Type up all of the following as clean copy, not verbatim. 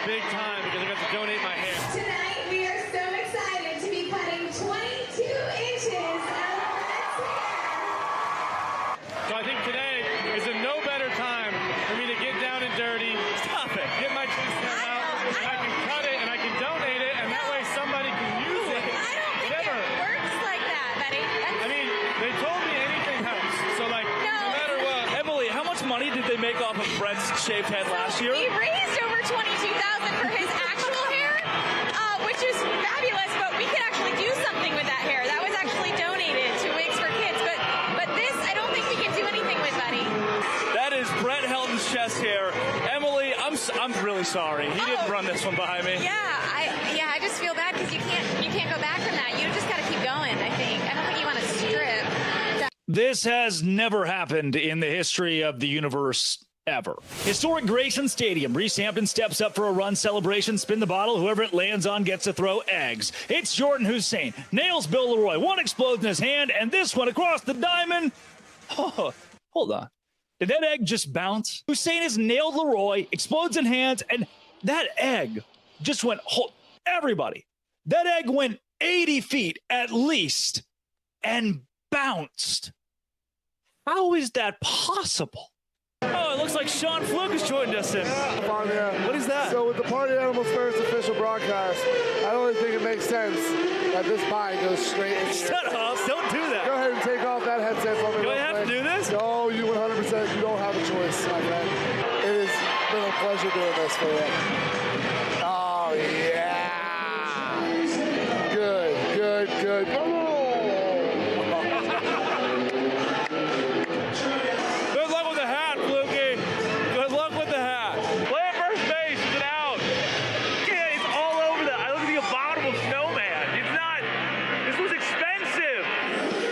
big time because I got to donate my hair. Tonight, we are so excited to be cutting 22 inches of Brett's hair. So I think today is a no better time for me to get down and dirty. Stop it. Get my cheese hair out, and I can cut it, and I can donate it, and that way somebody can use it. I don't think Whatever. it works like that, Betty. I mean, they told me anything helps. So, like, no matter what. Emily, how much money did they make off of Brett's shaved head last year? We raised over $22,000 for his actual hair, which is fabulous, but we could actually do something with that hair. That was actually donated to Wigs for Kids, but this, I don't think we can do anything with, Betty. That is Brett Helton's chest hair. Emily, I'm really sorry. He didn't run this one behind me. Yeah, I just feel bad because you can't go back from that. You just got to keep going, I think. I don't think you want to strip. This has never happened in the history of the universe ever. Historic Grayson Stadium. Reese Hampton steps up for a run celebration. Spin the bottle. Whoever it lands on gets to throw eggs. It's Jordan Hussein. Nails Bill Leroy. One explodes in his hand, and this one across the diamond. Oh, hold on. Did that egg just bounce? Hussein has nailed Leroy, explodes in hands, and that egg just went, everybody, that egg went 80 feet at least and bounced. How is that possible? Oh, it looks like Sean Fluke has joined us in. Yeah. What is that? So with the Party Animals first official broadcast, I don't really think it makes sense that this pie goes straight in here. Shut up. Don't do that. Go ahead and take off that headset from me. Do I have to do this? No, you 100%. You don't have a choice, my friend. It has been a pleasure doing this for you. Oh, yeah. Good. Good luck with the hat, Fluky. Good luck with the hat. Play at first base. Is it out? Yeah, it's all over that. I look at the abominable snowman. It's not. This was expensive.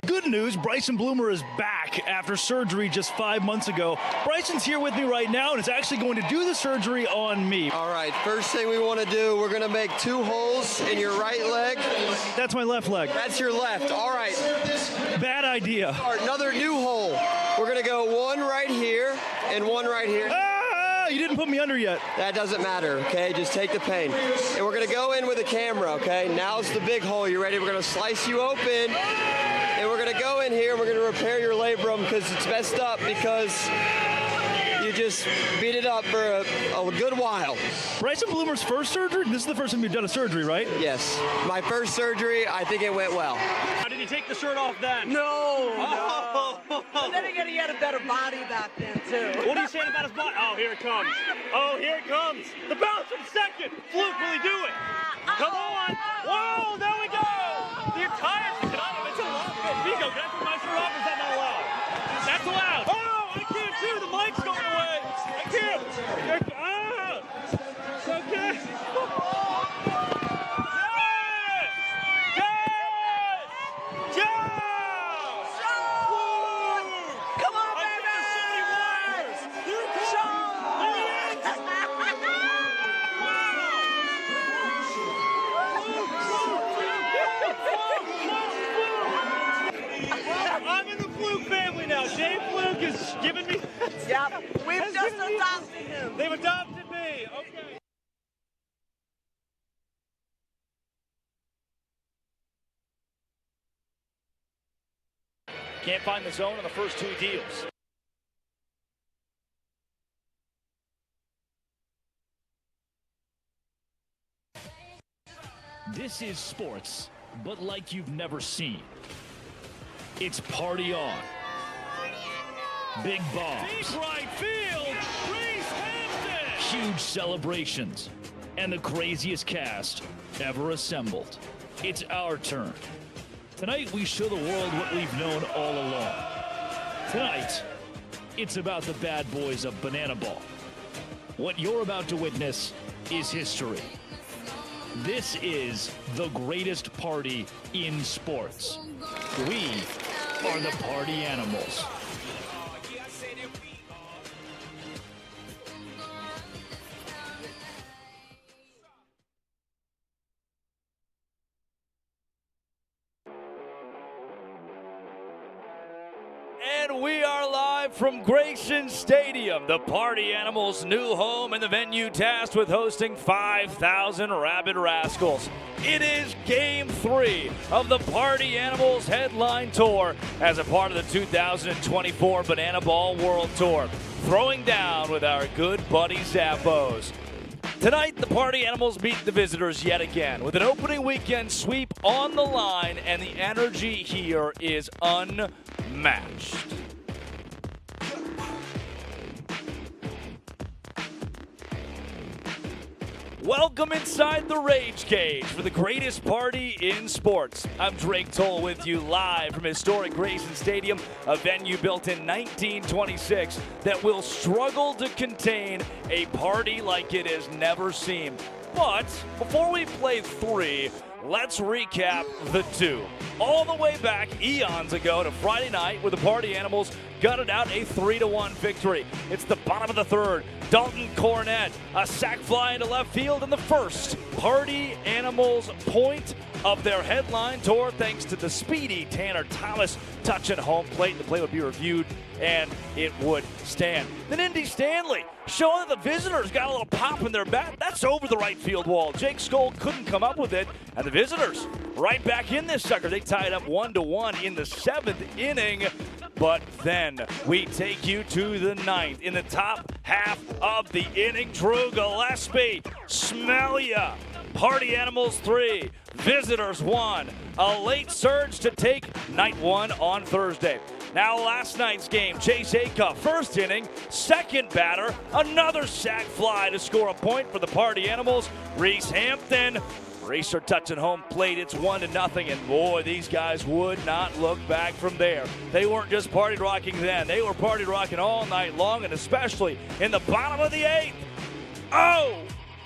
Good news, Bryson Bloomer is back after surgery just 5 months ago. Bryson's here with me right now and is actually going to do the surgery on me. All right, first thing we want to do, we're going to make 2 holes in your right leg. That's my left leg. That's your left. All right. Bad idea. All right, another new hole. We're going to go 1 right here and 1 right here. Ah, you didn't put me under yet. That doesn't matter, okay? Just take the pain. And we're going to go in with a camera, okay? Now's the big hole. You ready? We're going to slice you open. And we're going to go in here and we're going to repair your labrum because it's messed up because you just beat it up for a good while. Bryson Bloomer's first surgery? This is the first time you've done a surgery, right? Yes. My first surgery, I think it went well. How did he take the shirt off then? No. But then again, he had a better body back then, too. What are you saying about his body? Oh, here it comes. Oh, here it comes. The bounce from second. Fluke, will he do it? Come on. Whoa, there we go. The entire time. It's a lot. Nico, can I put my shirt off? Or is that not allowed? That's allowed. Oh, I can't too. The mic's going away. I can't. It's okay. Come on, baby! I'm in the Fluke family now. Jay Fluke is giving me. Yep, we've just adopted him. They've adopted me. Okay. Can't find the zone on the first 2 deals. This is sports, but like you've never seen. It's party on. Big bombs. Deep right field. Reese Hampton. Huge celebrations. And the craziest cast ever assembled. It's our turn. Tonight, we show the world what we've known all along. Tonight, it's about the bad boys of bananaball. What you're about to witness is history. This is the greatest party in sports. We are the Party Animals. And we are live live from Grayson Stadium, the Party Animals' new home and the venue tasked with hosting 5,000 rabid rascals. It is Game 3 of the Party Animals headline tour as a part of the 2024 Bananaball World Tour, throwing down with our good buddy Zappos. Tonight, the Party Animals meet the visitors yet again with an opening weekend sweep on the line, and the energy here is unmatched. Welcome inside the Rage Cage for the greatest party in sports. I'm Drake Toll with you live from historic Grayson Stadium, a venue built in 1926 that will struggle to contain a party like it has never seen. But before we play 3, let's recap the 2. All the way back eons ago to Friday night, where the Party Animals gutted out a 3-1 victory. It's the bottom of the third. Dalton Cornett, a sac fly into left field, and the first Party Animals point of their headline tour, thanks to the speedy Tanner Thomas touching home plate. The play would be reviewed, and it would stand. Then Indy Stanley, showing that the visitors got a little pop in their bat. That's over the right field wall. Jake Skoll couldn't come up with it, and the visitors right back in this sucker. They tied up 1-1 in the 7th inning. But then we take you to the 9th. In the top half of the inning, Drew Gillespie, smell ya. Party Animals 3, visitors 1. A late surge to take night 1 on Thursday. Now last night's game, Chase Acuff, first inning, second batter, another sac fly to score a point for the Party Animals. Reese Hampton, racer touching home plate. It's 1-0, and boy, these guys would not look back from there. They weren't just party rocking then. They were party rocking all night long, and especially in the bottom of the 8th. Oh,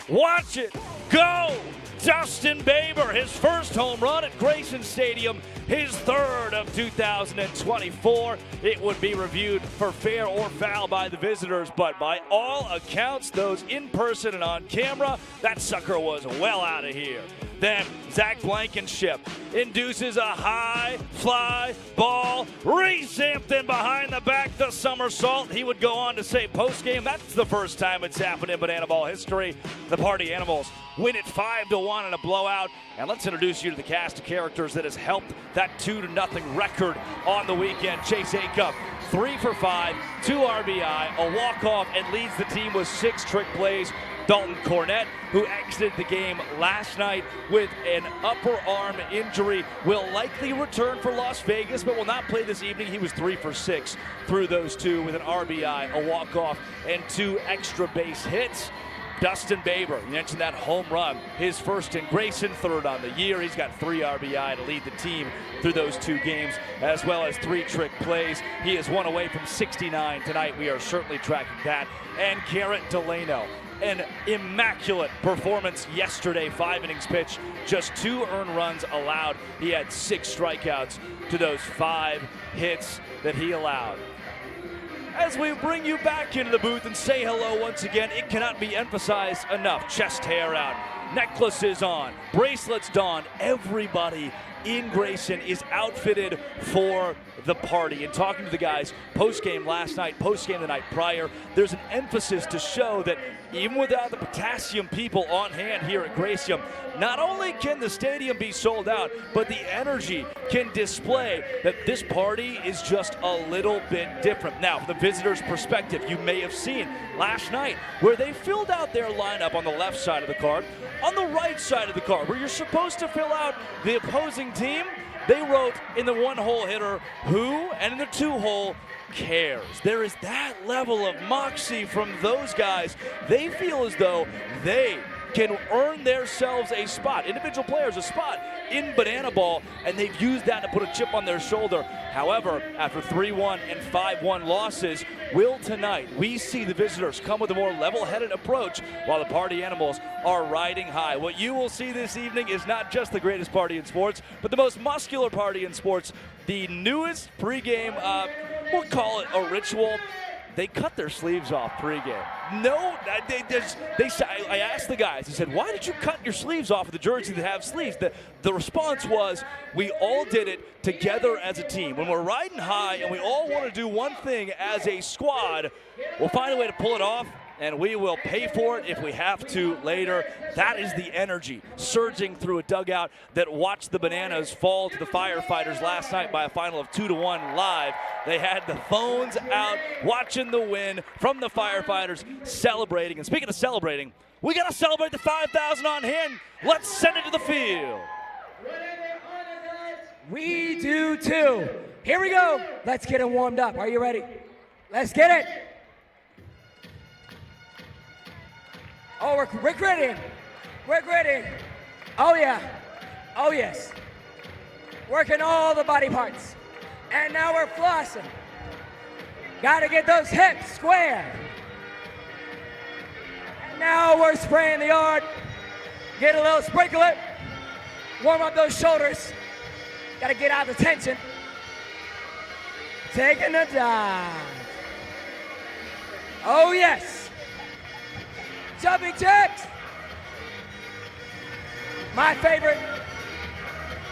watch it go. Dustin Baber, his first home run at Grayson Stadium, his third of 2024. It would be reviewed for fair or foul by the visitors, but by all accounts, those in person and on camera, that sucker was well out of here. Then Zach Blankenship induces a high fly ball. Reese Hampton behind the back, the somersault. He would go on to say postgame, that's the first time it's happened in Bananaball history. The Party Animals win it 5-1 in a blowout. And let's introduce you to the cast of characters that has helped that 2-0 record on the weekend. Chase Acuff, 3 for 5, 2 RBI, a walk-off, and leads the team with 6 trick plays. Dalton Cornett, who exited the game last night with an upper arm injury, will likely return for Las Vegas, but will not play this evening. He was 3 for 6 through those 2 with an RBI, a walk-off, and 2 extra base hits. Dustin Baber, you mentioned that home run, his first in Grayson, third on the year. He's got 3 RBI to lead the team through those 2 games, as well as 3 trick plays. He is 1 away from 69 tonight. We are certainly tracking that. And Garrett Delano, an immaculate performance yesterday, 5 innings pitched, just 2 earned runs allowed. He had 6 strikeouts to those 5 hits that he allowed. As we bring you back into the booth and say hello once again, it cannot be emphasized enough. Chest hair out, necklaces on, bracelets donned. Everybody in Grayson is outfitted for the party. And talking to the guys post-game last night, post-game the night prior, there's an emphasis to show that even without the potassium people on hand here at Grayson, not only can the stadium be sold out, but the energy can display that this party is just a little bit different. Now, from the visitors' perspective, you may have seen last night where they filled out their lineup on the left side of the card. On the right side of the card, where you're supposed to fill out the opposing team, they wrote in the 1-hole hitter, who, and in the 2-hole, cares. There is that level of moxie from those guys. They feel as though they can earn themselves a spot, individual players a spot in Bananaball, and they've used that to put a chip on their shoulder. However, after 3-1 and 5-1 losses, will tonight we see the visitors come with a more level-headed approach while the Party Animals are riding high? What you will see this evening is not just the greatest party in sports, but the most muscular party in sports. The newest pregame, we'll call it a ritual. they cut their sleeves off pregame. No, I asked the guys, I said, why did you cut your sleeves off of the jersey that have sleeves? The response was, we all did it together as a team. When we're riding high and we all want to do one thing as a squad, we'll find a way to pull it off, and we will pay for it if we have to later. That is the energy surging through a dugout that watched the Bananas fall to the firefighters last night by a final of 2-1 live. They had the phones out watching the win from the firefighters, celebrating. And speaking of celebrating, we got to celebrate the 5,000 on hand. Let's send it to the field. We do too. Here we go. Let's get it warmed up. Are you ready? Let's get it. Oh, we're gritting. We're gritting. Oh, yeah. Oh, yes. Working all the body parts. And now we're flossing. Got to get those hips square. And now we're spraying the yard. Get a little sprinkler. Warm up those shoulders. Got to get out the tension. Taking a dive. Oh, yes. Jumping jacks. My favorite.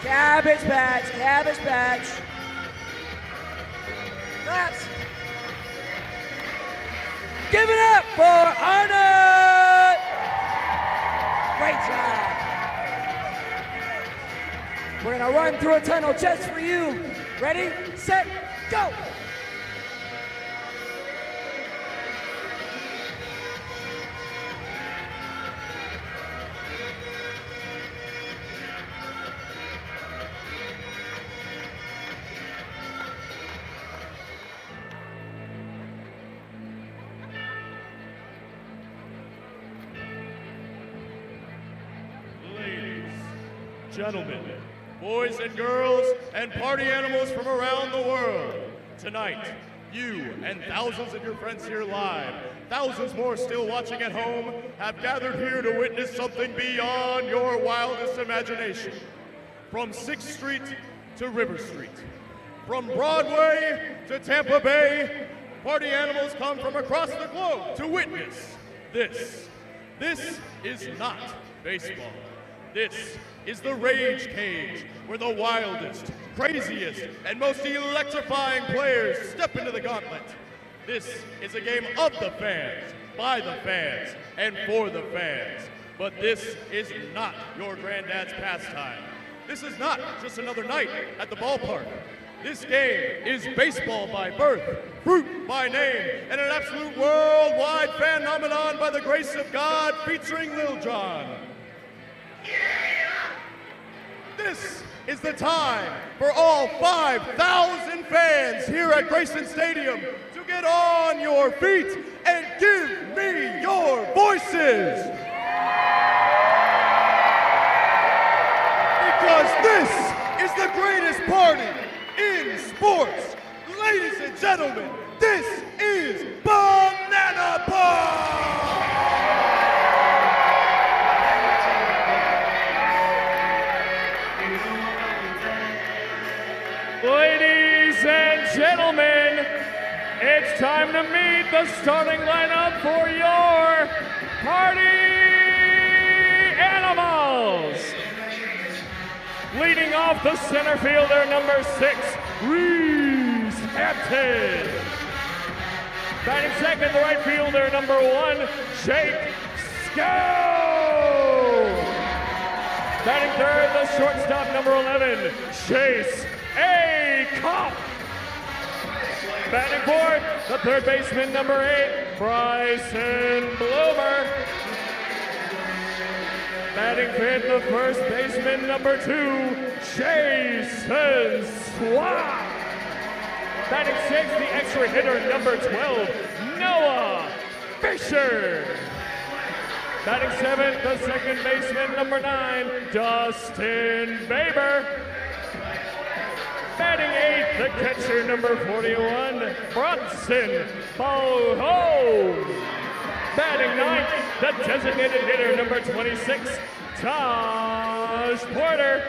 Cabbage patch, cabbage patch. Claps. Give it up for Arnold. Great job. We're gonna run through a tunnel just for you. Ready, set, go. Gentlemen, boys and girls, and party animals from around the world. Tonight, you and thousands of your friends here live, thousands more still watching at home, have gathered here to witness something beyond your wildest imagination. From 6th Street to River Street, from Broadway to Tampa Bay, party animals come from across the globe to witness this. This is not baseball. This is the Rage Cage, where the wildest, craziest, and most electrifying players step into the gauntlet. This is a game of the fans, by the fans, and for the fans. But this is not your granddad's pastime. This is not just another night at the ballpark. This game is baseball by birth, fruit by name, and an absolute worldwide phenomenon by the grace of God, featuring Lil Jon. This is the time for all 5,000 fans here at Grayson Stadium to get on your feet and give me your voices. Because this is the greatest party in sports. Ladies and gentlemen, this is bananaball. Ladies and gentlemen, it's time to meet the starting lineup for your party animals. Leading off the center fielder, number 6, Reese Hampton. Batting second, the right fielder, number 1, Jake Scow. Batting third, the shortstop, number 11, Chase A. Kopp. Batting fourth, the third baseman, number 8, Bryson Bloomer. Batting fifth, the first baseman, number 2, Jason Swap. Batting sixth, the extra hitter, number 12, Noah Fisher. Batting seventh, the second baseman, number 9, Dustin Baber. Batting eighth, the catcher, number 41, Bronson Boho. Batting ninth, the designated hitter, number 26, Taj Porter.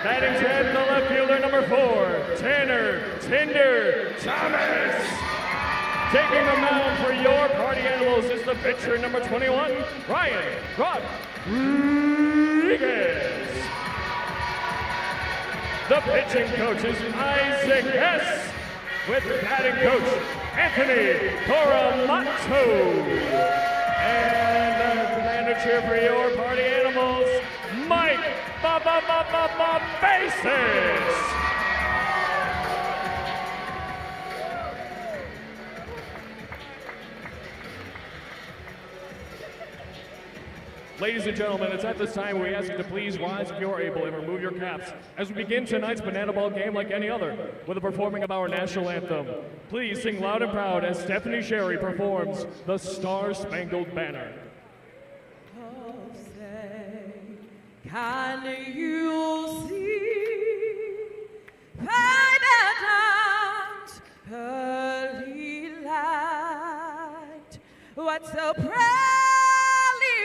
Batting 10th, the left fielder, number 4, Tanner Tinder Thomas. Taking the mound for your party animals is the pitcher number 21, Ryan Rodriguez. The pitching coach is Isaac S. With batting coach Anthony Coramato. And the manager for your party animals, Mike Basis. Ladies and gentlemen, it's at this time we ask you to please rise if you are able and remove your caps as we begin tonight's bananaball game like any other with the performing of our national anthem. Please sing loud and proud as Stephanie Sherry performs the Star-Spangled Banner. Oh, say, can you see by the dawn's early light what so proudly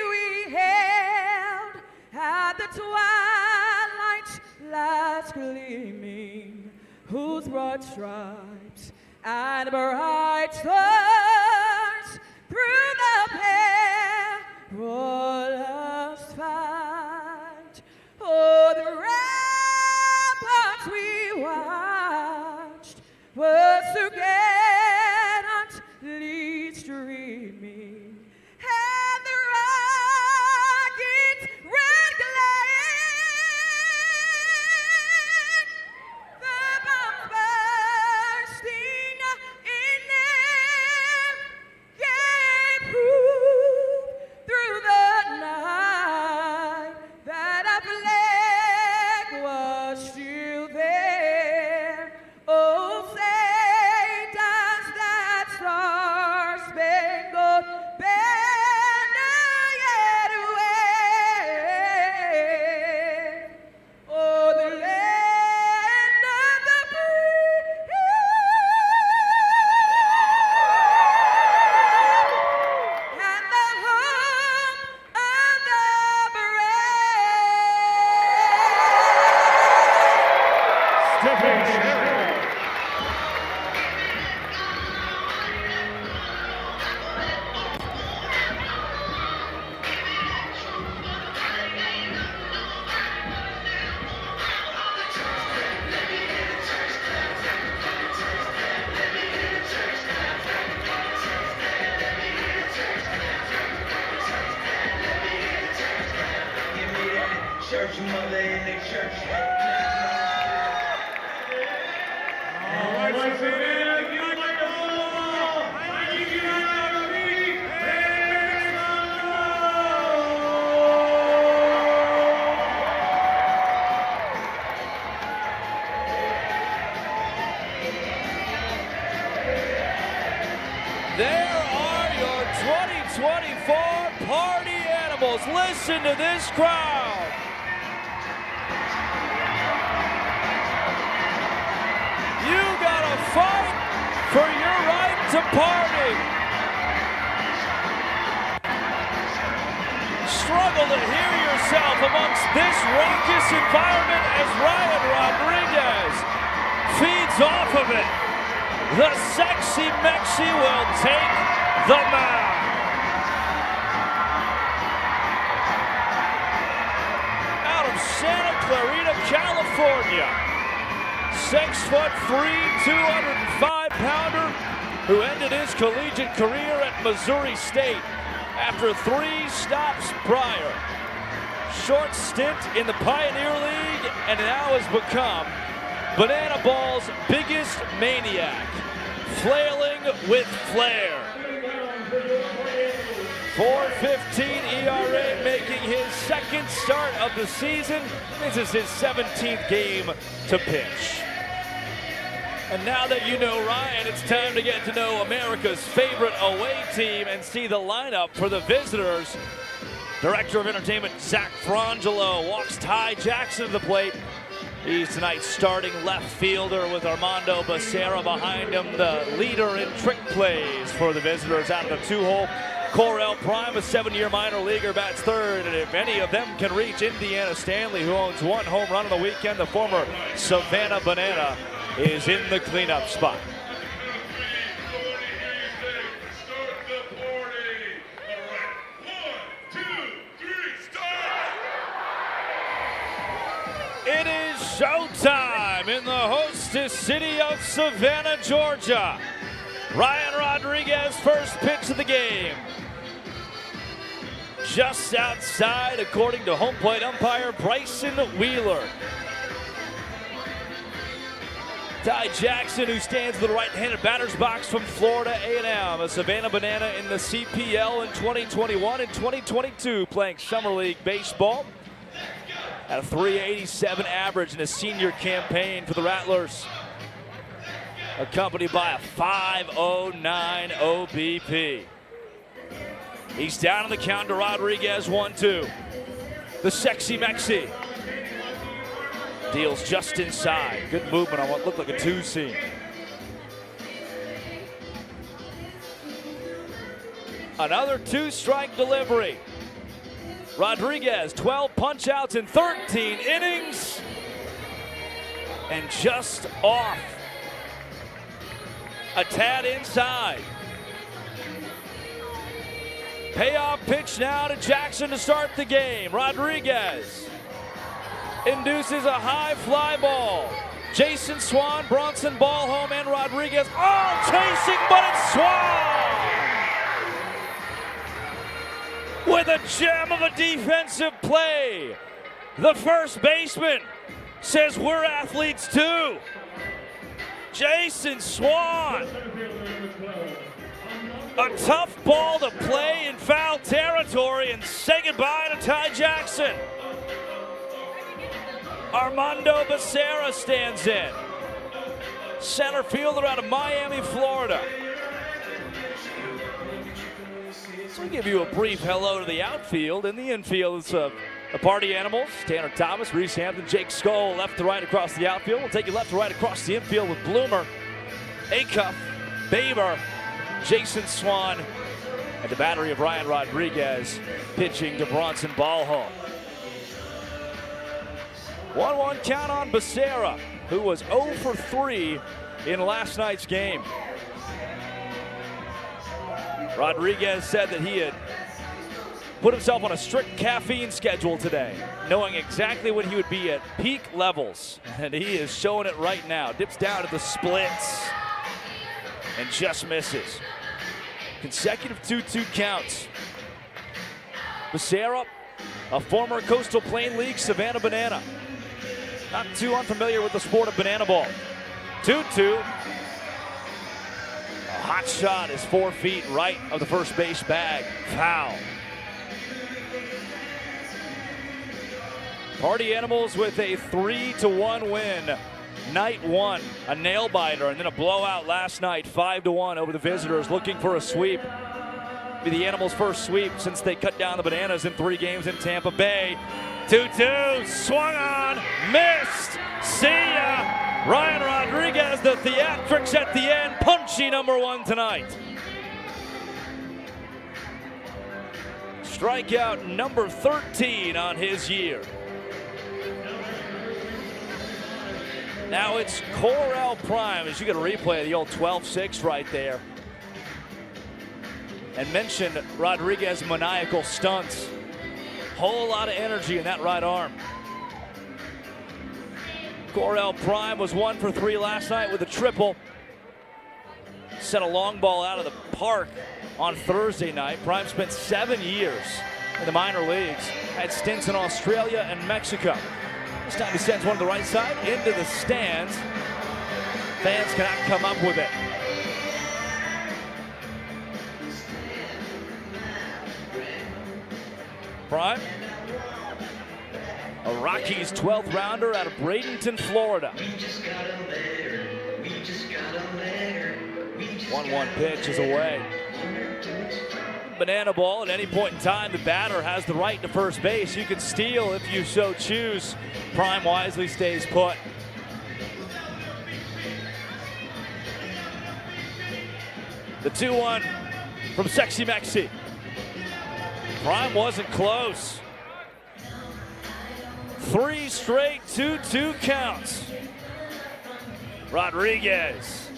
we hailed at the twilight's last gleaming, whose broad stripes and bright stars through the perilous fight. Oh, the ramparts we watched were so gallantly streaming, and the rocket's red glare, the bombs bursting in air, gave proof through the night that our flag was still there. Oh, say does that star-spangled banner yet wave? Oh, the land of the free and the home of the brave. Stephanie Sherry. Church mother in the church. All right, so Savannah, if you'd like to hold the ball, I need you on your feet and make some There are your 2024 party animals. Listen to this crowd. You gotta fight for your right to party. Struggle to hear yourself amongst this raucous environment as Ryan Rodriguez feeds off of it. The sexy Mexi will take the mound. Out of Santa Clarita, California, 6'3", 205-pounder who ended his collegiate career at Missouri State after 3 stops prior. Short stint in the Pioneer League and now has become bananaball's biggest maniac, flailing with flair. 4.15 ERA, making his second start of the season. This is his 17th game to pitch. And now that you know Ryan, it's time to get to know America's favorite away team and see the lineup for the visitors. Director of Entertainment Zach Frangelo walks Ty Jackson to the plate. He's tonight's starting left fielder with Armando Becerra behind him, the leader in trick plays for the visitors out of the 2-hole. Correll Prime, a 7-year minor leaguer, bats third, and if any of them can reach Indiana Stanley, who owns 1 home run on the weekend, the former Savannah Banana is in the cleanup spot. Showtime in the hostess city of Savannah, Georgia. Ryan Rodriguez, first pitch of the game. Just outside, according to home plate umpire Bryson Wheeler. Ty Jackson, who stands in the right-handed batter's box from Florida A&M, a Savannah Banana in the CPL in 2021 and 2022, playing Summer League baseball. At a 387 average in a senior campaign for the Rattlers, accompanied by a 509 OBP. He's down on the count to Rodriguez, 1-2. The sexy Mexi deals just inside. Good movement on what looked like a two-seam. Another two-strike delivery. Rodriguez, 12 punch-outs in 13 innings. And just off. A tad inside. Payoff pitch now to Jackson to start the game. Rodriguez induces a high fly ball. Jason Swan, Bronson ball home, and Rodriguez all chasing, but it's Swan with a gem of a defensive play. The first baseman says we're athletes too. Jason Swan. A tough ball to play in foul territory and say goodbye to Ty Jackson. Armando Becerra stands in. Center fielder out of Miami, Florida. So we'll give you a brief hello to the outfield. In the infield, it's the Party Animals. Tanner Thomas, Reese Hampton, Jake Skoll, left to right across the outfield. We'll take you left to right across the infield with Bloomer, Acuff, Baber, Jason Swan, and the battery of Ryan Rodriguez pitching to Bronson Ballhome. 1-1 count on Becerra, who was 0 for 3 in last night's game. Rodriguez said that he had put himself on a strict caffeine schedule today, knowing exactly when he would be at peak levels, and he is showing it right now. Dips down to the splits and just misses. Consecutive 2-2 counts. Becerra, a former Coastal Plain League Savannah Banana. Not too unfamiliar with the sport of banana ball. 2-2. A hot shot is 4 feet right of the first base bag. Foul. Party Animals with a 3-1 win. Night one, a nail biter, and then a blowout last night, 5-1 over the visitors, looking for a sweep. Be the Animals' first sweep since they cut down the Bananas in 3 games in Tampa Bay. 2-2, swung on, missed, see ya. Ryan Rodriguez, the theatrics at the end, punchy number 1 tonight. Strikeout number 13 on his year. Now it's Correll Prime, as you get a replay of the old 12-6 right there. And mentioned Rodriguez maniacal stunts. Whole lot of energy in that right arm. Correll Prime was 1 for 3 last night with a triple. Sent a long ball out of the park on Thursday night. Prime spent 7 years in the minor leagues. Had stints in Australia and Mexico. This time he sends one to the right side into the stands. Fans cannot come up with it. Prime, a Rockies 12th rounder out of Bradenton, Florida. 1-1 pitch is away. Banana ball at any point in time. The batter has the right to first base. You can steal if you so choose. Prime wisely stays put. The 2-1 from Sexy Mexi. Prime wasn't close. 3 straight 2-2 counts. Rodriguez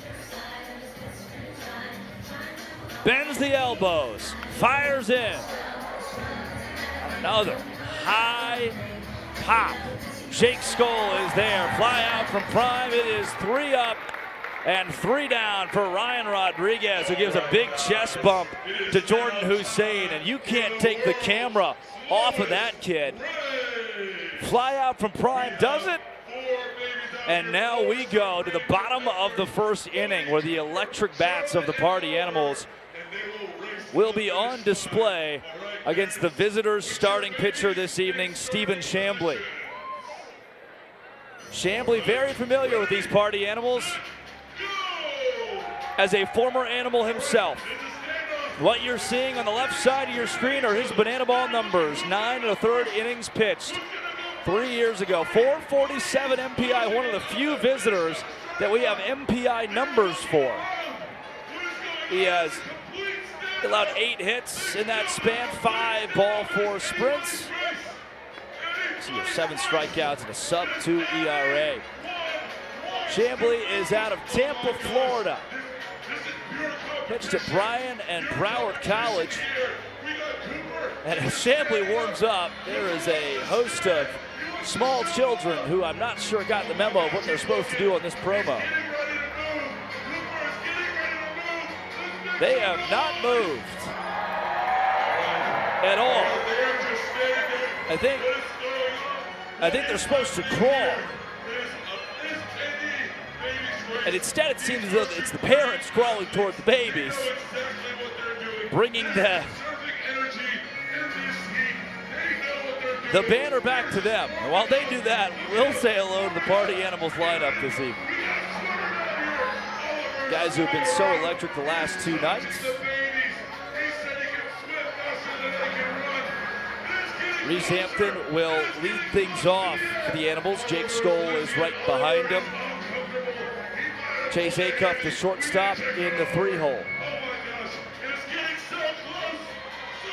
bends the elbows, fires in. Another high pop Jake Skoll is there. Fly out from prime. It is 3 up and 3 down for Ryan Rodriguez, who gives a big chest bump to Jordan Hussein. And you can't take the camera off of that kid. Fly out from prime does it. And now we go to the bottom of the first inning, where the electric bats of the Party Animals will be on display against the visitors' starting pitcher this evening, Stephen Chambly. Chambly very familiar with these Party Animals as a former animal himself. What you're seeing on the left side of your screen are his bananaball numbers. 9 1/3 innings pitched 3 years ago. 447 MPI, one of the few visitors that we have MPI numbers for. He has allowed 8 hits in that span, 5 ball 4 sprints. So you have 7 strikeouts and a sub-2 ERA. Chambly is out of Tampa, Florida. Pitched at Bryan and Broward College. And as Chambly warms up, there is a host of small children who I'm not sure got the memo of what they're supposed to do on this promo. They have not moved at all. I think they're supposed to crawl. And instead it seems as though it's the parents crawling toward the babies, bringing the banner back to them. And while they do that, we'll say hello to the Party Animals lineup this evening. Guys who have been so electric the last 2 nights. Reese Hampton will lead things off for the Animals. Jake Skoll is right behind him. Chase Acuff, the shortstop, in the 3-hole.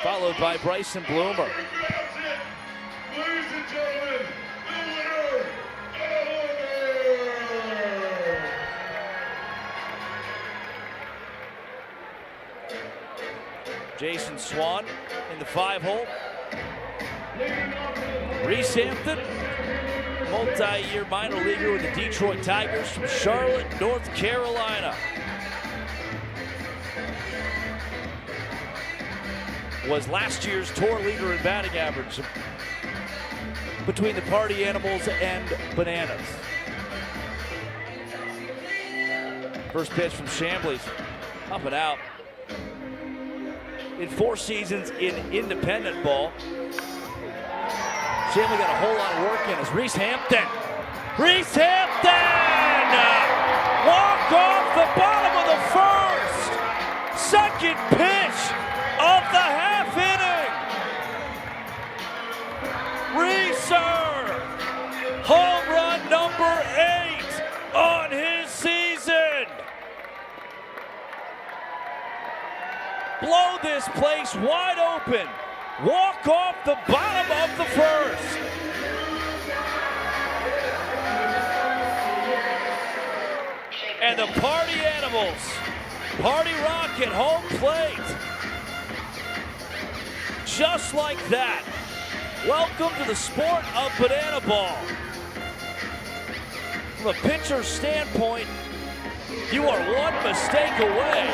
Followed by Bryson Bloomer. Jason Swan in the 5-hole. Reese Hampton, multi-year minor leaguer with the Detroit Tigers from Charlotte, North Carolina. Was last year's tour leader in batting average between the Party Animals and Bananas. First pitch from Chambly, up and out. In 4 seasons in independent ball, Chambly got a whole lot of work in as Reese Hampton. Reese Hampton! Walk off the bottom of the first. Second pitch of the half inning. Reeser, home run number 8 on his season. Blow this place wide open. Walk off the bottom of the first. And the Party Animals, Party Rock at home plate. Just like that. Welcome to the sport of bananaball. From a pitcher's standpoint, you are one mistake away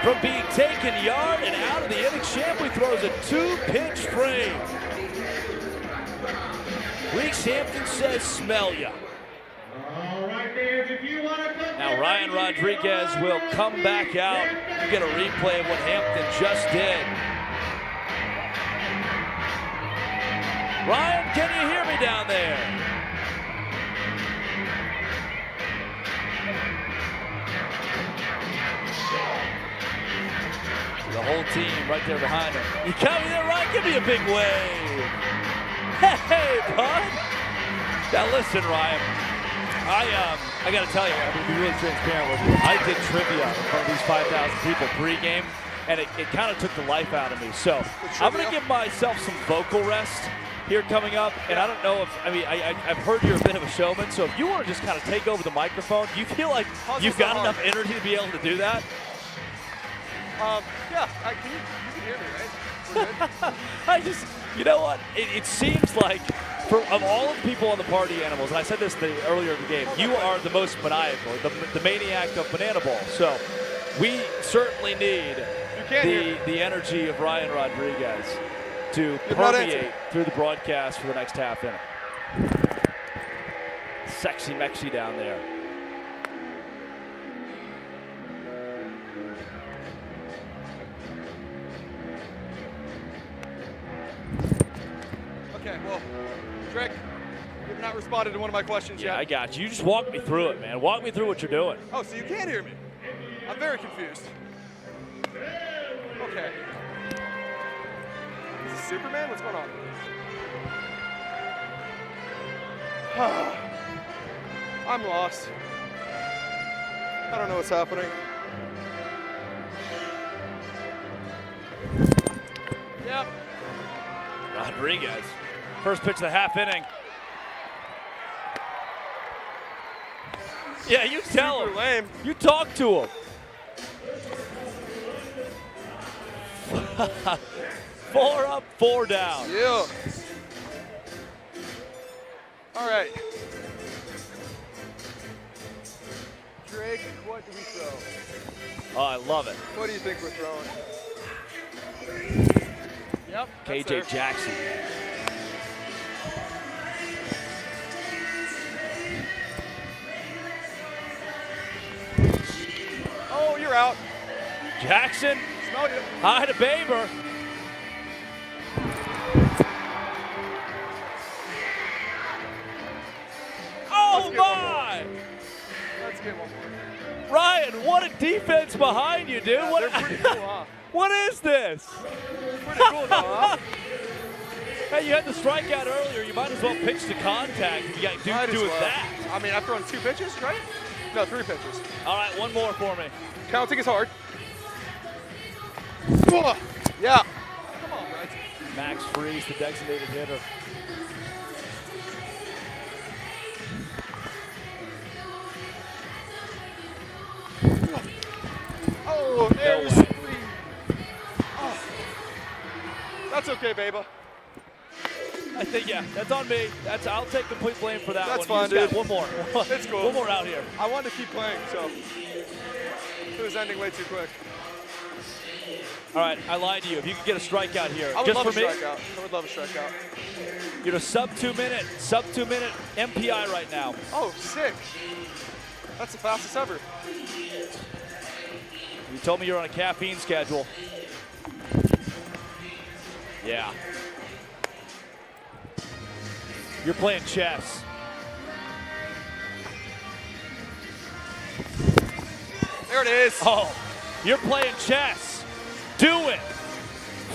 from being taken yard and out of the inning. Chambly throws a 2-pitch frame. Reese Hampton says, smell ya. Now Ryan Rodriguez will come back out. You get a replay of what Hampton just did. Ryan, can you hear me down there? The whole team right there behind him. You got me there, Ryan? Give me a big wave. Hey, bud. Now listen, Ryan. I got to tell you, I'm going to be really transparent with you. I did trivia in front of these 5,000 people pregame, and it kind of took the life out of me. So I'm going to give myself some vocal rest here coming up. And I don't know if, I've heard you're a bit of a showman. So if you want to just kind of take over the microphone, do you feel like you've got enough energy to be able to do that? Yeah, you can hear me, right? I just, you know what? It seems like, of all of the people on the Party Animals, and I said this earlier in the game, you are the most maniacal, the maniac of bananaball. So we certainly need the energy of Ryan Rodriguez to permeate through the broadcast for the next half inning. Sexy Mexi down there. Okay, well, Drake, you've not responded to one of my questions yet. Yeah, I got you. You just walk me through it, man. Walk me through what you're doing. Oh, so you can't hear me? I'm very confused. Okay. Is this Superman? What's going on? I'm lost. I don't know what's happening. Yep. Rodriguez. First pitch of the half inning. Yeah, you tell him. Lame. You talk to him. 4 up, 4 down. Yeah. All right. Drake, what do we throw? Oh, I love it. What do you think we're throwing? Yep. KJ Jackson. Oh, you're out. Jackson. Smelled you. Hi to Baber. Oh my! Let's get one more. Ryan, what a defense behind you, dude. Yeah, What, they're pretty cool, huh? What is this? Pretty cool, though, huh? Hey, you had the strikeout earlier. You might as well pitch to contact if you got to do that. I mean, I've thrown 2 pitches, right? No, 3 pitches. All right, one more for me. Counting is hard. Yeah. Come on, Brad. Max Freeze, the designated hitter. Oh, there's way. 3. Oh. That's okay, baby. I think, yeah, that's on me. I'll take complete blame for that That's one. fine, dude. Got one more. It's cool. One more out here. I wanted to keep playing, so it was ending way too quick. All right, I lied to you. If you could get a strikeout here, I would just love for a me, strikeout. I would love a strikeout. you're a sub 2 minute MPI right now. Oh, sick. That's the fastest ever. You told me you're on a caffeine schedule. Yeah. You're playing chess. There it is. Oh, you're playing chess. Do it.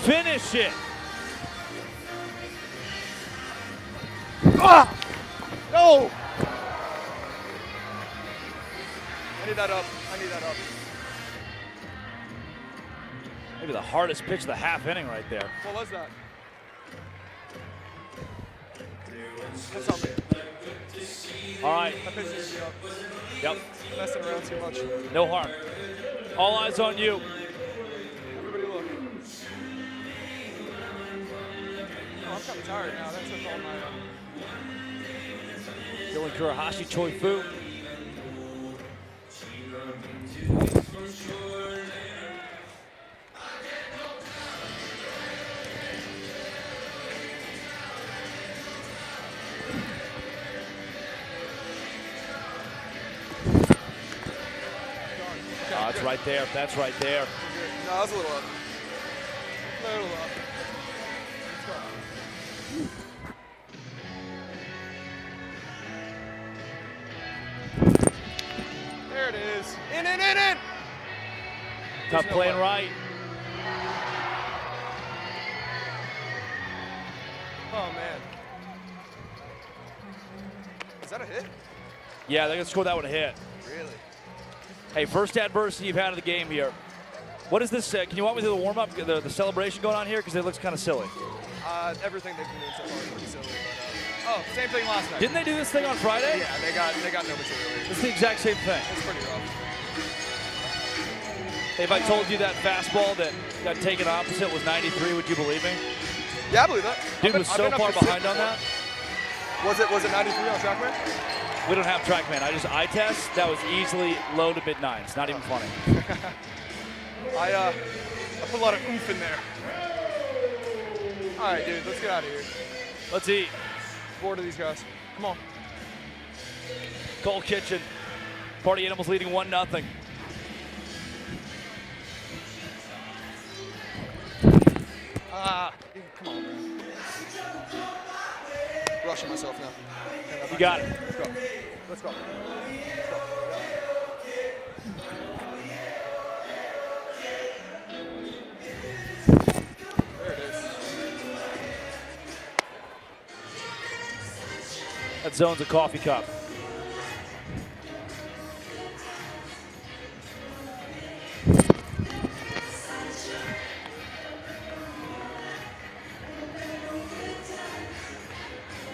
Finish it. Ah! No! I need that up. I need that up. Maybe the hardest pitch of the half inning right there. What was that? That's not me. All right. That pitch needs to be up. Yep. Messing around too much. No harm. All eyes on you. Everybody look. Oh, I'm kind of tired now. That took all my... Dylan Kurahashi, Choi Fu. Oh, it's right there. That's right there. No, that's a little up. A little up. Let's go. There it is. In. Tough playing right. Oh, man. Is that a hit? Yeah, they're going to score that one a hit. Really? Hey, first adversity you've had of the game here. What is this? Can you walk me through the warm-up, the celebration going on here? Because it looks kind of silly. Everything they've been doing so far is pretty silly. But, oh, same thing last night. Didn't they do this thing on Friday? Yeah, they got no material. It's the exact same thing. It's pretty rough. If I told you that fastball that got taken opposite was 93, would you believe me? Yeah, I believe that. Dude was so far behind on that. Was it 93 on TrackMan? We don't have TrackMan. I test. That was easily low to mid 9s. Not even funny. I put a lot of oomph in there. All right, dude, let's get out of here. Let's eat. Bored of these guys. Come on. Cold Kitchen. Party Animals leading 1-0. Come on, man. Rushing myself now. You got it. Let's go. Let's go. There it is. That zone's a coffee cup.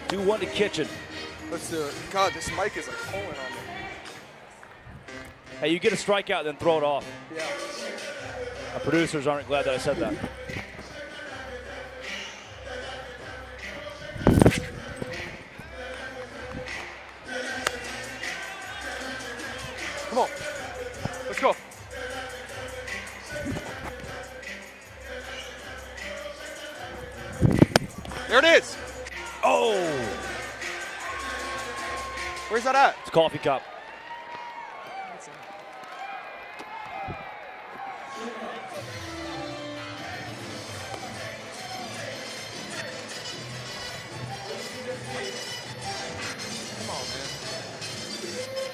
Do 1 to Kitchen. Let's do it. God, this mic is like pulling on me. Hey, you get a strikeout, then throw it off. Yeah. Our producers aren't glad that I said that. Come on. Let's go. There it is. Oh! Where's that at? It's a coffee cup. Come on, man.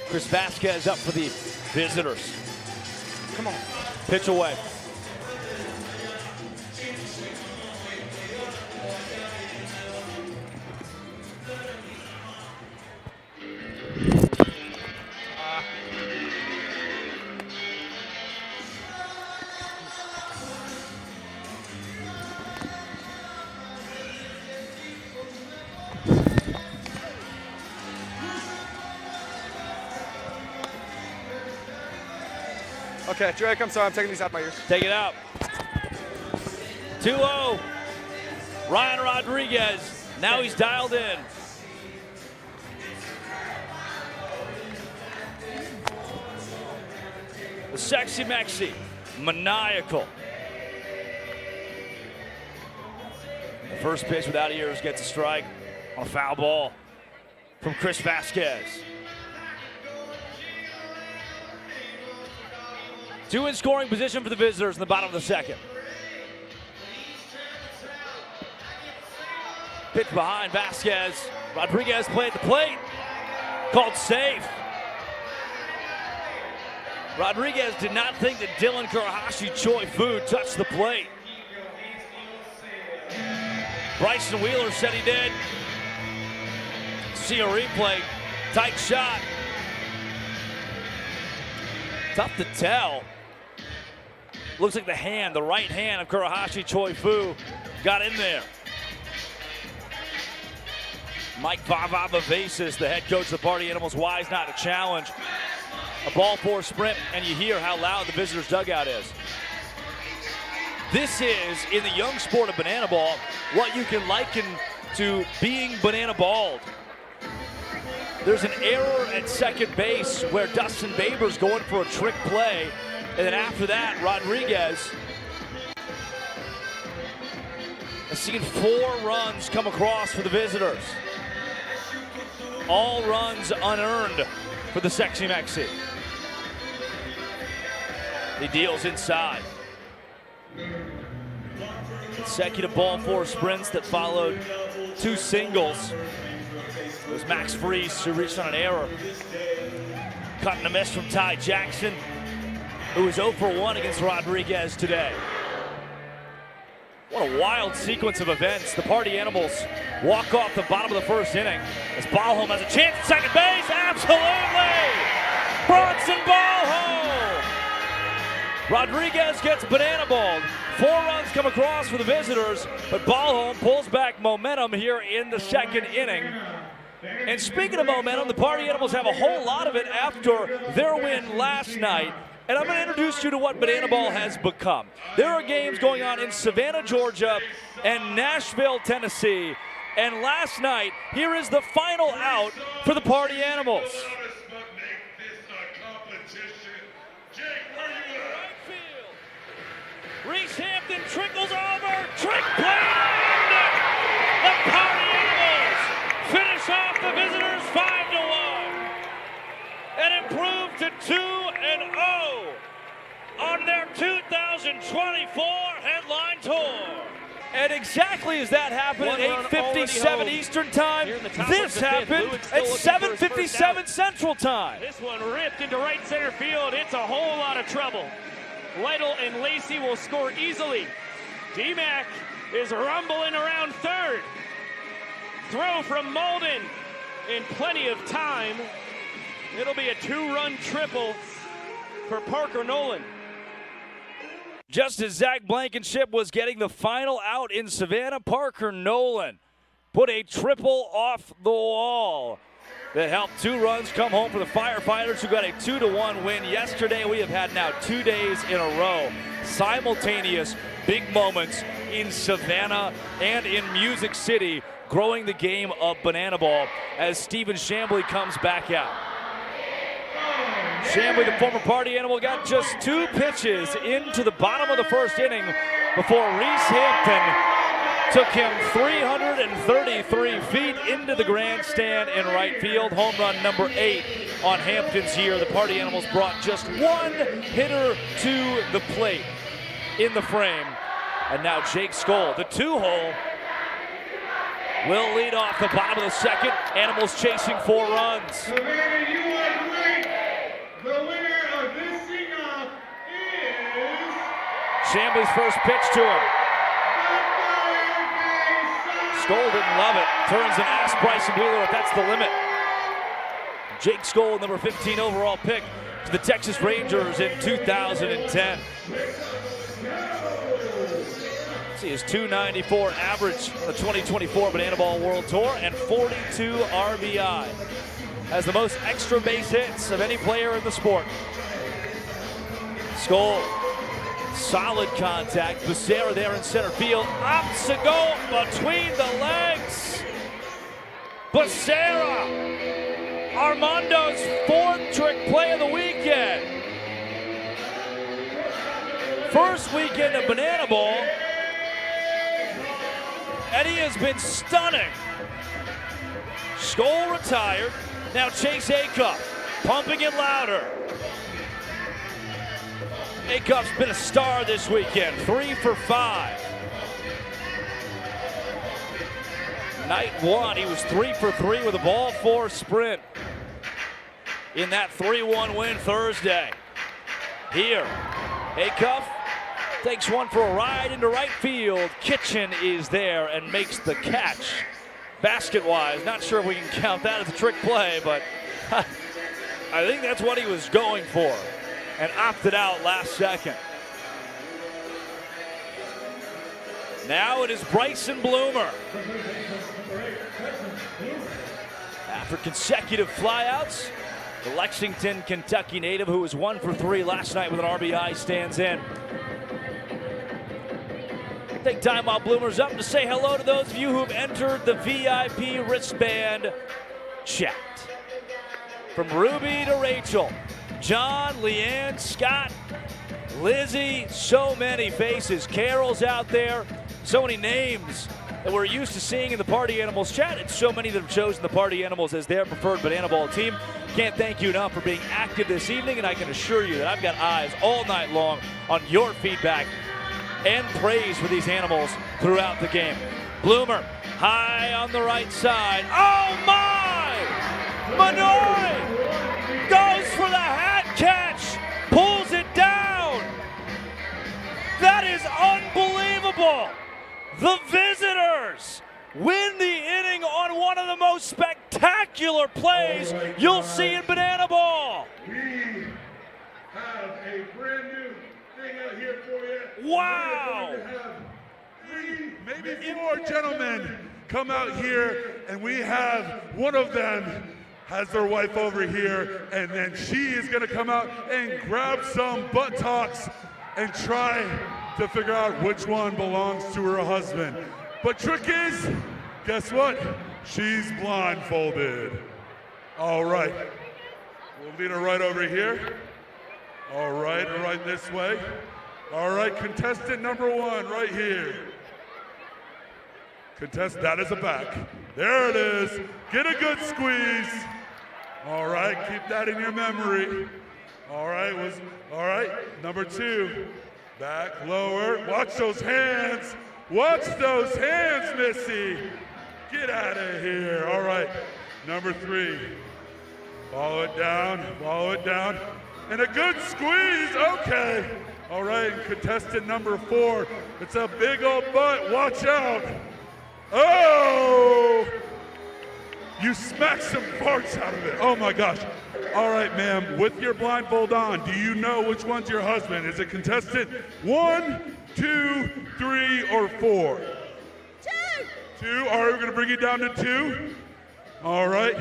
Chris Vasquez up for the visitors. Come on. Pitch away. Okay, Drake, I'm sorry. I'm taking these out of my ears. Take it out. 2-0. Ryan Rodriguez. Now he's dialed in. The Sexy Mexi. Maniacal. The first pitch without ears gets a strike on a foul ball from Chris Vasquez. 2 in scoring position for the visitors in the bottom of the second. Pitch behind Vasquez. Rodriguez played the plate. Called safe. Rodriguez did not think that Dylan Kurahashi Choi Fu touched the plate. Bryson Wheeler said he did. See a replay. Tight shot. Tough to tell. Looks like the right hand of Kurahashi Choi Fu got in there. Mike Vavabavesis, the head coach of the Party Animals, wise not to challenge. A ball four sprint, and you hear how loud the visitors' dugout is. This is, in the young sport of banana ball, what you can liken to being banana balled. There's an error at second base where Dustin Baber's going for a trick play. And then after that, Rodriguez has seen 4 runs come across for the visitors. All runs unearned for the Sexy Mexi. He deals inside. Consecutive ball four sprints that followed 2 singles. It was Max Friese who reached on an error. Cut and a miss from Ty Jackson, who was 0 for 1 against Rodriguez today. What a wild sequence of events. The Party Animals walk off the bottom of the first inning as Ballholm has a chance at second base. Absolutely! Bronson Ballholm! Rodriguez gets banana balled. 4 runs come across for the visitors, but Ballholm pulls back momentum here in the second inning. And speaking of momentum, the Party Animals have a whole lot of it after their win last night And I'm going to introduce you to what bananaball has become. There are games going on in Savannah, Georgia, and Nashville, Tennessee. And last night, here is the final out for the Party Animals. Reese Hampton trickles over, trick play, the Party Animals finish off the visitors 5-1 and improve to 2-0 on their 2024 headline tour. And exactly as that happened at 8:57 Eastern Time, this happened at 7:57 Central Time. This one ripped into right center field. It's a whole lot of trouble. Lytle and Lacey will score easily. D-Mac is rumbling around third. Throw from Molden in plenty of time. It'll be a 2-run triple for Parker Nolan. Just as Zach Blankenship was getting the final out in Savannah, Parker Nolan put a triple off the wall that helped 2 runs come home for the Firefighters, who got a 2-1 win yesterday. We have had now 2 days in a row simultaneous big moments in Savannah and in Music City, growing the game of bananaball as Stephen Chambly comes back out. Chambly, the former Party Animal, got just 2 pitches into the bottom of the first inning before Reese Hampton took him 333 feet into the grandstand in right field. Home run number 8 on Hampton's year. The Party Animals brought just 1 hitter to the plate in the frame. And now Jake Skoll, the 2-hole, will lead off the bottom of the second. Animals chasing 4 runs. Savannah, you are great. The winner of this sing-off is Chambly's first pitch to him. Skoll didn't love it. Turns and asks Bryson Wheeler if that's the limit. Jake Skoll, number 15 overall pick to the Texas Rangers in 2010. See his .294 average on the 2024 bananaball World Tour and 42 RBI. Has the most extra base hits of any player in the sport. Skoll, solid contact. Becerra there in center field. Opts to go between the legs. Becerra, Armando's 4th trick play of the weekend. First weekend of bananaball, and he has been stunning. Skoll retired. Now Chase Acuff, pumping it louder. Acuff's been a star this weekend, 3 for 5. Night 1, he was 3 for 3 with a ball 4 sprint in that 3-1 win Thursday. Here, Acuff takes one for a ride into right field. Kitchen is there and makes the catch. Basket-wise, not sure if we can count that as a trick play, but I think that's what he was going for and opted out last second. Now it is Bryson Bloomer. After consecutive flyouts, the Lexington, Kentucky native, who was 1 for 3 last night with an RBI, stands in. Take time while Bloomer's up to say hello to those of you who have entered the VIP wristband chat. From Ruby to Rachel, John, Leanne, Scott, Lizzie, so many faces. Carol's out there, so many names that we're used to seeing in the Party Animals chat. It's so many that have chosen the Party Animals as their preferred bananaball team. Can't thank you enough for being active this evening, and I can assure you that I've got eyes all night long on your feedback and praise for these animals throughout the game. Bloomer, high on the right side. Oh my! Manoy goes for the hat catch, pulls it down. That is unbelievable. The visitors win the inning on one of the most spectacular plays you'll see in bananaball. we have a brand new thing out here for you. Wow. Maybe 4 gentlemen come out here, and we have one of them has their wife over here, and then she is gonna come out and grab some buttocks and try to figure out which one belongs to her husband. But trick is, guess what? She's blindfolded. All right, we'll lead her right over here. All right this way. All right, contestant number 1 right here. That is a back. There it is. Get a good squeeze. All right, keep that in your memory. All right, number 2. Back, lower. Watch those hands. Watch those hands, Missy. Get out of here. All right, number 3. Follow it down. And a good squeeze, okay. All right, contestant number 4. It's a big old butt, watch out. Oh! You smacked some farts out of it, oh my gosh. All right, ma'am, with your blindfold on, do you know which one's your husband? Is it contestant 1, 2, 3, or 4? 2. All right, we're gonna bring you down to 2. All right,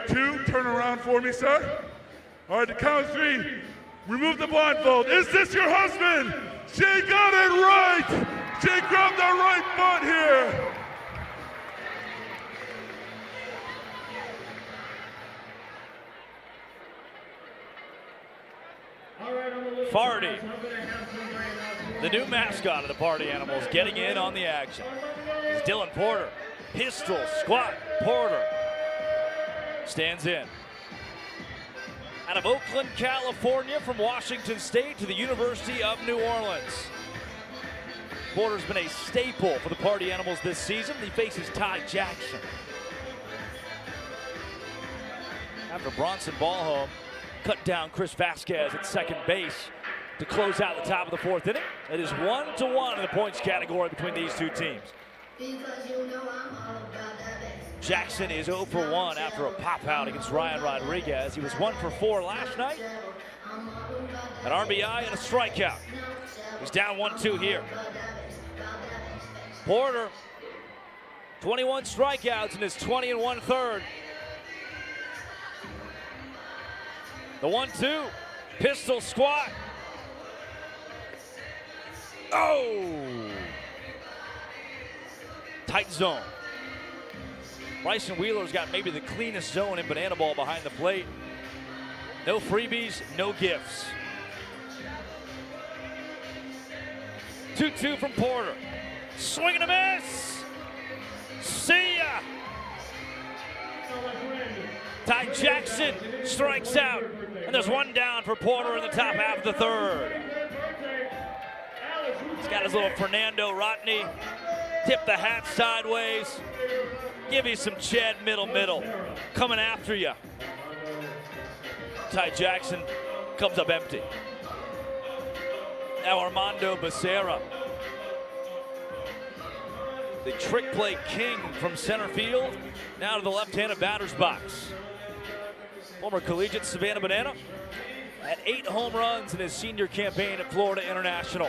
2, turn around for me, sir. All right, the count of 3, remove the blindfold. Is this your husband? She got it right. She grabbed the right butt here. Farty, the new mascot of the Party Animals, getting in on the action. It's Dylan Porter. Pistol, squat, Porter stands in. Out of Oakland, California, from Washington State to the University of New Orleans. Porter's been a staple for the Party Animals this season. He faces Ty Jackson. After Bronson Ballhome cut down Chris Vasquez at second base to close out the top of the 4th inning. It is 1-1 in the points category between these two teams. Jackson is 0 for 1 after a pop out against Ryan Rodriguez. He was 1 for 4 last night. An RBI and a strikeout. He's down 1-2 here. Porter, 21 strikeouts in his 20 1/3. The 1-2, pistol squat. Oh! Tight zone. Bryson Wheeler's got maybe the cleanest zone in bananaball behind the plate. No freebies, no gifts. 2-2 from Porter. Swing and a miss. See ya. Ty Jackson strikes out. And there's one down for Porter in the top half of the 3rd. He's got his little Fernando Rodney. Tip the hat sideways. Give you some Chad middle. Coming after you. Ty Jackson comes up empty. Now Armando Becerra. The trick play king from center field. Now to the left-handed batter's box. Former collegiate Savannah Banana had 8 home runs in his senior campaign at Florida International.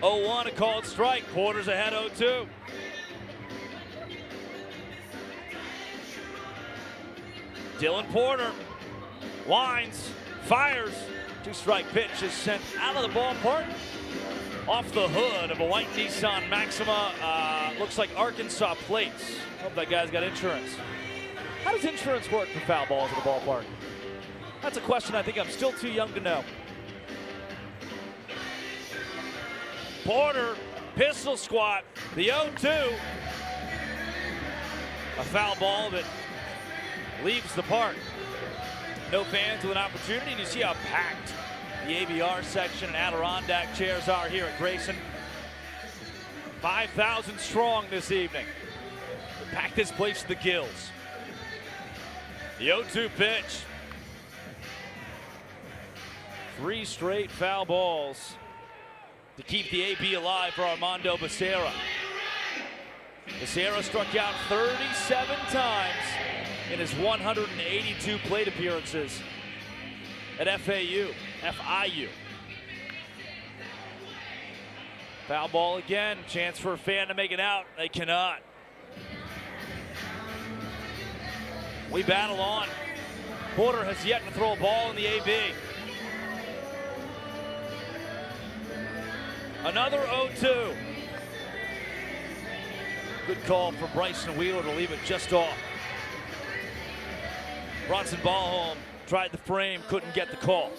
Oh, 0-1, a called strike. Porter's ahead 0-2. Dylan Porter winds, fires. 2-strike pitch is sent out of the ballpark. Off the hood of a white Nissan Maxima. Looks like Arkansas plates. Hope that guy's got insurance. How does insurance work for foul balls at the ballpark? That's a question I think I'm still too young to know. Porter, pistol squat, the 0-2. A foul ball that leaves the park. No fans with an opportunity. You see how packed the ABR section and Adirondack chairs are here at Grayson. 5,000 strong this evening. They pack this place to the gills. The 0-2 pitch. 3 straight foul balls to keep the AB alive for Armando Becerra. Becerra struck out 37 times in his 182 plate appearances at FIU. Foul ball again. Chance for a fan to make it out. They cannot. We battle on. Porter has yet to throw a ball in the AB. Another 0-2. Good call for Bryson Wheeler to leave it just off. Bronson Ballholm tried the frame, couldn't get the call.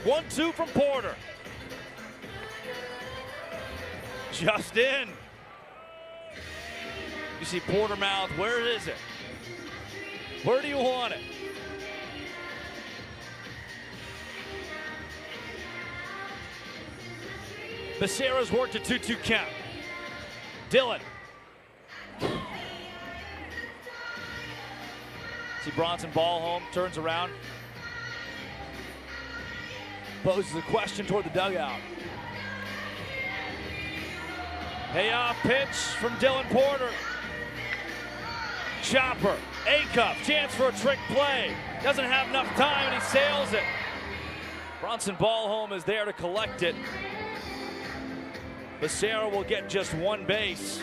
1-2 from Porter. Just in. You see Porter mouth, where is it? Where do you want it? Becerra's worked a 2-2 count. Dillon. See Bronson Ballholm, turns around. Poses a question toward the dugout. Payoff pitch from Dylan Porter. Chopper, A-cup, chance for a trick play. Doesn't have enough time and he sails it. Bronson Ballholm is there to collect it. Becerra will get just one base.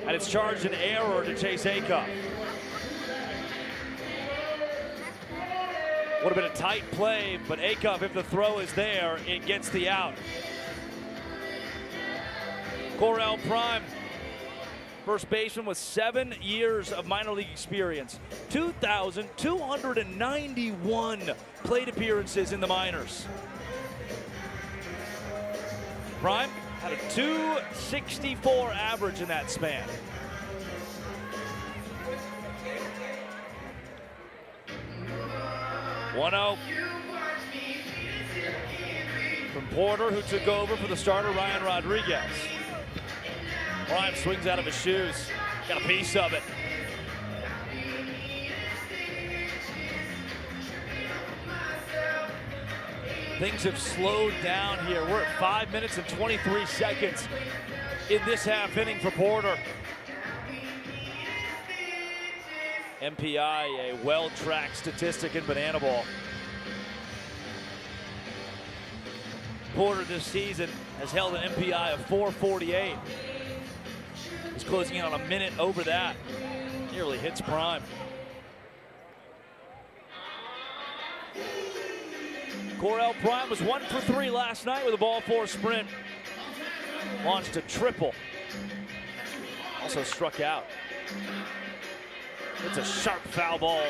And it's charged an error to chase A-cup. Would have been a tight play, but A-cup, if the throw is there, it gets the out. Correll Prime, first baseman with 7 years of minor league experience. 2,291 plate appearances in the minors. Prime had a .264 average in that span. One-0 from Porter, who took over for the starter Ryan Rodriguez. Prime swings out of his shoes, got a piece of it. Things have slowed down here. We're at 5 minutes and 23 seconds in this half inning for Porter. MPI, a well-tracked statistic in bananaball. Porter this season has held an MPI of 448. He's closing in on a minute over that. Nearly hits Prime. Correll Prime was 1 for 3 last night with a ball 4 sprint. Launched a triple. Also struck out. It's a sharp foul ball.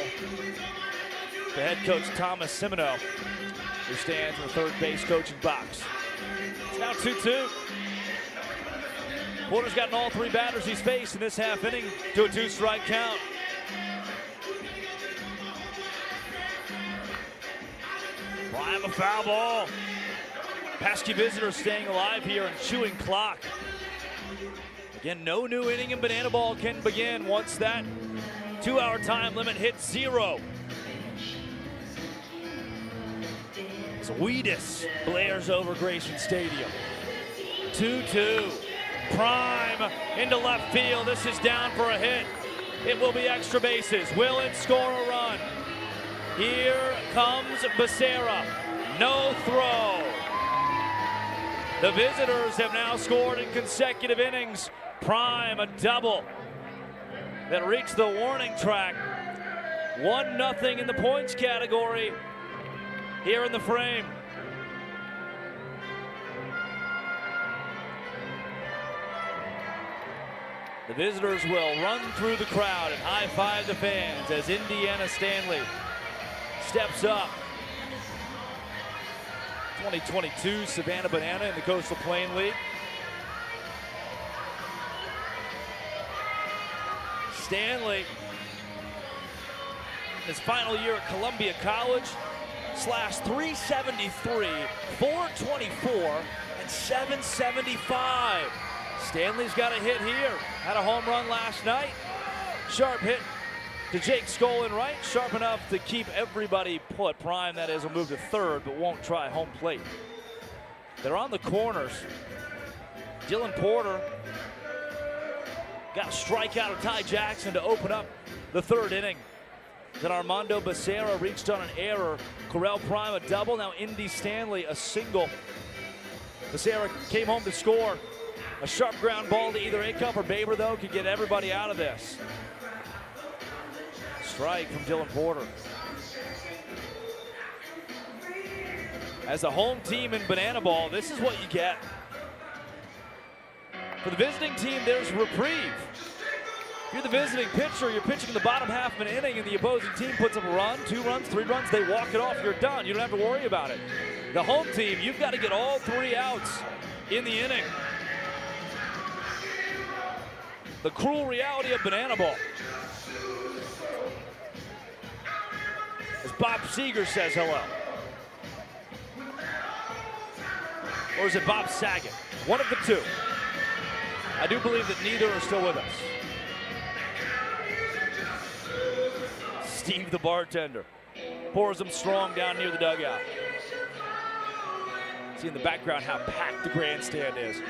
The head coach, Thomas Simino, who stands in the third base coaching box. It's now 2-2. Porter's gotten all 3 batters he's faced in this half inning to a 2-strike count. Prime a foul ball. Pesky visitors staying alive here and chewing clock. Again, no new inning in bananaball can begin once that 2-hour time limit hits 0. Sweetest blares over Grayson Stadium. 2-2. Prime into left field. This is down for a hit. It will be extra bases. Will it score a run? Here comes Becerra. No throw. The visitors have now scored in consecutive innings. Prime a double that reached the warning track. 1-0 in the points category here in the frame. The visitors will run through the crowd and high-five the fans as Indiana Stanley steps up. 2022 Savannah Banana in the Coastal Plain League. Stanley, his final year at Columbia College, slashed .373, .424, and .775. Stanley's got a hit here. Had a home run last night. Sharp hit to Jake Skolin right. Sharp enough to keep everybody put. Prime, that is, will move to third, but won't try home plate. They're on the corners. Dylan Porter got a strikeout of Ty Jackson to open up the third inning. Then Armando Becerra reached on an error. Correll Prime a double. Now Indy Stanley a single. Becerra came home to score. A sharp ground ball to either Acup or Baber, though, could get everybody out of this. Strike from Dylan Porter. As the home team in bananaball, this is what you get. For the visiting team, there's reprieve. If you're the visiting pitcher, you're pitching in the bottom half of an inning, and the opposing team puts up a run, 2 runs, 3 runs, they walk it off, you're done. You don't have to worry about it. The home team, you've got to get all 3 outs in the inning. The cruel reality of bananaball. As Bob Seeger says hello. Or is it Bob Saget? One of the two. I do believe that neither are still with us. Steve the bartender pours them strong down near the dugout. See in the background how packed the grandstand is.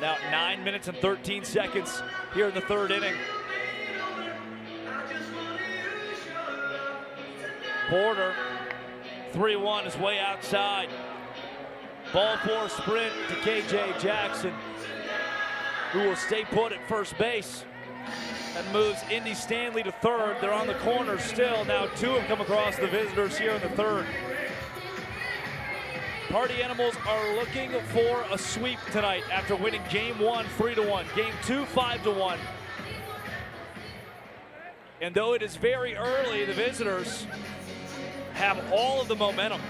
Now 9 minutes and 13 seconds here in the 3rd inning. Porter, 3-1 is way outside. Ball 4 sprint to KJ Jackson, who will stay put at first base. That moves Indy Stanley to 3rd. They're on the corner still. Now 2 have come across the visitors here in the 3rd. Party Animals are looking for a sweep tonight after winning Game 1 3-1, Game 2 5-1. And though it is very early, the visitors have all of the momentum.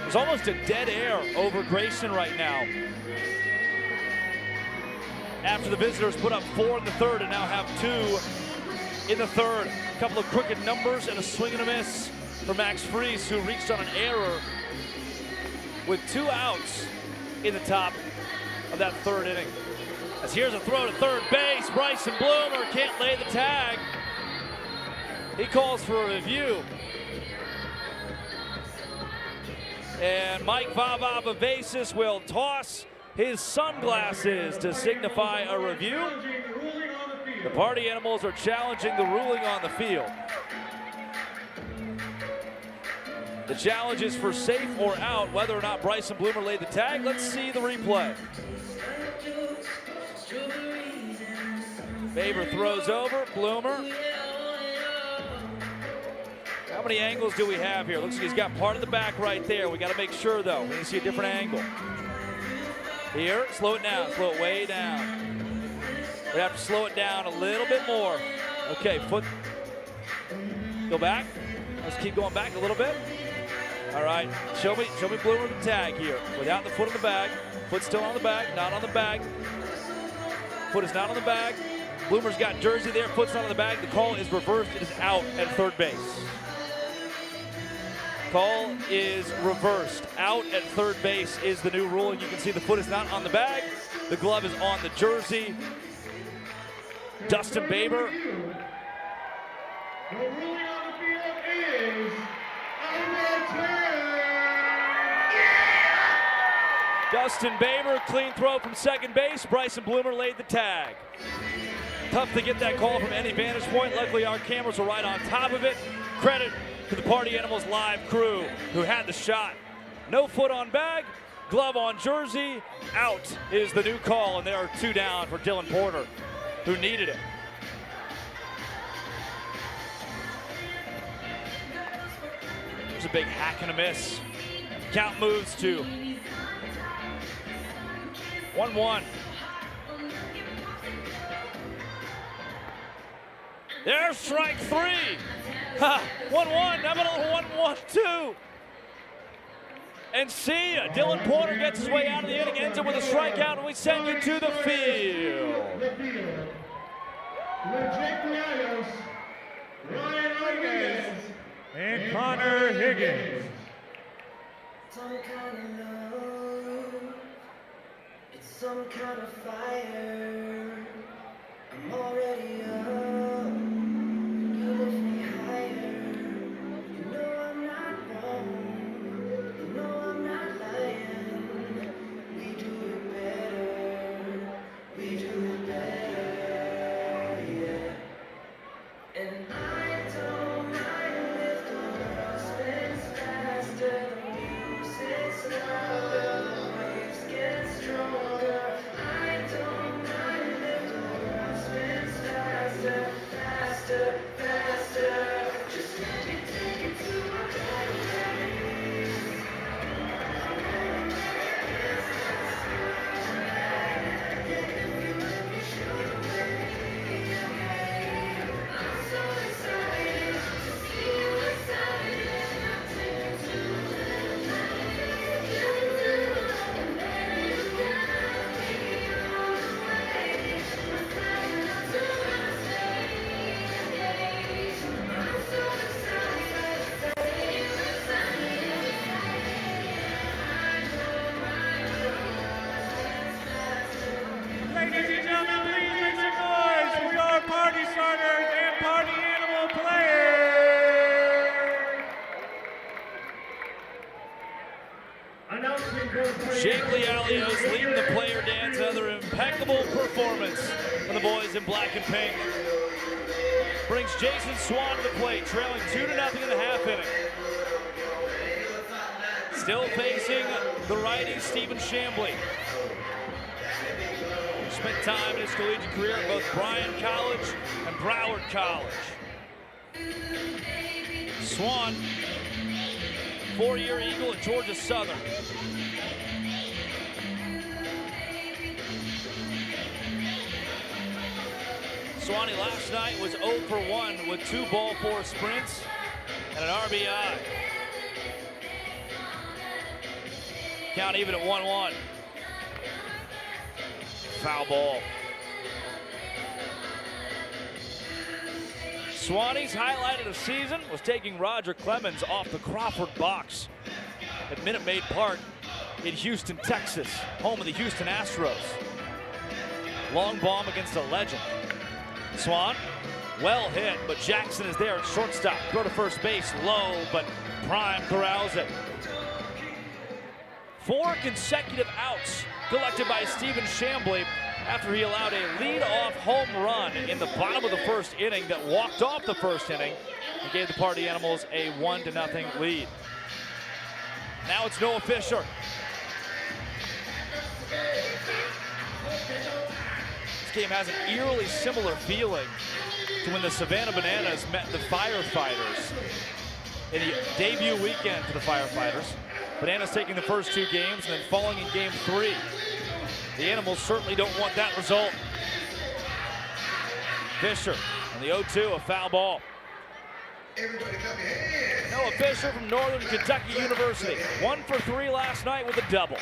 There's almost a dead air over Grayson right now. After the visitors put up 4 in the 3rd and now have 2 in the 3rd. A couple of crooked numbers and a swing and a miss for Max Friese, who reached on an error with 2 outs in the top of that 3rd inning. As here's a throw to 3rd base, Bryson Bloomer can't lay the tag. He calls for a review. And Mike Vavabavesis will toss his sunglasses to signify a review. The Party Animals are challenging the ruling on the field. The challenge is for safe or out, whether or not Bryson Bloomer laid the tag. Let's see the replay. Baber throws over, Bloomer. How many angles do we have here? Looks like he's got part of the back right there. We got to make sure, though. We need to see a different angle. Here, slow it down, slow it way down. We have to slow it down a little bit more. Okay, foot. Go back. Let's keep going back a little bit. All right, show me Bloomer the tag here. Without the foot on the bag. Foot still on the bag, not on the bag. Foot is not on the bag. Bloomer's got jersey there, foot's not on the bag. The call is reversed, it is out at 3rd base. Call is reversed. Out at 3rd base is the new rule. You can see the foot is not on the bag. The glove is on the jersey. Dustin Baber. The ruling on the field is number 10. Dustin Baber, clean throw from 2nd base. Bryson Bloomer laid the tag. Tough to get that call from any vantage point. Luckily, our cameras were right on top of it. Credit to the Party Animals live crew who had the shot. No foot on bag, glove on jersey, out is the new call, and there are 2 down for Dylan Porter, who needed it. There's a big hack and a miss. Count moves to 1-1. There's strike 3. 1-1, how about a 1-1-2? And see ya, Dylan Porter gets his way out of the inning, ends it with a strikeout, and we send you to the field. Ryan Rodriguez and Connor Higgins. Some kind of love, it's some kind of fire. I'm already up, you lift me higher. You know I'm not wrong, you know I'm not lying. We do it better, we performance from the boys in black and pink. Brings Jason Swan to the plate, trailing 2-0 in the half inning. Still facing the righty, Stephen Chambly. Spent time in his collegiate career at both Bryan College and Broward College. Swan, 4-year Eagle at Georgia Southern. Swanee last night was 0 for 1 with 2 ball 4 sprints and an RBI. Count even at 1-1. Foul ball. Swanee's highlight of the season was taking Roger Clemens off the Crawford box at Minute Maid Park in Houston, Texas, home of the Houston Astros. Long bomb against a legend. Swan, well hit, but Jackson is there at shortstop. Throw to first base, low, but Prime corrals it. 4 consecutive outs collected by Stephen Chambly after he allowed a lead-off home run in the bottom of the first inning that walked off the first inning and gave the Party Animals a 1-0 lead. Now it's Noah Fisher. This game has an eerily similar feeling to when the Savannah Bananas met the Firefighters in the debut weekend for the Firefighters. Bananas taking the first 2 games and then falling in game 3. The Animals certainly don't want that result. Fisher on the 0-2, a foul ball. Noah Fisher from Northern Kentucky University. 1 for 3 last night with a double.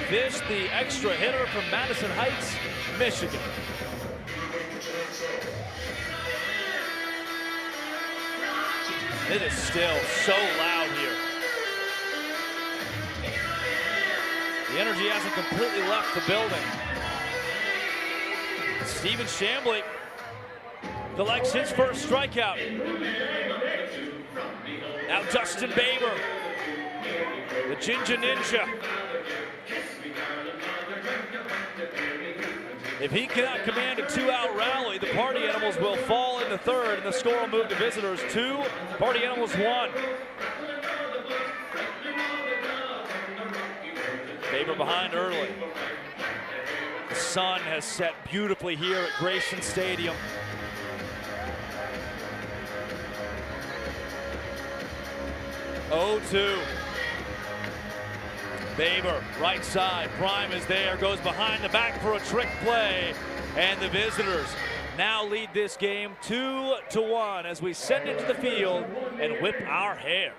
Fish, the extra hitter from Madison Heights, Michigan. It is still so loud here. The energy hasn't completely left the building. Stephen Chambly collects his first strikeout. Now Dustin Baber, the Ginger Ninja. If he cannot command a 2-out rally, the Party Animals will fall in the third, and the score will move to visitors 2, Party Animals 1. Baber behind early. The sun has set beautifully here at Grayson Stadium. Oh, 2. Baber, right side, Prime is there, goes behind the back for a trick play, and the visitors now lead this game 2-1 as we send it to the field and whip our hair.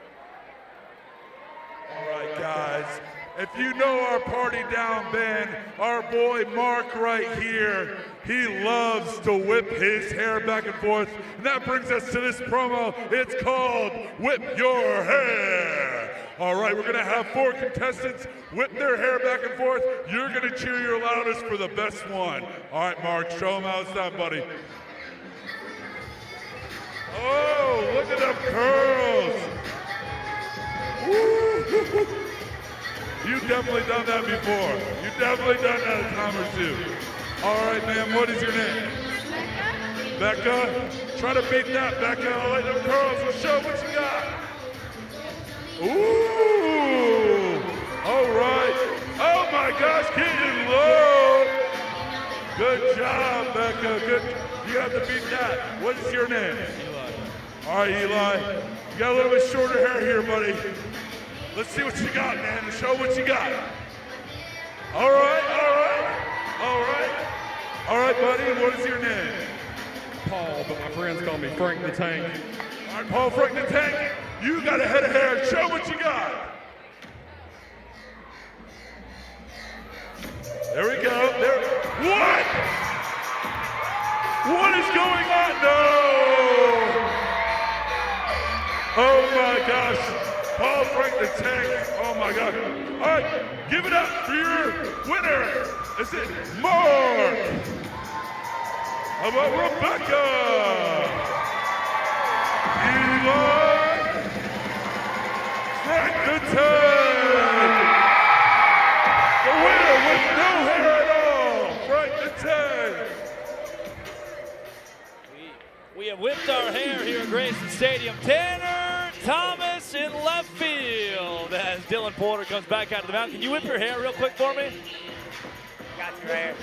All right, guys, if you know our Party Down band, our boy Mark right here, he loves to whip his hair back and forth, and that brings us to this promo. It's called Whip Your Hair. All right, we're gonna have 4 contestants whip their hair back and forth. You're gonna cheer your loudest for the best one. All right, Mark, show them how it's done, buddy. Oh, look at them curls. Woo. You've definitely done that before. You've definitely done that a time or 2. All right, ma'am, what is your name? Becca. Try to beat that, Becca. I like them curls. Well, show what you got. Ooh, all right. Oh my gosh, getting low. Good job, Becca. Good. You have to beat that. What is your name? Eli. All right, Eli. You got a little bit shorter hair here, buddy. Let's see what you got, man. Show what you got. All right, all right, all right. All right, buddy, what is your name? Paul, but my friends call me Frank the Tank. All right, Paul Frank the Tank. You got a head of hair. Show what you got. There we go. There. What? What is going on? No. Oh my gosh. Paul Frank the Tank. Oh my God. All right. Give it up for your winner. Is it Mark? How about Rebecca? Eli. Frank the Tank! Stadium. Tanner Thomas in left field as Dylan Porter comes back out of the mound. Can you whip your hair real quick for me? Got you right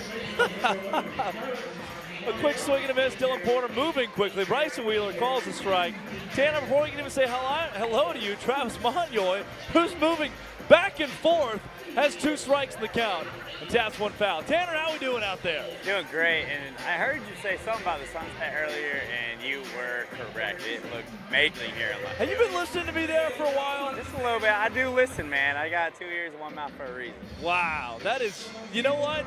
here. A quick swing and a miss. Dylan Porter moving quickly. Bryson Wheeler calls the strike. Tanner, before we can even say hello to you, Travis Monyoy, who's moving back and forth, has 2 strikes in the count and taps 1 foul. Tanner, how we doing out there? Doing great, and I heard you say something about the sunset earlier, and you were correct. It looked amazing here in left Have you been listening to me there for a while? Just a little bit. I do listen, man. I got 2 ears and 1 mouth for a reason. Wow, that is, you know what?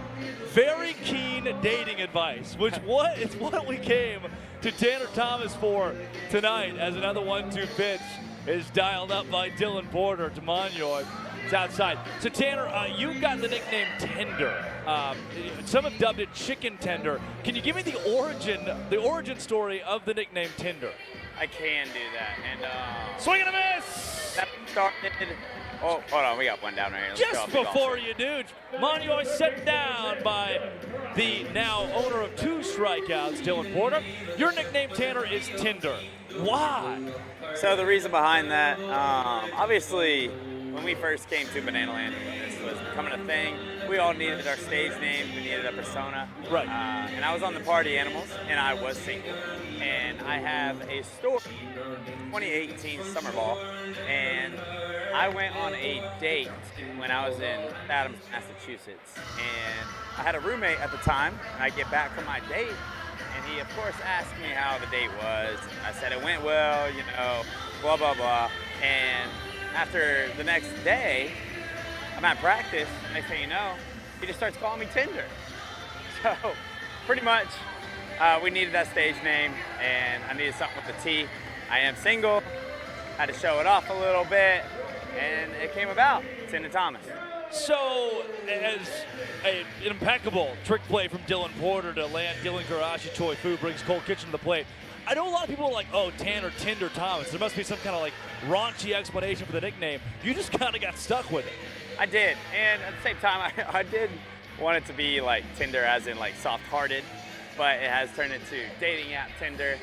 Very keen dating advice, which is what we came to Tanner Thomas for tonight, as another 1-2 pitch is dialed up by Dylan Porter to Monyoy. It's outside. So Tanner, you got the nickname Tender. Some have dubbed it Chicken Tender. Can you give me the origin story of the nickname Tender? I can do that. And swing and a miss. That started. Oh, hold on, we got one down right here. Let's Just before you do, Monyoy set down by the now owner of 2 strikeouts, Dylan Porter. Your nickname, Tanner, is Tinder. Why? So the reason behind that, obviously, when we first came to Banana Land, when this was becoming a thing, we all needed our stage name, we needed a persona. Right. And I was on the Party Animals, and I was single. And I have a story, 2018 Summer Ball, and I went on a date when I was in Adams, Massachusetts. And I had a roommate at the time, and I get back from my date, and he, of course, asked me how the date was. I said it went well, you know, blah, blah, blah. And after the next day, I'm at practice, next thing you know, he just starts calling me Tinder. So, pretty much, we needed that stage name, and I needed something with a T. I am single, had to show it off a little bit, and it came about. Tinder Thomas. So, as an impeccable trick play from Dylan Porter to land Dylan Garashi Choi Fu brings Cole Kitchen to the plate. I know a lot of people are like, oh, Tanner Tinder Thomas. There must be some kind of like raunchy explanation for the nickname. You just kind of got stuck with it. I did, and at the same time, I did want it to be like Tinder as in like soft-hearted, but it has turned into dating app Tinder,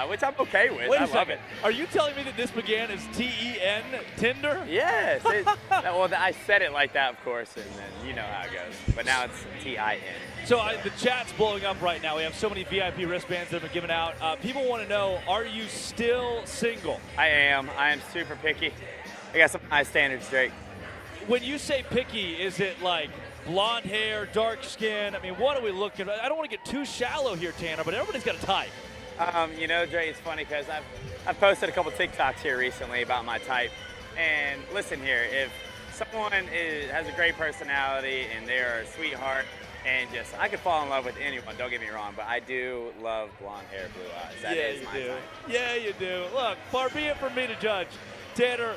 which I'm okay with. Wait a I second. love it. Are you telling me that this began as T-E-N, Tinder? Yes. Well, I said it like that, of course, and then you know how it goes. But now it's T-I-N. So the chat's blowing up right now. We have so many VIP wristbands that have been given out. People want to know, are you still single? I am. I am super picky. I got some high standards, Drake. When you say picky, is it like blonde hair, dark skin? I mean, what are we looking at? I don't want to get too shallow here, Tanner, but everybody's got a type. You know, Dre, it's funny because I've posted a couple TikToks here recently about my type. And listen here, if someone has a great personality and they're a sweetheart and just, I could fall in love with anyone, don't get me wrong, but I do love blonde hair, blue eyes. That is my type. Yeah, you do. Look, far be it from me to judge. Tanner,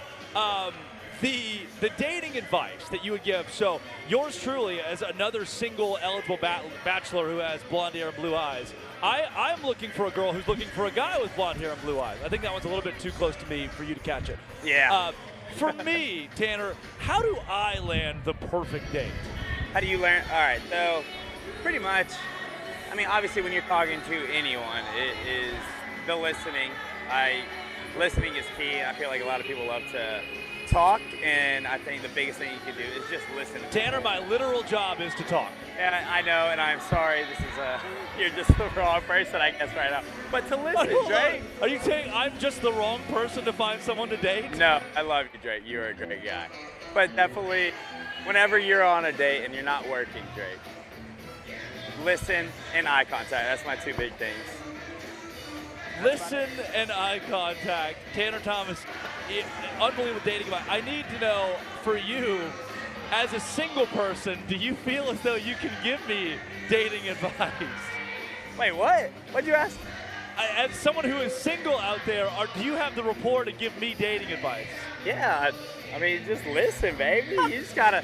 the dating advice that you would give, so yours truly as another single eligible bachelor who has blonde hair and blue eyes, I'm looking for a girl who's looking for a guy with blonde hair and blue eyes. I think that one's a little bit too close to me for you to catch it. Yeah. For me, Tanner, how do I land the perfect date? How do you learn? All right, so pretty much, I mean, obviously when you're talking to anyone, it is the listening. Listening is key. I feel like a lot of people love to talk, and I think the biggest thing you can do is just listen. Tanner, my literal job is to talk. Yeah, I know, and I'm sorry. This is you're just the wrong person, I guess, right now. But to listen, Drake. Are you saying I'm just the wrong person to find someone to date? No, I love you, Drake. You're a great guy. But definitely, whenever you're on a date and you're not working, Drake, listen and eye contact. That's my 2 big things. Listen and eye contact. Tanner Thomas, unbelievable dating advice. I need to know, for you, as a single person, do you feel as though you can give me dating advice? Wait, what? What'd you ask? As someone who is single out there, do you have the rapport to give me dating advice? Yeah, I mean, just listen, baby. You just gotta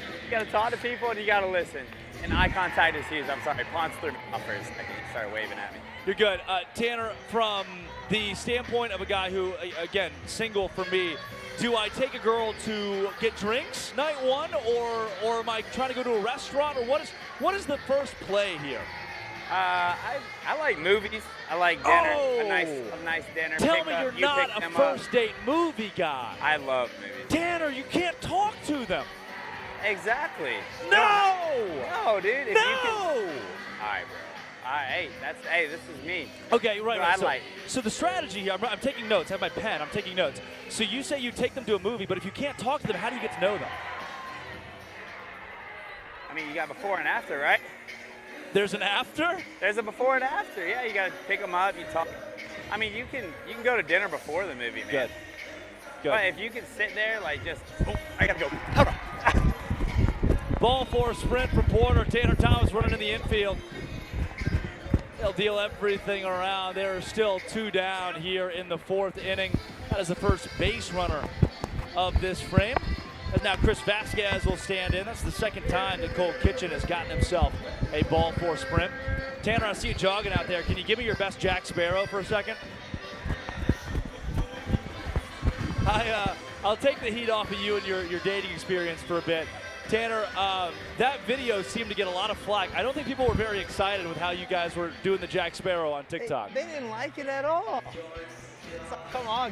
talk to people and you gotta listen. And eye contact is huge. I'm sorry, Ponce threw me off for a second. He started waving at me. You're good. Tanner, from the standpoint of a guy who, again, single for me, do I take a girl to get drinks night one, or am I trying to go to a restaurant, or what is the first play here? I like movies. I like dinner. Oh. A nice dinner. Tell me you're not a first date movie guy. I love movies. Tanner, you can't talk to them. Exactly. No! No, dude. If No! You can... All right, bro. All right, hey, this is me. Okay, right. I like. So the strategy here, I'm taking notes. I have my pen. I'm taking notes. So you say you take them to a movie, but if you can't talk to them, how do you get to know them? I mean, you got before and after, right? There's an after? There's a before and after. Yeah, you got to pick them up. You talk. I mean, you can go to dinner before the movie, man. Good. But if you can sit there, like, just, I got to go. Ball for a sprint from Porter. Tanner Thomas running in the infield. They'll deal everything around. There are still 2 down here in the 4th inning. That is the first base runner of this frame. And now Chris Vasquez will stand in. That's the second time that Cole Kitchen has gotten himself a ball four sprint. Tanner, I see you jogging out there. Can you give me your best Jack Sparrow for a second? I'll take the heat off of you and your dating experience for a bit. Tanner, that video seemed to get a lot of flack. I don't think people were very excited with how you guys were doing the Jack Sparrow on TikTok. They didn't like it at all. Come on,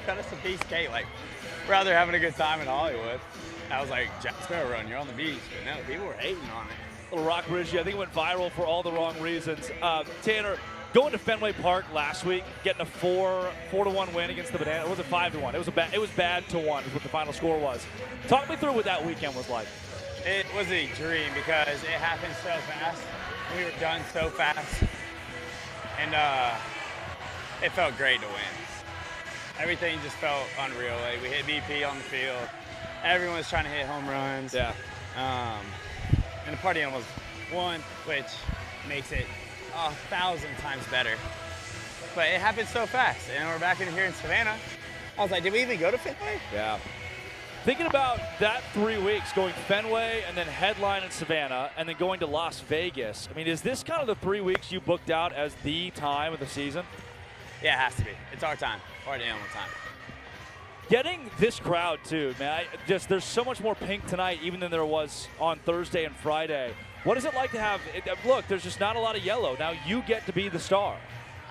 cut us a piece of cake. Like, we're out there having a good time in Hollywood. I was like, Jack Sparrow run, you're on the beach. But no, people were hating on it. Little rock bridge, I think it went viral for all the wrong reasons. Tanner, going to Fenway Park last week, getting a 4-1 win against the Bananaball. It wasn't 5-1. It was bad to 1 is what the final score was. Talk me through what that weekend was like. It was a dream because it happened so fast. We were done so fast. And it felt great to win. Everything just felt unreal. Like, we hit BP on the field. Everyone was trying to hit home runs. Yeah. And the Party Animals won, which makes it 1,000 times better. But it happened so fast, and we're back in here in Savannah. I was like, did we even go to Fenway? Yeah. Thinking about that 3 weeks, going Fenway and then headline in Savannah and then going to Las Vegas. I mean, is this kind of the 3 weeks you booked out as the time of the season? Yeah, it has to be. It's our time. Party Animal time. Getting this crowd too, man. There's so much more pink tonight even than there was on Thursday and Friday. What is it like to have, look, there's just not a lot of yellow. Now you get to be the star.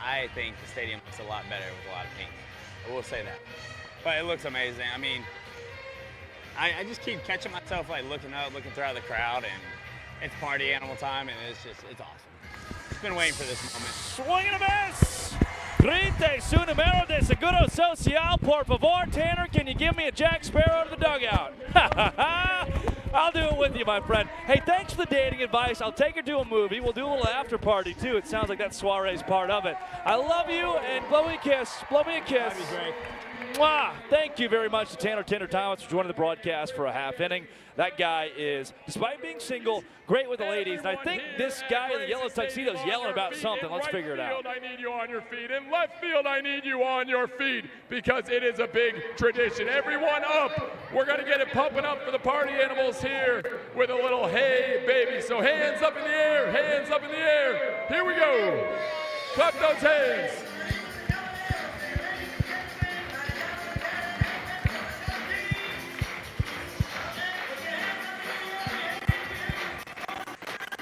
I think the stadium looks a lot better with a lot of pink. I will say that. But it looks amazing. I mean, I just keep catching myself like looking up, looking throughout the crowd, and it's Party Animal time, and it's awesome. Been waiting for this moment. Swing and a miss! 31 número de Seguro Social. Por favor, Tanner, can you give me a Jack Sparrow to the dugout? I'll do it with you, my friend. Hey, thanks for the dating advice. I'll take her to a movie. We'll do a little after party, too. It sounds like that soiree's part of it. I love you, and blow me a kiss. Blow me a kiss. That'd be great. Mwah! Thank you very much to Tanner Thomas for joining the broadcast for a half inning. That guy is, despite being single, great with the ladies. And I think this guy in the yellow tuxedo is yelling about something. Let's figure it out. I need you on your feet. In left field, I need you on your feet because it is a big tradition. Everyone up. We're going to get it pumping up for the Party Animals here with a little hey, baby. So hands up in the air. Hands up in the air. Here we go. Clap those hands.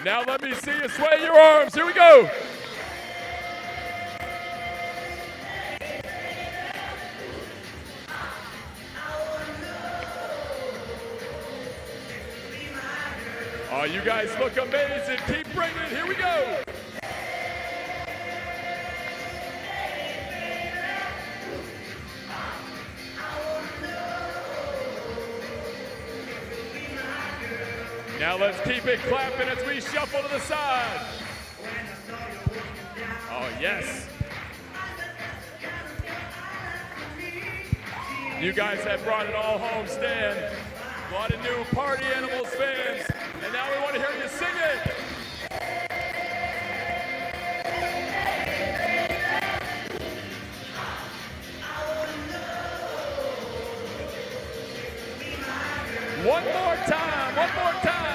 Now let me see you sway your arms. Here we go. Oh, you guys look amazing. Keep bringing it. Here we go. Now let's keep it clapping as we shuffle to the side. Oh, yes. You guys have brought it all home, Stan. A lot of new Party Animals fans. And now we want to hear you sing it. One more time, one more time.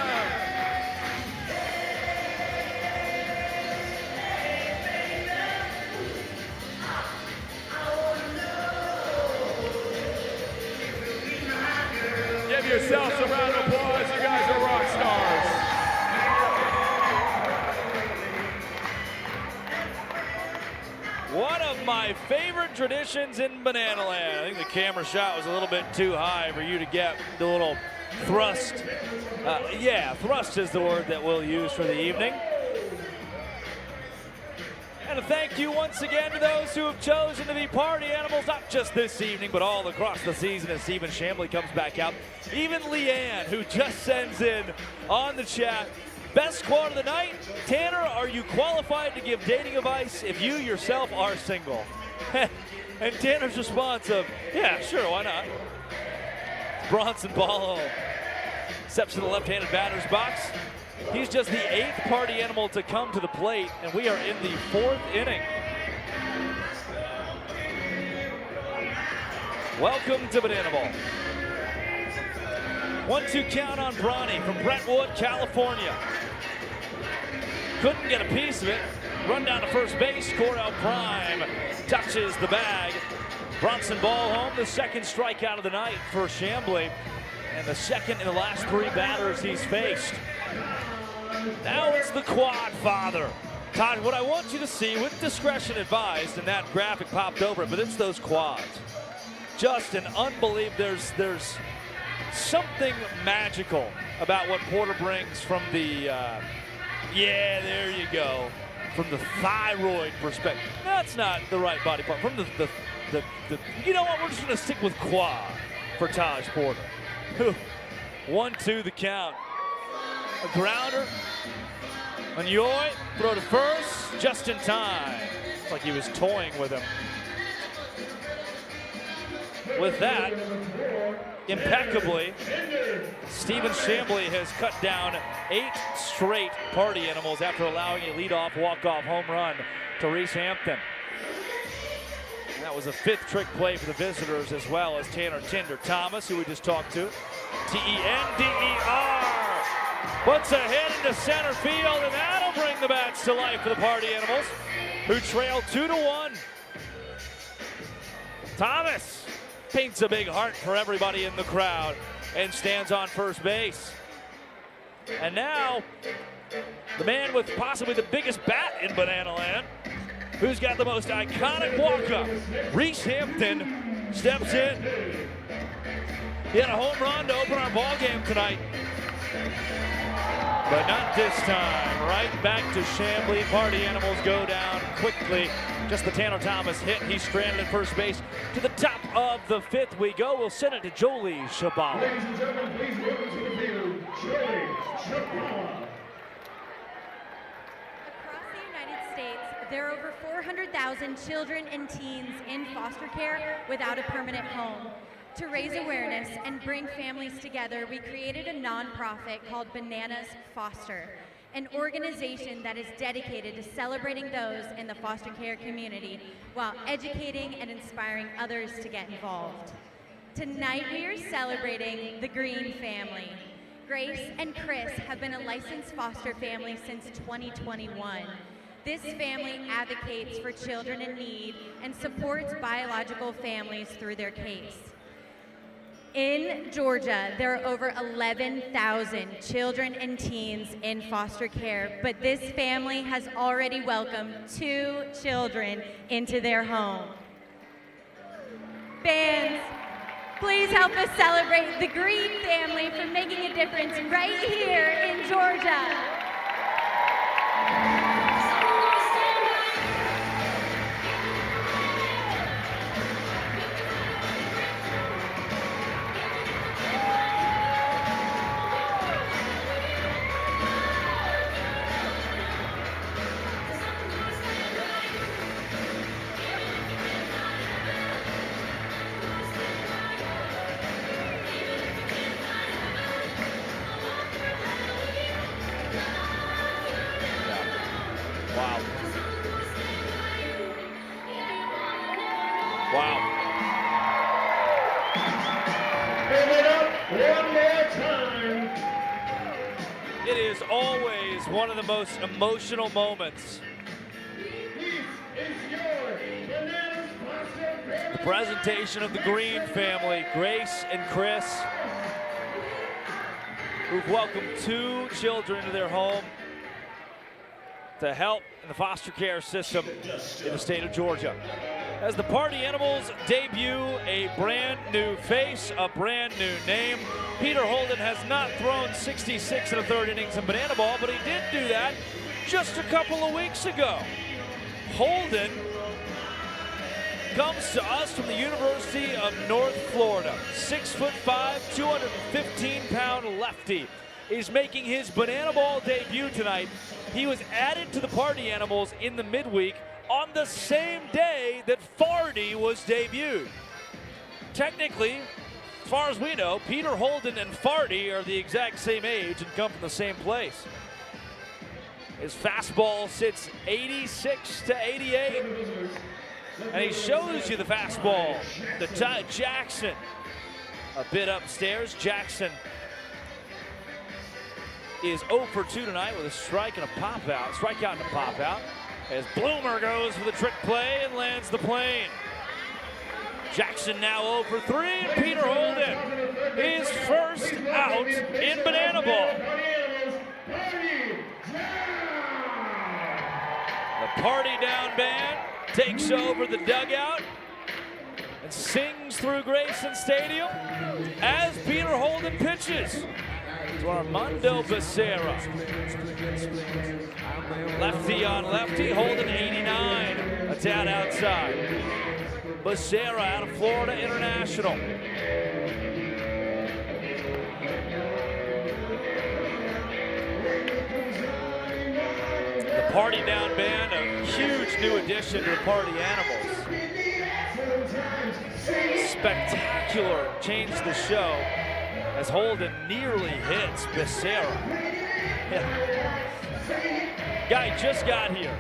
Give yourselves a round of applause, you guys. traditions in Banana Land. I think the camera shot was a little bit too high for you to get the little thrust. Yeah, thrust is the word that we'll use for the evening. And a thank you once again to those who have chosen to be party animals, not just this evening, but all across the season as Stephen Chambly comes back out. Even Leanne, who just sends in on the chat, best quote of the night, Tanner, are you qualified to give dating advice if you yourself are single? And Tanner's response of, yeah, sure, why not? Bronson ball home. Steps to the left-handed batter's box. He's just the 8th party animal to come to the plate, and we are in the 4th inning. Welcome to Bananaball. 1-2 count on Bronny from Brentwood, California. Couldn't get a piece of it. Run down to first base. Cordell Prime touches the bag. Bronson ball home, the 2nd strikeout of the night for Chambly, and the 2nd in the last 3 batters he's faced. Now it's the quad father. Todd, what I want you to see, with discretion advised, and that graphic popped over, but it's those quads. Just an unbelievable, there's something magical about what Porter brings from the, yeah, there you go, from the thyroid perspective. That's not the right body part. From the you know what, we're just gonna stick with quad for Taj Porter. 1-2 the count. A grounder. Manyoy, throw to first, just in time. It's like he was toying with him. With that, impeccably, Stephen Chambly has cut down 8 straight party animals after allowing a leadoff walk-off home run to Reese Hampton. And that was a 5th trick play for the visitors, as well as Tanner Tinder Thomas, who we just talked to. T-E-N-D-E-R. Puts a hit into center field, and that'll bring the bats to life for the party animals, who trail 2-1. Thomas paints a big heart for everybody in the crowd and stands on first base. And now, the man with possibly the biggest bat in Banana Land, who's got the most iconic walk-up, Reese Hampton, steps in. He had a home run to open our ball game tonight. But not this time. Right back to Chambly. Party animals go down quickly. Just the Tanner Thomas hit. He's stranded at first base. To the top of the 5th we go. We'll send it to Jolie Shabala. Ladies and gentlemen, please welcome to the field, Jolie Shabala. Across the United States, there are over 400,000 children and teens in foster care without a permanent home. To raise awareness and bring families together, we created a nonprofit called Bananas Foster, an organization that is dedicated to celebrating those in the foster care community while educating and inspiring others to get involved. Tonight we are celebrating the Green family. Grace and Chris have been a licensed foster family since 2021. This family advocates for children in need and supports biological families through their case. In Georgia, there are over 11,000 children and teens in foster care, but this family has already welcomed 2 children into their home. Bands, please help us celebrate the Green family for making a difference right here in Georgia. One of the most emotional moments. The presentation of the Green family, Grace and Chris, who've welcomed 2 children into their home to help in the foster care system in the state of Georgia. as the Party Animals debut a brand new face, a brand new name. Peter Holden has not thrown 66 1/3 innings in banana ball, but he did do that just a couple of weeks ago. Holden comes to us from the University of North Florida. 6'5", 215-pound lefty. Is making his banana ball debut tonight. He was added to the Party Animals in the midweek on the same day that Farty was debuted. Technically, as far as we know, Peter Holden and Farty are the exact same age and come from the same place. His fastball sits 86 to 88. And he shows you the fastball. Jackson a bit upstairs. Jackson is 0 for 2 tonight with a strike and a pop out. Strikeout and a pop out. As Bloomer goes for the trick play and lands the plane. Jackson now 0 for 3. And Peter Holden is first out in banana ball. The Party Down band takes over the dugout and sings through Grayson Stadium as Peter Holden pitches to Armando Becerra. Lefty on lefty, Holden 89, a tad outside. Becerra out of Florida International. The Party Down band, a huge new addition to the Party Animals. Spectacular change to the show as Holden nearly hits Becerra. Guy just got here.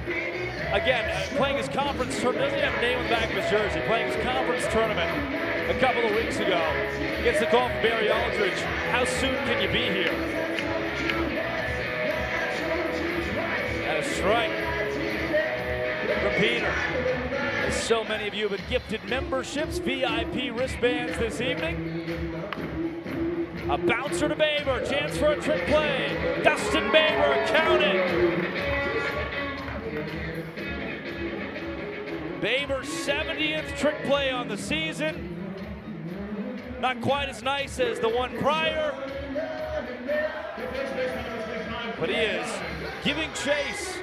Again, playing his conference tournament, doesn't have a name on the back of his jersey, playing his conference tournament a couple of weeks ago. Gets the call from Barry Aldridge. How soon can you be here? And a strike from Peter. As so many of you have been gifted memberships, VIP wristbands this evening. A bouncer to Baber, chance for a trick play. Dustin Baber counting. Baber's 70th trick play on the season. Not quite as nice as the one prior, but he is giving chase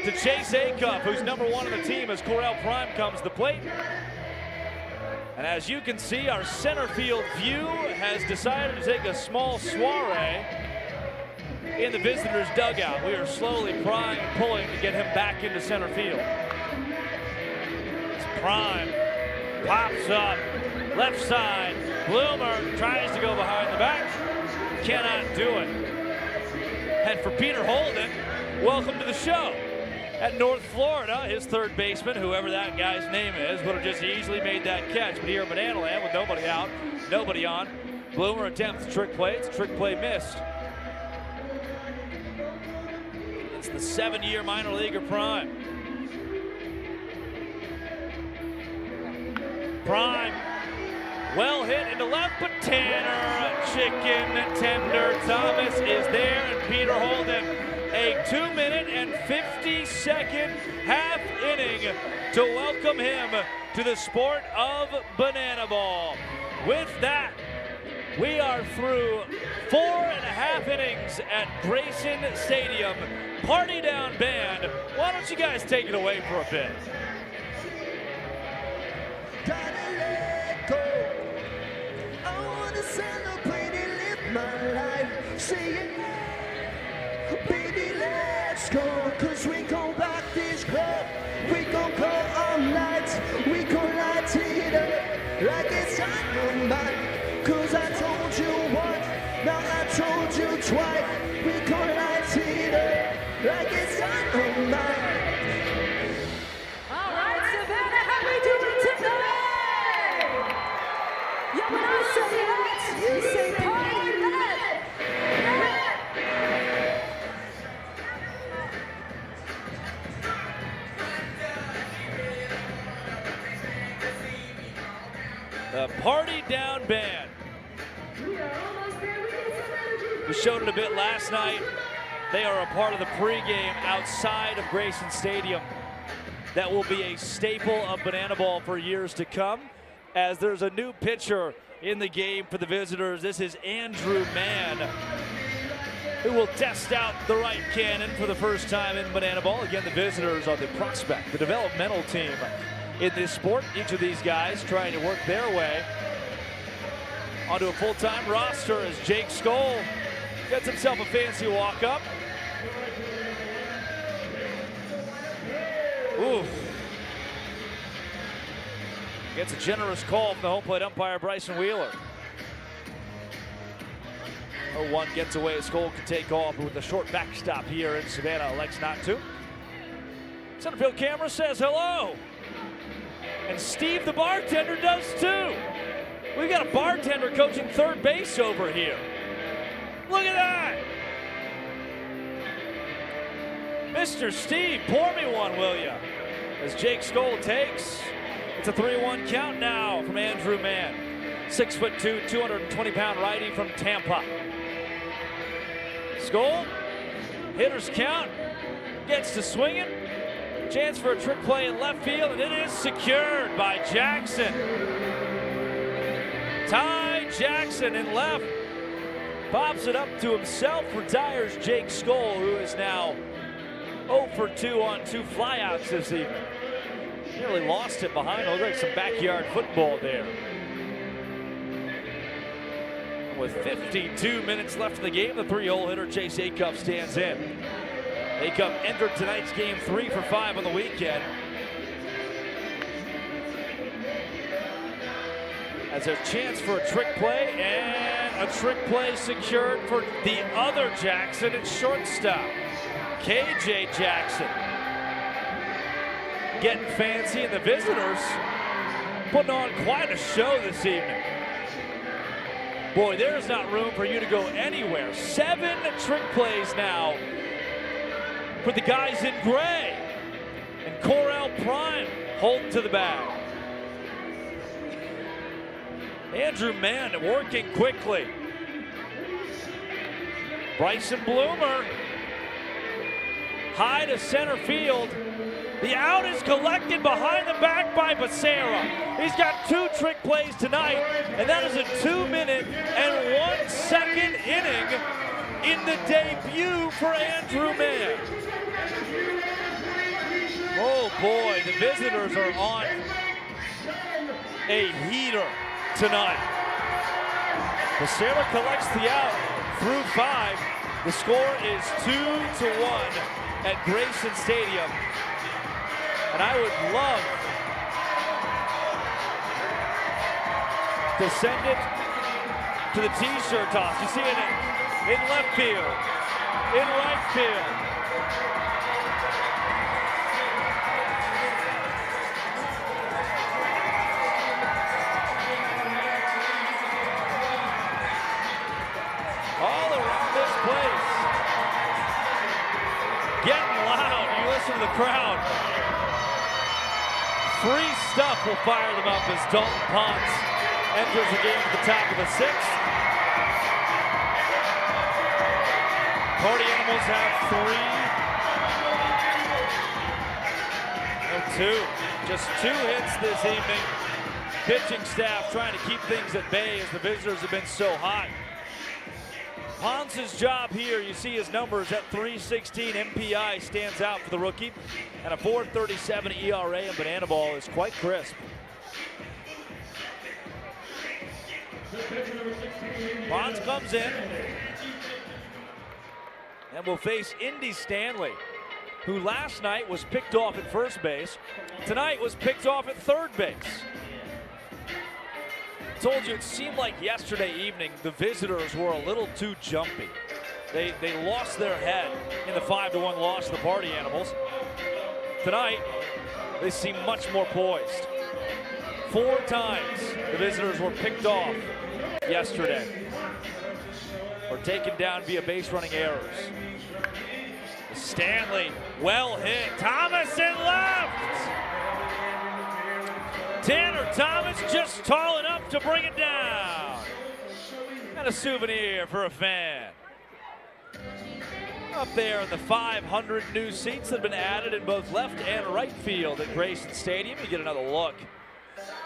to Chase Acuff, who's #1 on the team as Correll Prime comes to the plate. And as you can see, our center field view has decided to take a small soiree in the visitors' dugout. We are slowly prying and pulling to get him back into center field. It's Prime pops up, left side. Bloomer tries to go behind the back, cannot do it. And for Peter Holden, welcome to the show. At North Florida, his third baseman, whoever that guy's name is, would have just easily made that catch. But here in Banana Land with nobody out, nobody on, Bloomer attempts the trick play. It's a trick play missed. It's the 7-year minor leaguer Prime. Prime, well hit into left, but Tanner, chicken tender Thomas is there, and Peter Holden, a 2-minute and 50-second half inning to welcome him to the sport of banana ball. With that, we are through 4.5 innings at Grayson Stadium. Party Down band, why don't you guys take it away for a bit? Gotta let go. I wanna celebrate and live my life. Say it. Baby, let's go, 'cause we gon' rock this club. We gon' go all night. We gon' light it up like it's dynamite. 'Cause I told you once, now I told you twice. We gon' light it up like it's dynamite. All right, Savannah, how we doing tonight? Yeah, when I say let's, you say party let. The Party Down band. We showed it a bit last night. They are a part of the pregame outside of Grayson Stadium. that will be a staple of bananaball for years to come, as there's a new pitcher in the game for the visitors. This is Andrew Mann, who will test out the right cannon for the first time in bananaball. Again, the visitors are the prospect, the developmental team in this sport. Each of these guys trying to work their way onto a full-time roster as Jake Skoll gets himself a fancy walk-up. Ooh. Gets a generous call from the home plate umpire, Bryson Wheeler. 0-1 gets away. Skoll can take off, but with a short backstop here in Savannah, elects not to. Center field camera says hello. And Steve, the bartender, does too. We've got a bartender coaching third base over here. Look at that. Mr. Steve, pour me one, will ya? As Jake Skoll takes. It's a 3-1 count now from Andrew Mann. 6'2", 220-pound righty from Tampa. Skoll, hitter's count, gets to swinging. Chance for a trick play in left field, and it is secured by Jackson. Ty Jackson in left. Pops it up to himself, retires Jake Skoll, who is now 0 for 2 on 2 flyouts this evening. Nearly lost it behind. Looked like some backyard football there. With 52 minutes left in the game, the 3-hole hitter Chase Acuff stands in. Acuff entered tonight's game 3 for 5 on the weekend. As a chance for a trick play, and a trick play secured for the other Jackson at shortstop, KJ Jackson. Getting fancy, and the visitors putting on quite a show this evening. Boy, there's not room for you to go anywhere. 7 trick plays now for the guys in gray. And Corell Prime holding to the bag. Andrew Mann working quickly. Bryson Bloomer high to center field. The out is collected behind the back by Becerra. He's got 2 trick plays tonight, and that is a 2-minute and 1 second inning in the debut for Andrew Mann. Oh boy, the visitors are on a heater tonight. Becerra collects the out through 5. The score is 2-1 at Grayson Stadium. And I would love to send it to the t-shirt toss. You see it in left field, in right field. All around this place. Getting loud. You listen to the crowd. Free stuff will fire them up as Dalton Ponce enters the game at the top of the 6th. Party Animals have 3. No, 2. Just 2 hits this evening. Pitching staff trying to keep things at bay as the visitors have been so hot. Ponce's job here, you see his numbers at 3.16 MPI stands out for the rookie, and a 4.37 ERA in bananaball is quite crisp. Ponce comes in and will face Indy Stanley, who last night was picked off at first base, tonight was picked off at third base. Told you it seemed like yesterday evening the visitors were a little too jumpy. They lost their head in the 5-1 loss to the Party Animals. Tonight, they seem much more poised. 4 times the visitors were picked off yesterday or taken down via base running errors. Stanley, well hit. Thomas in left. Tanner Thomas just tall enough to bring it down. And a souvenir for a fan. Up there in the 500 new seats that have been added in both left and right field at Grayson Stadium. You get another look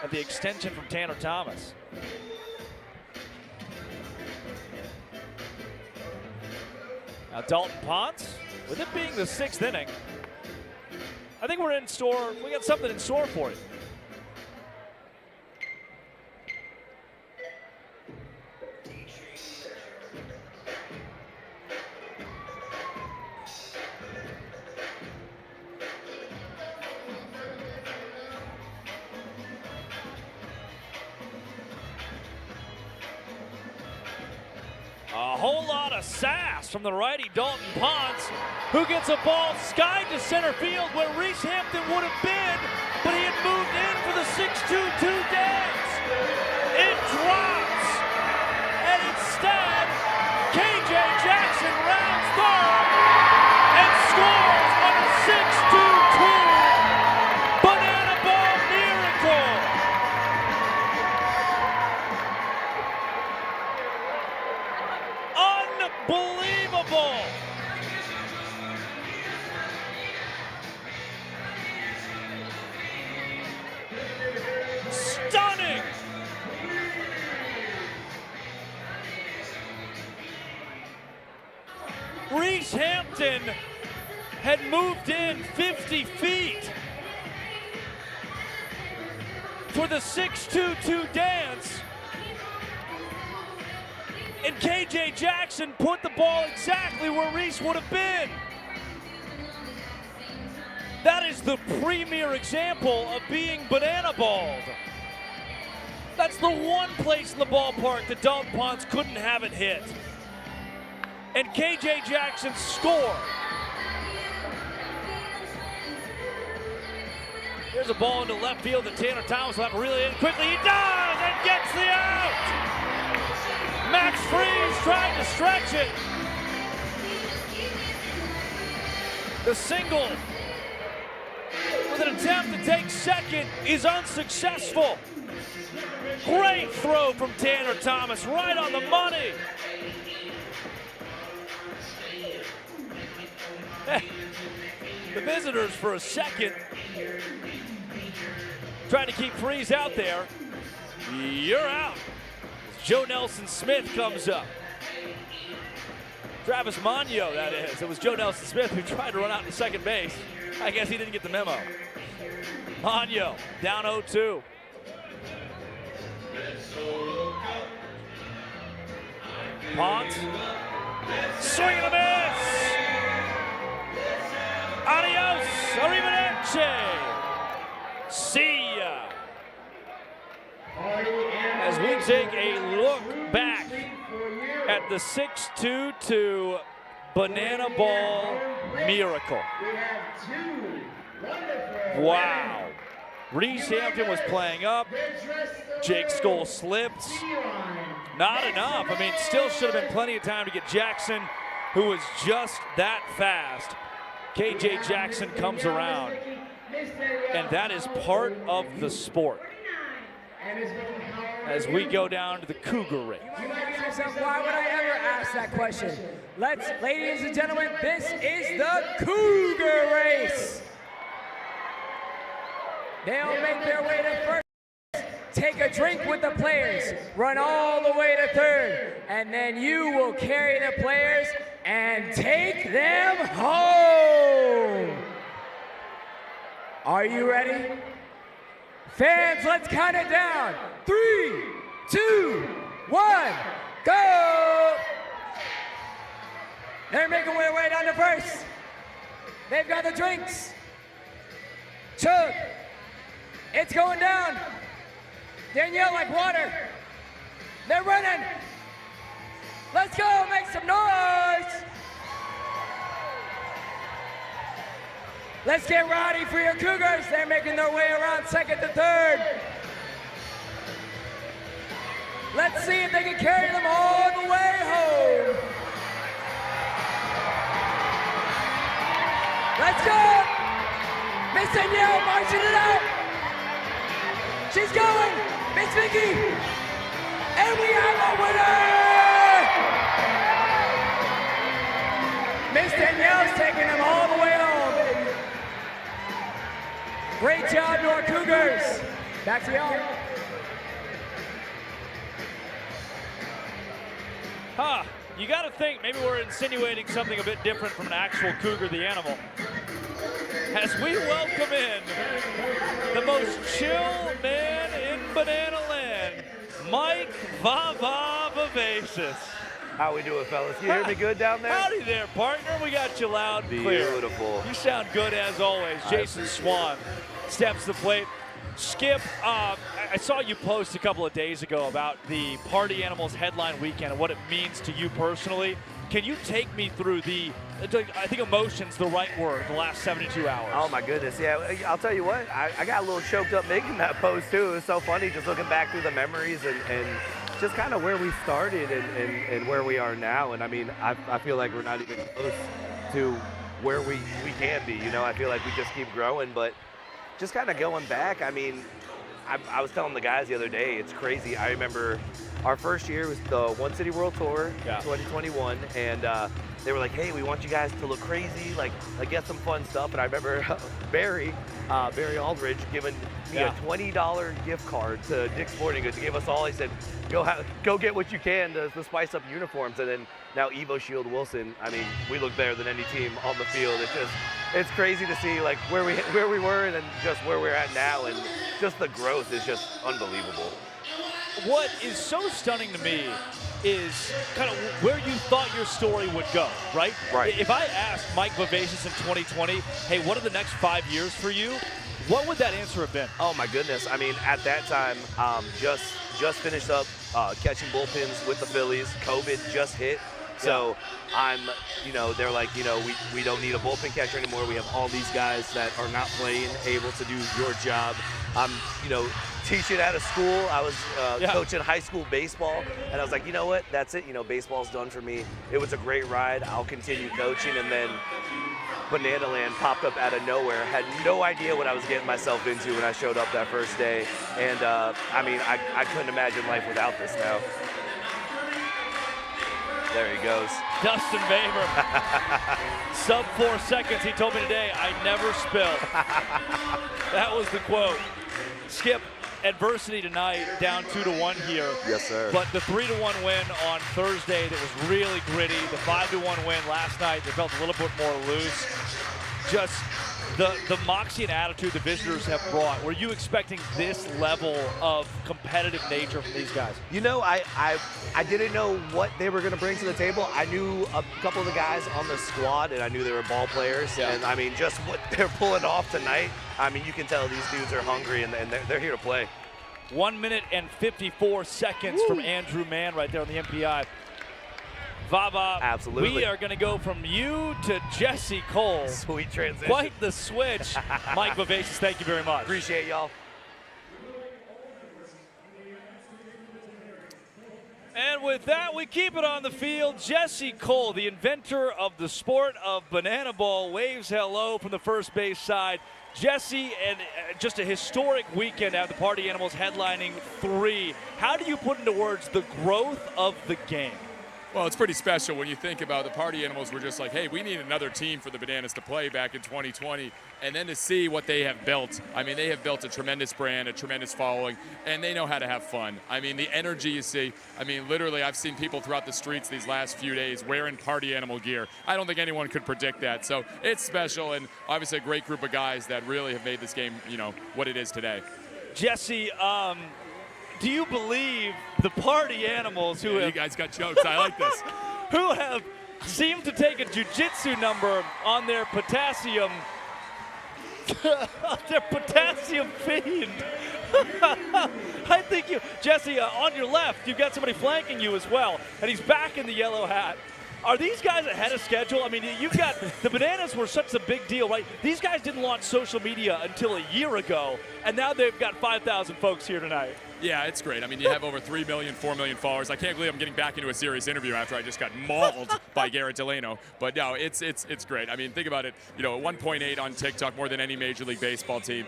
at the extension from Tanner Thomas. Now Dalton Ponce, with it being the 6th inning, I think we're in store. We got something in store for you. A whole lot of sass from the righty Dalton Ponce, who gets a ball skied to center field where Reese Hampton would have been, but he had moved in for the 6-2-2 dance. It drops, and instead, KJ Jackson rounds third and scores on a 6-2-2 banana ball miracle. Unbelievable! Stunning! Reese Hampton had moved in 50 feet for the 6-2-2 dance. And KJ Jackson put the ball exactly where Reese would have been. That is the premier example of being banana-balled. That's the one place in the ballpark that Dalton Ponce couldn't have it hit. And KJ Jackson scored. Here's a ball into left field that Tanner Thomas will have to reel in quickly. He does and gets the out. Max Freeze tried to stretch it. The single with an attempt to take second is unsuccessful. Great throw from Tanner Thomas, right on the money. The visitors for a second trying to keep Freeze out there. You're out. Joe Nelson Smith comes up. Travis Magno, that is. It was Joe Nelson Smith who tried to run out to second base. I guess he didn't get the memo. Magno down 0-2. Ponce. Swing and a miss. Adios. Arrivederci. See ya. As we take a look back at the 6-2-2 banana ball miracle. Wow. Reese Hampton was playing up. Jake Skoll slipped. Not enough. I mean, still should have been plenty of time to get Jackson, who was just that fast. KJ Jackson comes around. And that is part of the sport. As we go down to the Cougar race. You might ask yourself, why would I ever ask that question? Ladies and gentlemen, this is the Cougar race. They'll make their way to first, take a drink with the players, run all the way to third, and then you will carry the players and take them home. Are you ready? Fans, let's count it down. 3, 2, 1, go! They're making their way down to first. They've got the drinks. Chug. It's going down. Danielle like water. They're running. Let's go, make some noise. Let's get rowdy for your Cougars. They're making their way around second to third. Let's see if they can carry them all the way home. Let's go. Miss Danielle marching it out. She's going. Miss Vicky. And we have a winner. Miss Danielle's taking them all the way home, baby. Great job to our Cougars. Back to y'all. You got to think maybe we're insinuating something a bit different from an actual cougar, the animal. As we welcome in the most chill man in Banana Land, Mike Vava Vivacious. How we doing, fellas? You hear me good down there? Howdy there, partner. We got you loud and clear. Beautiful. You sound good as always. Jason Swan steps to the plate. Skip, I saw you post a couple of days ago about the Party Animals headline weekend and what it means to you personally. Can you take me through I think emotion's the right word, the last 72 hours? Oh my goodness, yeah. I'll tell you what, I got a little choked up making that post too. It was so funny just looking back through the memories and just kind of where we started and where we are now. And I mean, I feel like we're not even close to where we can be. You know, I feel like we just keep growing, but just kind of going back, I mean, I was telling the guys the other day, it's crazy. I remember our first year was the One City World Tour, 2021, and they were like, hey, we want you guys to look crazy, like get some fun stuff. And I remember Barry Aldridge giving me a $20 gift card to Dick's Sporting Goods. He gave us all, he said, go get what you can to spice up uniforms. And then now Evo Shield Wilson, I mean, we look better than any team on the field. It's crazy to see like where we were and then just where we're at now, and just the growth is just unbelievable. What is so stunning to me is kind of where you thought your story would go, right? Right. If I asked Mike Vivacious in 2020, hey, what are the next 5 years for you? What would that answer have been? Oh my goodness. I mean, at that time, just finished up catching bullpens with the Phillies. COVID just hit. So they're like, we don't need a bullpen catcher anymore. We have all these guys that are not playing, able to do your job. I'm, teaching at a school. I was coaching high school baseball, and I was like, you know what? That's it. Baseball's done for me. It was a great ride. I'll continue coaching. And then Banana Land popped up out of nowhere. Had no idea what I was getting myself into when I showed up that first day. And I mean, I couldn't imagine life without this now. There he goes. Dustin Baber. Sub 4 seconds, he told me today, I never spill. That was the quote. Skip, adversity tonight, down 2-1 here. Yes, sir. But the 3-1 win on Thursday that was really gritty. The 5-1 win last night, they felt a little bit more loose. Just the moxie and attitude the visitors have brought. Were you expecting this level of competitive nature from these guys? I didn't know what they were going to bring to the table. I knew a couple of the guys on the squad, and I knew they were ball players. Yeah. And I mean, just what they're pulling off tonight, I mean, you can tell these dudes are hungry, and they're here to play. 1 minute and 54 seconds from Andrew Mann right there on the MPI. Vava, absolutely. We are going to go from you to Jesse Cole. Sweet transition. Quite the switch. Mike Vivacious, thank you very much. Appreciate y'all. And with that, we keep it on the field. Jesse Cole, the inventor of the sport of bananaball, waves hello from the first base side. Jesse, and just a historic weekend at the Party Animals headlining 3. How do you put into words the growth of the game? Well, it's pretty special when you think about the Party Animals were just like, hey, we need another team for the Bananas to play back in 2020. And then to see what they have built. I mean, they have built a tremendous brand, a tremendous following, and they know how to have fun. I mean, the energy you see, I mean, literally, I've seen people throughout the streets these last few days wearing Party Animal gear. I don't think anyone could predict that. So it's special, and obviously a great group of guys that really have made this game, what it is today. Jesse, do you believe the Party Animals who have... You guys got jokes. I like this. Who have seemed to take a jiu-jitsu number on their potassium... their potassium fiend. I think you... Jesse, on your left, you've got somebody flanking you as well, and he's back in the yellow hat. Are these guys ahead of schedule? I mean, you've got the Bananas were such a big deal, right? These guys didn't launch social media until a year ago, and now they've got 5,000 folks here tonight. Yeah, it's great. I mean, you have over 3 million, 4 million followers. I can't believe I'm getting back into a serious interview after I just got mauled by Garrett Delano. But no, it's great. I mean, think about it. 1.8 on TikTok, more than any Major League Baseball team.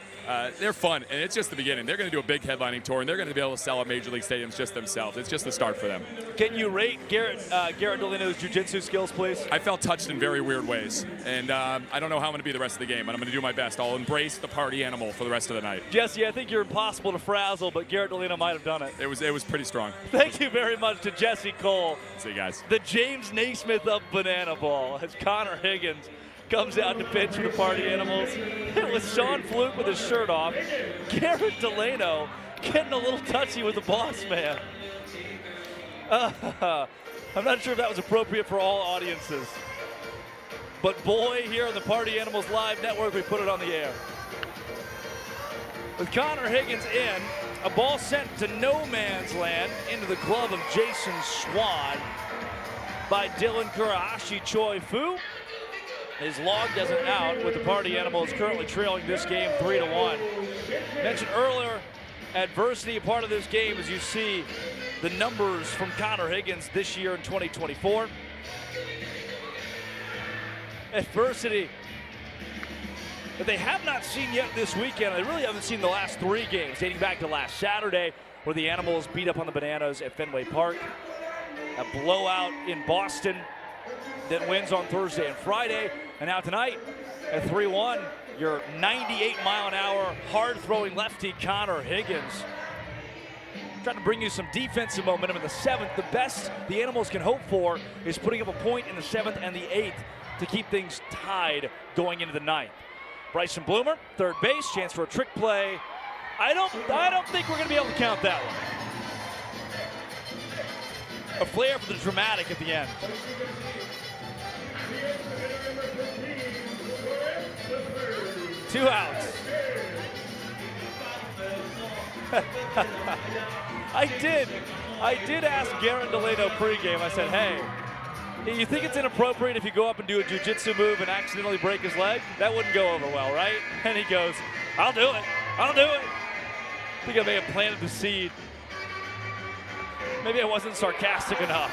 They're fun, and it's just the beginning. They're going to do a big headlining tour, and they're going to be able to sell out Major League stadiums just themselves. It's just the start for them. Can you rate Garrett Delano's jiu-jitsu skills, please? I felt touched in very weird ways, and I don't know how I'm going to be the rest of the game, but I'm going to do my best. I'll embrace the party animal for the rest of the night. Jesse, I think you're impossible to frazzle, but Garrett Delano might have done it. It was pretty strong. Thank you very much to Jesse Cole. See you guys. The James Naismith of bananaball as Connor Higgins comes out to pitch for the Party Animals. With Sean Fluke with his shirt off. Garrett Delano getting a little touchy with the boss man. I'm not sure if that was appropriate for all audiences. But boy, here on the Party Animals Live Network, we put it on the air. With Connor Higgins in, a ball sent to no man's land into the glove of Jason Schwan by Dylan Kurahashi Choi Fu. His log doesn't out with the Party Animals currently trailing this game 3-1. Mentioned earlier, adversity a part of this game as you see the numbers from Connor Higgins this year in 2024. Adversity that they have not seen yet this weekend. They really haven't seen the last 3 games, dating back to last Saturday, where the Animals beat up on the Bananas at Fenway Park. A blowout in Boston, then wins on Thursday and Friday. And now tonight, at 3-1, your 98-mile-an-hour, hard-throwing lefty, Connor Higgins. Trying to bring you some defensive momentum in the 7th. The best the Animals can hope for is putting up a point in the 7th and the 8th to keep things tied going into the 9th. Bryson Bloomer, third base, chance for a trick play. I don't think we're going to be able to count that one. A flair for the dramatic at the end. Two outs. I did ask Garrett Delano pregame. I said, hey, you think it's inappropriate if you go up and do a jiu-jitsu move and accidentally break his leg? That wouldn't go over well, right? And he goes, I'll do it. I'll do it. I think I may have planted the seed. Maybe I wasn't sarcastic enough.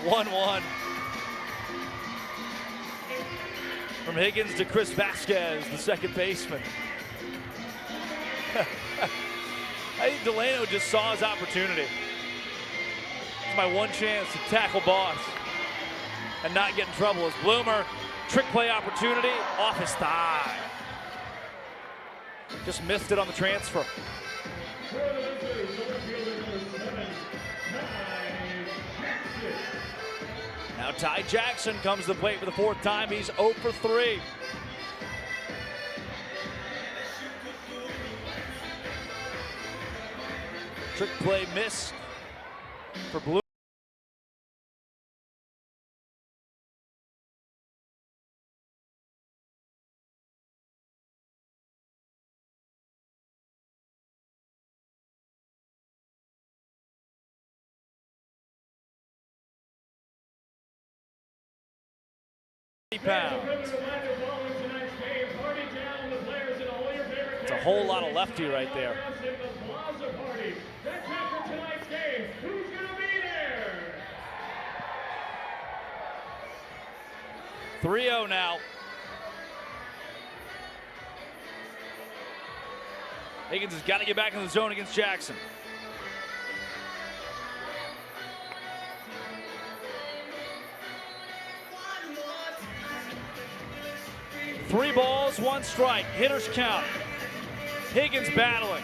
1-1. From Higgins to Chris Vasquez, the second baseman. I think Delano just saw his opportunity. It's my one chance to tackle boss and not get in trouble. As Bloomer, trick play opportunity off his thigh. Just missed it on the transfer. Now Ty Jackson comes to the plate for the 4th time. He's 0 for 3. Trick play miss for Blue. Pounds. It's a whole lot of lefty right there. 3-0 now. Higgins has got to get back in the zone against Jackson. Three balls, one strike. Hitters count. Higgins battling.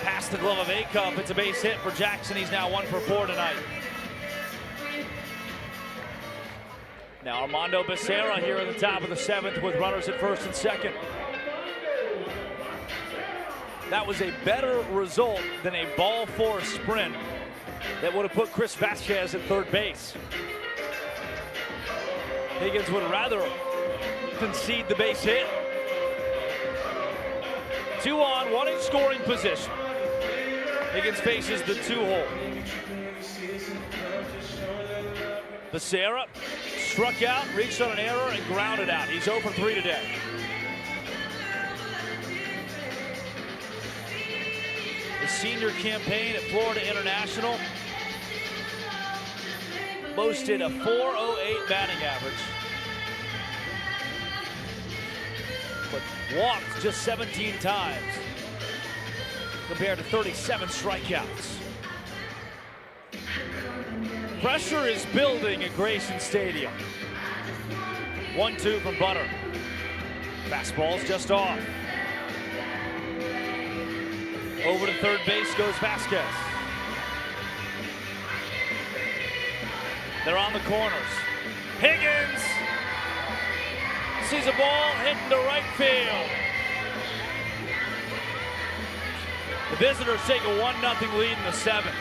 Past the glove of Acuff. It's a base hit for Jackson. He's now 1 for 4 tonight. Now Armando Becerra here at the top of the 7th with runners at 1st and 2nd. That was a better result than a ball 4 sprint that would have put Chris Vasquez at 3rd base. Higgins would rather concede the base hit. 2 on, 1 in scoring position. Higgins faces the 2-hole. Becerra struck out, reached on an error, and grounded out. He's 0 for 3 today. the senior campaign at Florida International. Boasted a .408 batting average, but walked just 17 times compared to 37 strikeouts. Pressure is building at Grayson Stadium. 1-2 from Butter. Fastball's just off. Over to third base goes Vasquez. They're on the corners. Higgins sees a ball hitting to right field. The visitors take a 1-0 lead in the 7th.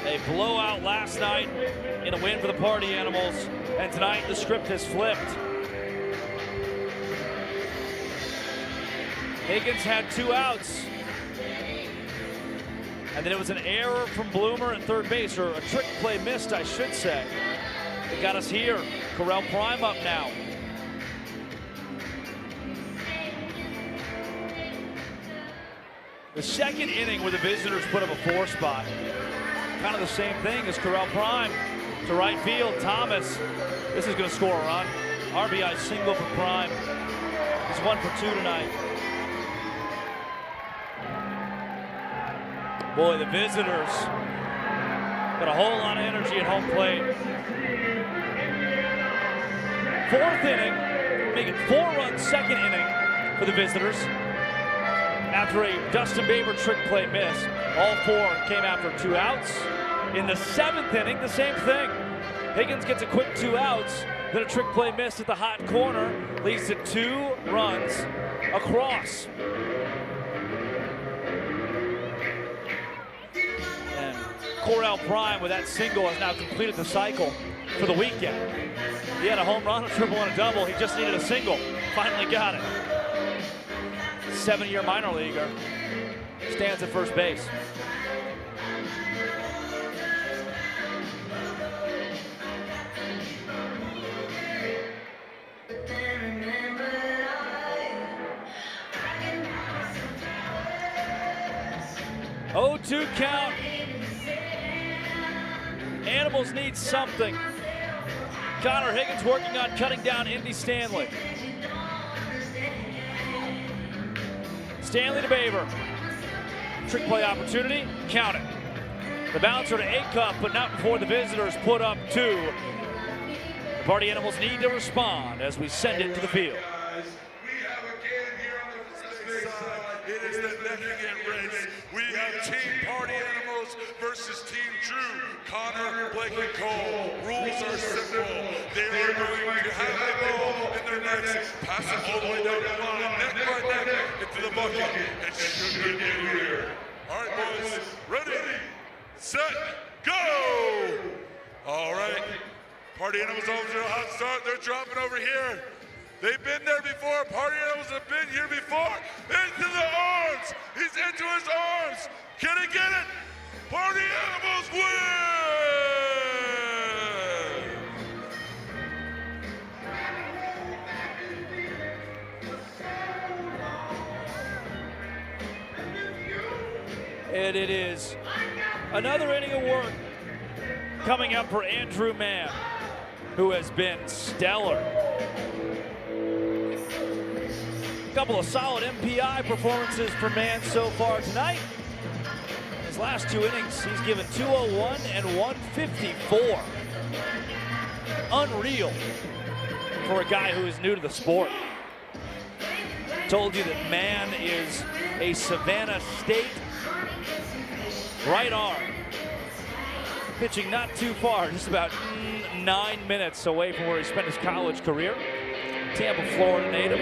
A blowout last night in a win for the Party Animals, and tonight the script has flipped. Higgins had 2 outs, and then it was an error from Bloomer at third base, or a trick play missed, I should say. It got us here. Correll Prime up now. The second inning where the visitors put up a 4 spot. Kind of the same thing as Correll Prime to right field. Thomas, this is going to score a run. RBI single for Prime. He's 1 for 2 tonight. Boy, the visitors got a whole lot of energy at home plate. 4th inning, making 4 runs, 2nd inning for the visitors. After a Dustin Baber trick play miss, all 4 came after 2 outs. In the 7th inning, the same thing. Higgins gets a quick 2 outs, then a trick play miss at the hot corner, leads to 2 runs across. And Correll Prime with that single has now completed the cycle for the weekend. He had a home run, a triple, and a double. He just needed a single. Finally got it. 7-year minor leaguer. Stands at first base. Oh, 2 count. Animals need something. Connor Higgins working on cutting down Indy Stanley. Stanley to Baber. Trick play opportunity, count it. The bouncer to Acuff, but not before the visitors put up 2. The Party Animals need to respond as we send it to the field. It is the neck-and race. We have Team Party Animals versus Team Drew, Connor, Blake, and Cole. Rules are simple. They are going to have the ball in their necks, pass it all the way down the line, neck by neck, into the bucket. It should get weird. All right, boys. Ready, set, go! All right. Party Animals off to a hot start. They're dropping over here. They've been there before. Party Animals have been here before. Into the arms. He's into his arms. Can he get it? Party Animals win! And it is another inning of work coming up for Andrew Mann, who has been stellar. Couple of solid MPI performances for Mann so far tonight. His last 2 innings, he's given 201 and 154. Unreal for a guy who is new to the sport. Told you that Mann is a Savannah State right arm. Pitching not too far, just about 9 minutes away from where he spent his college career. Tampa, Florida native.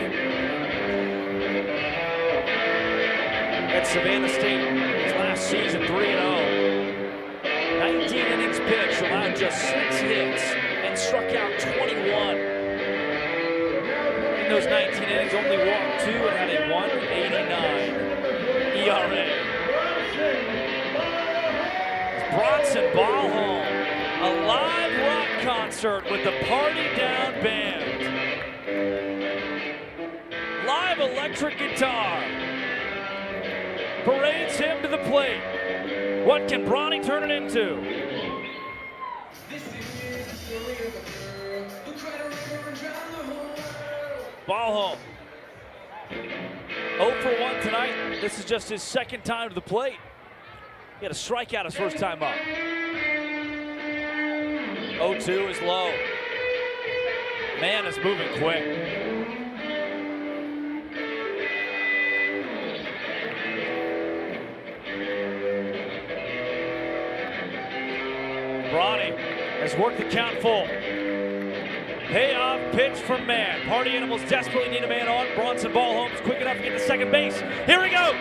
At Savannah State, his last season, 3-0. 19 innings pitched, allowed just 6 hits, and struck out 21. In those 19 innings, only walked 2 and had a 1.89 ERA. Bronson Ballholm, a live rock concert with the Party Down Band. Live electric guitar parades him to the plate. What can Bronny turn it into? Ball home. 0 for 1 tonight. This is just his second time to the plate. He had a strikeout his first time up. 0-2 is low. Man is moving quick. Bronny has worked the count full. Payoff pitch from Man. Party Animals desperately need a man on. Bronson ball home's quick enough to get to second base. Here he goes.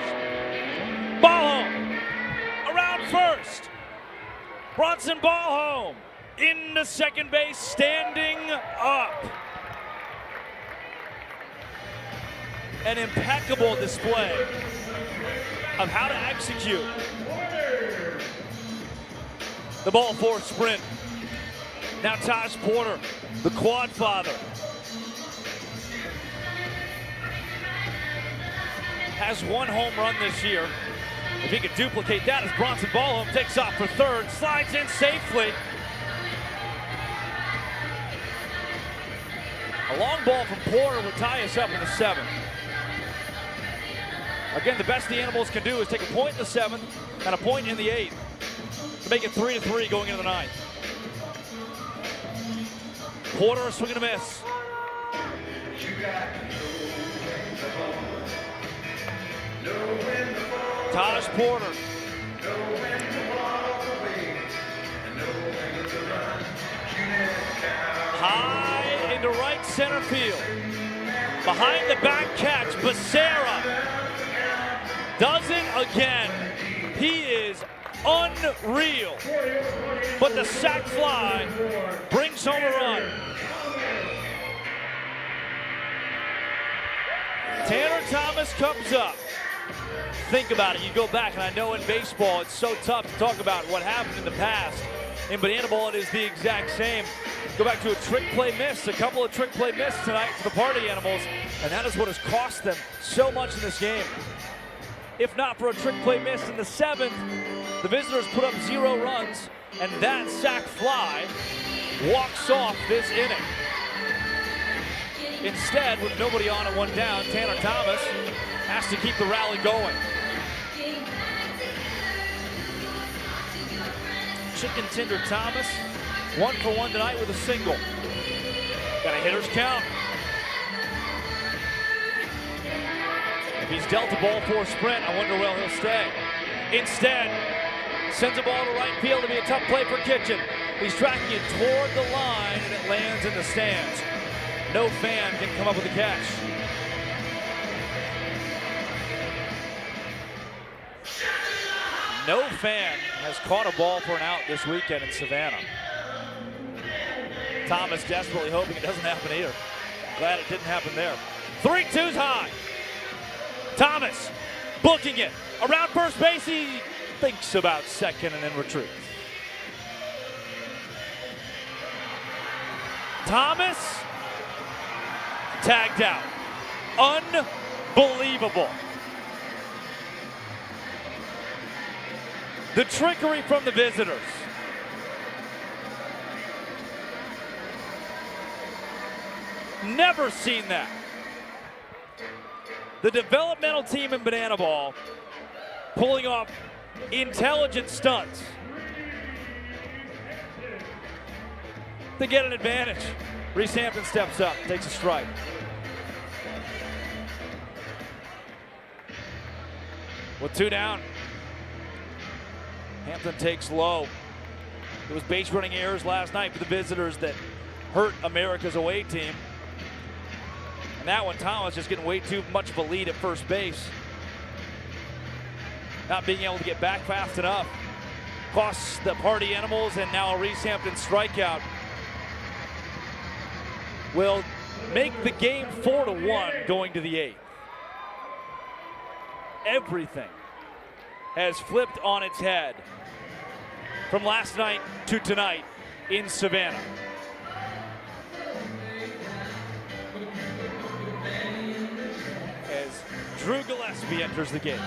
Ball home. Around first. Bronson ball home. Into second base, standing up. An impeccable display of how to execute the ball four sprint. Now Taj Porter, the quad father, has 1 home run this year. If he could duplicate that as Bronson ball home takes off for third, slides in safely. A long ball from Porter would tie us up in the 7th. Again, the best the Animals can do is take a point in the 7th and a point in the 8th to make it 3-3 going into the 9th. Porter a swing and a miss. Taj Porter. High into right center field. Behind the back catch, Becerra does it again. He is unreal. But the sac fly brings home a run. Tanner Thomas comes up. Think about it. You go back, and I know in baseball it's so tough to talk about what happened in the past. In banana ball, it is the exact same. Go back to a trick play miss, a couple of trick play misses tonight for the Party Animals, and that is what has cost them so much in this game. If not for a trick play miss in the 7th, the visitors put up 0 runs, and that sac fly walks off this inning. Instead, with nobody on and 1 down, Tanner Thomas has to keep the rally going. Chicken Tender Thomas, 1 for 1 tonight with a single. Got a hitter's count. If he's dealt a ball four sprint, I wonder where he'll stay. Instead, sends a ball to right field to be a tough play for Kitchen. He's tracking it toward the line, and it lands in the stands. No fan can come up with a catch. No fan has caught a ball for an out this weekend in Savannah. Thomas desperately hoping it doesn't happen here. Glad it didn't happen there. 3-2's high. Thomas booking it. Around first base, he thinks about second and then retreats. Thomas tagged out. Unbelievable. The trickery from the visitors. Never seen that. The developmental team in banana ball pulling off intelligent stunts to get an advantage. Reese Hampton steps up, takes a strike. With 2 down, Hampton takes low. It was base running errors last night for the visitors that hurt America's away team. And that one, Thomas just getting way too much of a lead at first base. Not being able to get back fast enough. Costs the Party Animals, and now a Reese Hampton strikeout will make the game 4-1 going to the 8th. Everything has flipped on its head from last night to tonight in Savannah. Drew Gillespie enters the game.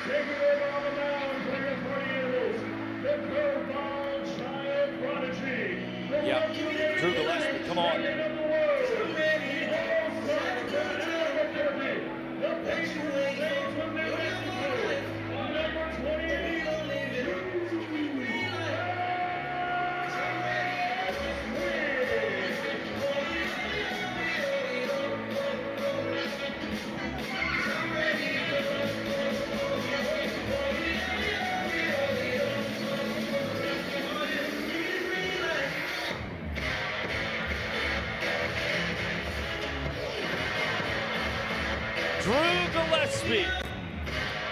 Taking over on the mound for your party animals, the curveball giant prodigy. Yep, Drew Gillespie, come on. Drew Gillespie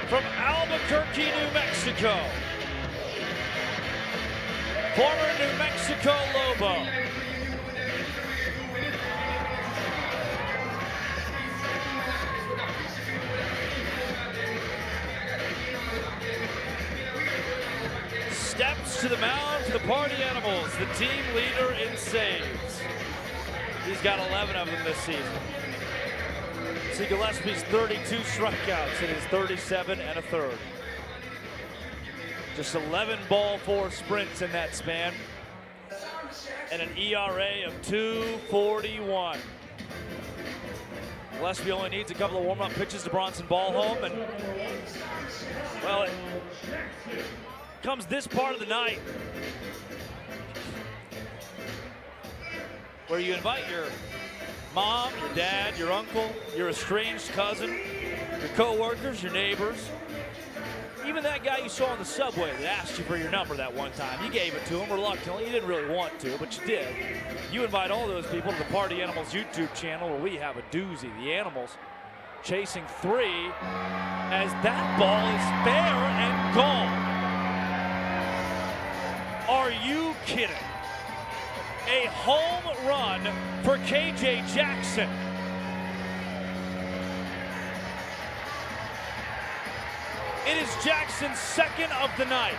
from Albuquerque, New Mexico. Former New Mexico Lobo. Steps to the mound for the Party Animals, the team leader in saves. He's got 11 of them this season. See Gillespie's 32 strikeouts in his 37 and a third. Just 11 ball four sprints in that span. And an ERA of 2.41. Gillespie only needs a couple of warm-up pitches to Bronson Ballhome, and well, it comes this part of the night where you invite your mom, your dad, your uncle, your estranged cousin, your co-workers, your neighbors, even that guy you saw on the subway that asked you for your number that one time. You gave it to him reluctantly. You didn't really want to, but you did. You invite all those people to the Party Animals YouTube channel where we have a doozy. The Animals chasing three as that ball is fair and gone. Are you kidding? A home run for KJ Jackson. It is Jackson's second of the night.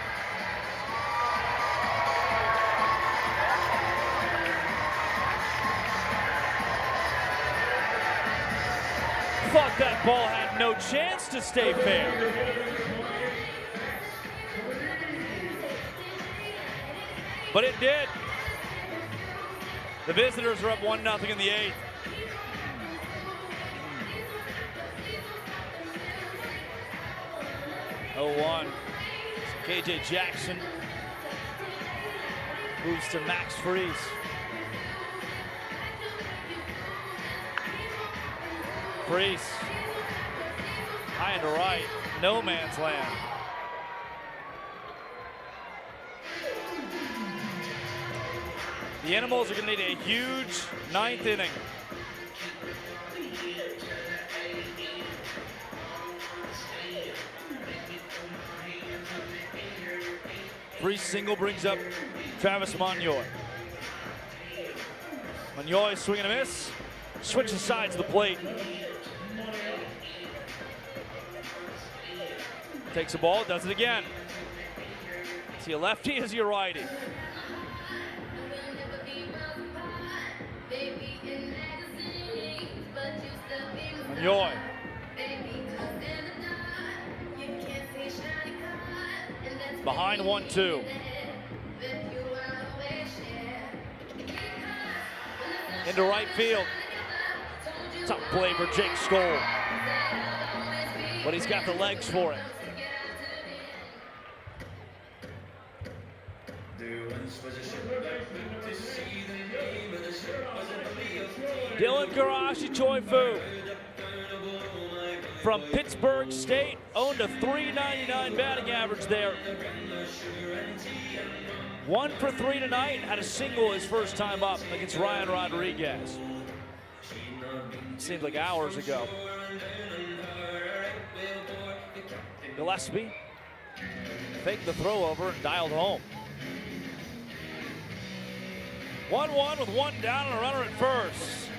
Thought that ball had no chance to stay fair. But it did. The visitors are up 1-0 in the 8th. Oh, 1. KJ Jackson moves to Max Freeze. Freeze. High and to right. No man's land. The Animals are going to need a huge 9th inning. Freeze single brings up Travis Monyoy. Monyoy swing and a miss. Switches sides of the plate. Takes the ball, does it again. Is he a lefty? Is he a righty? Monyoy. Behind 1-2. Into right field. Tough play for Jake Skoll. But he's got the legs for it. Dylan Karashi Choi-Fu from Pittsburgh State, owned a .399 batting average there. 1 for 3 tonight, had a single his first time up against Ryan Rodriguez. Seemed like hours ago. Gillespie faked the throw over and dialed home. 1-1 with one down and a runner at first.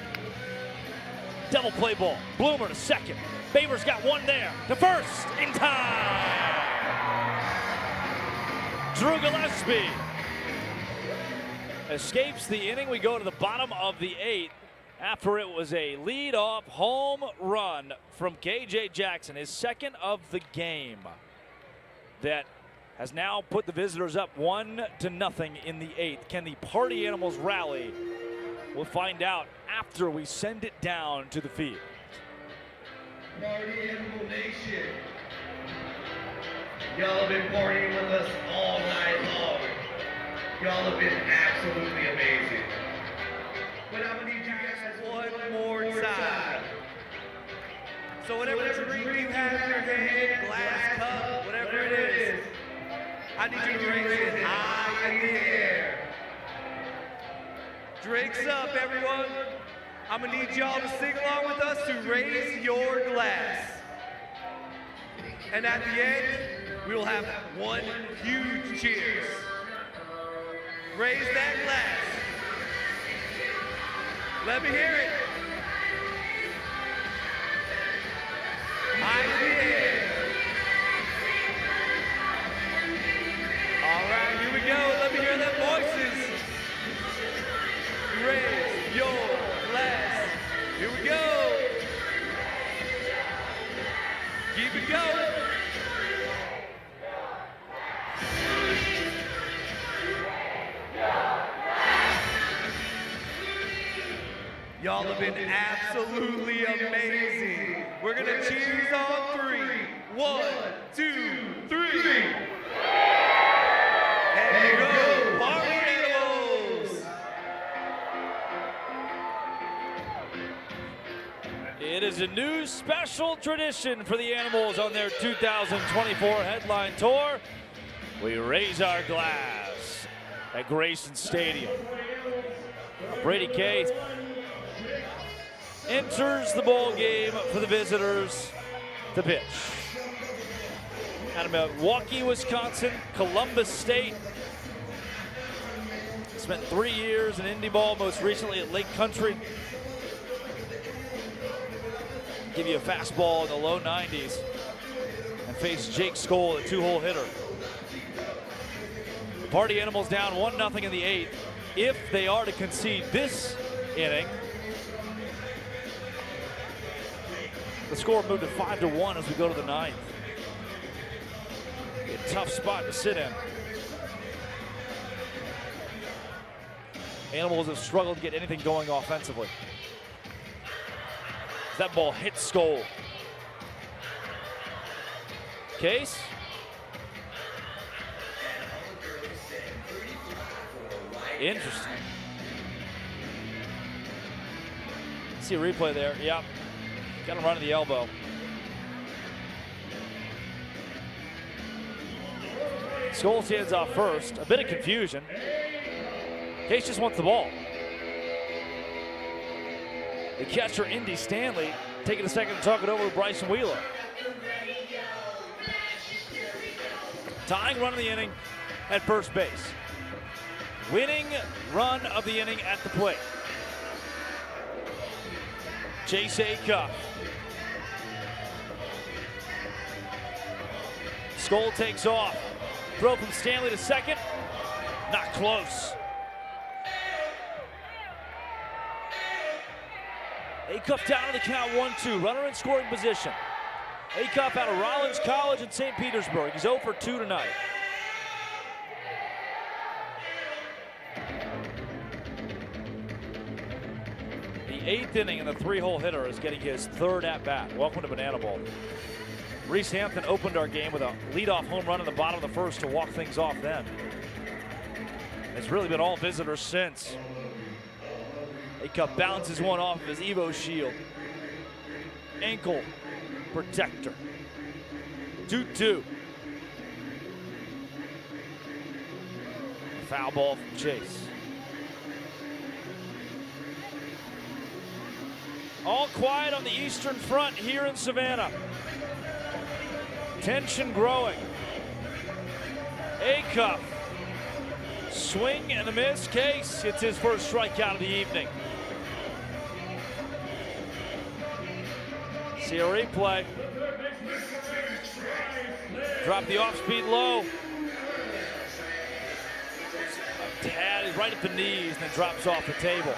Double play ball. Bloomer to second. Baber's got one there. To first in time. Drew Gillespie escapes the inning. We go to the bottom of the 8th after it was a lead-off home run from KJ Jackson, his second of the game, that has now put the visitors up 1-0 in the 8th. Can the Party Animals rally? We'll find out after we send it down to the field. Party Animal Nation. Y'all have been partying with us all night long. Y'all have been absolutely amazing. But I'm gonna need you guys one more time. So whatever drink you have in your hand, glass, cup, whatever it is, I need you to raise it high in the air. Drinks up, everyone. I'm gonna need y'all to sing along with us to raise your glass. And at the end, we will have one huge cheers. Raise that glass. Let me hear it. High in the air. All right, here we go. Let me hear them voices. Raise your glass. Here we go. Keep it going. Y'all have been absolutely amazing. We're gonna cheers on 3. 1, 2, 3. And go, Party Animals! It is a new special tradition for the Animals on their 2024 headline tour. We raise our glass at Grayson Stadium. Brady K enters the ball game for the visitors to pitch. Out of Milwaukee, Wisconsin, Columbus State. Spent 3 years in Indy ball, most recently at Lake Country. Give you a fastball in the low 90s and face Jake Skoll, a 2-hole hitter. The Party Animals down 1-0 in the 8th. If they are to concede this inning, the score moved to 5-1 as we go to the 9th. A tough spot to sit in. Animals have struggled to get anything going offensively. That ball hits Skoll. Case. Interesting. See a replay there. Yep. Got him running the elbow. Skoll stands off first. A bit of confusion. Case just wants the ball. The catcher, Indy Stanley, taking a second to talk it over with Bryson Wheeler. Tying run of the inning at first base. Winning run of the inning at the plate. Chase Acuff. Skoll takes off. Throw from Stanley to second. Not close. Acuff down to the count 1-2. Runner in scoring position. Acuff out of Rollins College in St. Petersburg. He's 0 for 2 tonight. The 8th inning, and the 3-hole hitter is getting his 3rd at-bat. Welcome to Bananaball. Reese Hampton opened our game with a leadoff home run in the bottom of the 1st to walk things off then. It's really been all visitors since. Acuff bounces one off of his Evo shield. Ankle protector. 2-2. Foul ball from Chase. All quiet on the Eastern Front here in Savannah. Tension growing. Acuff. Swing and a miss. Case hits his first strikeout of the evening. See a replay. Drop the off-speed low. Tad is right at the knees and then drops off the table.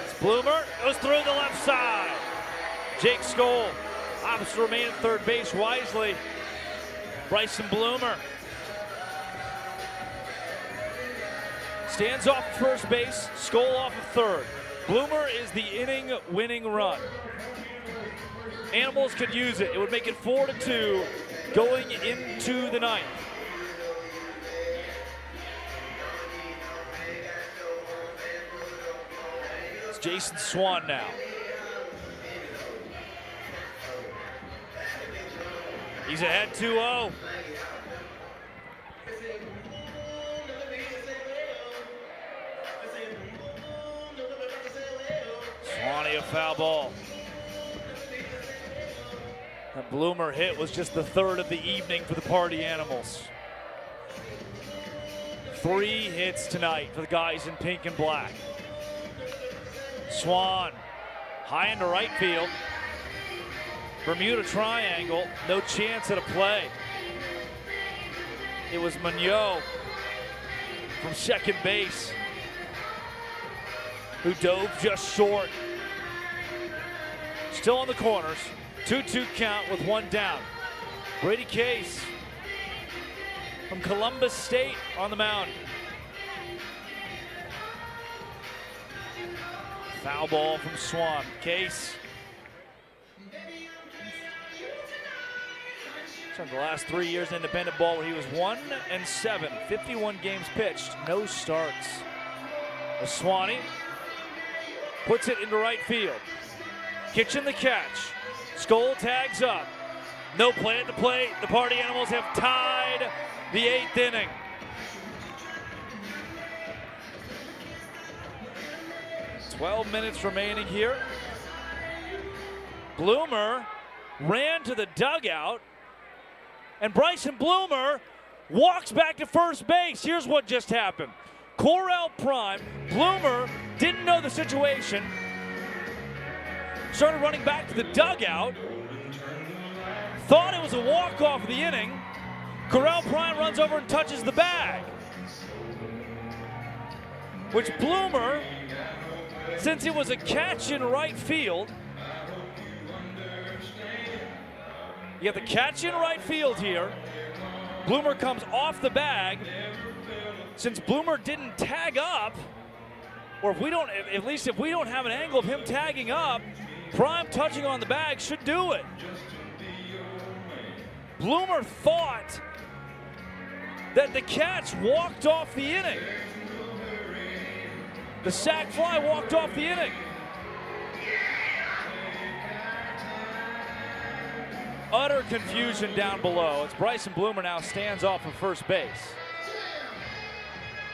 It's Bloomer, goes through the left side. Jake Skoll, opposite remain at third base wisely. Bryson Bloomer stands off first base, Skoll off of third. Bloomer is the inning-winning run. Animals could use it. It would make it 4-2 going into the ninth. It's Jason Swan now. He's ahead 2-0. Swanee a foul ball. That Bloomer hit was just the third of the evening for the Party Animals. 3 hits tonight for the guys in pink and black. Swan, high into right field. Bermuda triangle, no chance at a play. It was Mignot from second base who dove just short. Still on the corners. 2-2 count with 1 down. Brady Case from Columbus State on the mound. Foul ball from Swan. Case. So the last 3 years in independent ball where he was 1-7, 51 games pitched, no starts. Swanee puts it into right field. Kitchen the catch. Skoll tags up. No play at the plate. The Party Animals have tied the 8th inning. "12 minutes remaining here. Bloomer ran to the dugout, and Bryson Bloomer walks back to first base. Here's what just happened. Corral Prime, Bloomer didn't know the situation, started running back to the dugout, thought it was a walk-off of the inning. Corral Prime runs over and touches the bag, which Bloomer, since it was a catch in right field, you have the catch in right field here. Bloomer comes off the bag. Since Bloomer didn't tag up, or if we don't, at least if we don't have an angle of him tagging up, Prime touching on the bag should do it. Bloomer thought that the catch walked off the inning. The sac fly walked off the inning. Utter confusion down below. It's Bryson Bloomer now stands off of first base.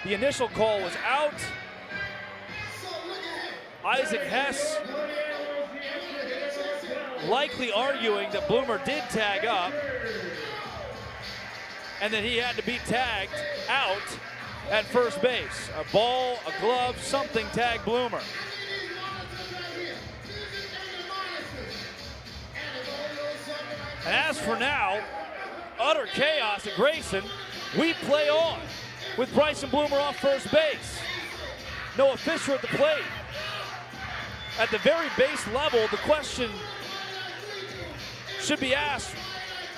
The initial call was out. Isaac Hess likely arguing that Bloomer did tag up and that he had to be tagged out at first base. A ball, a glove, something tagged Bloomer. And as for now, utter chaos at Grayson. We play on with Bryson Bloomer off first base. Noah Fisher at the plate. At the very base level, the question should be asked,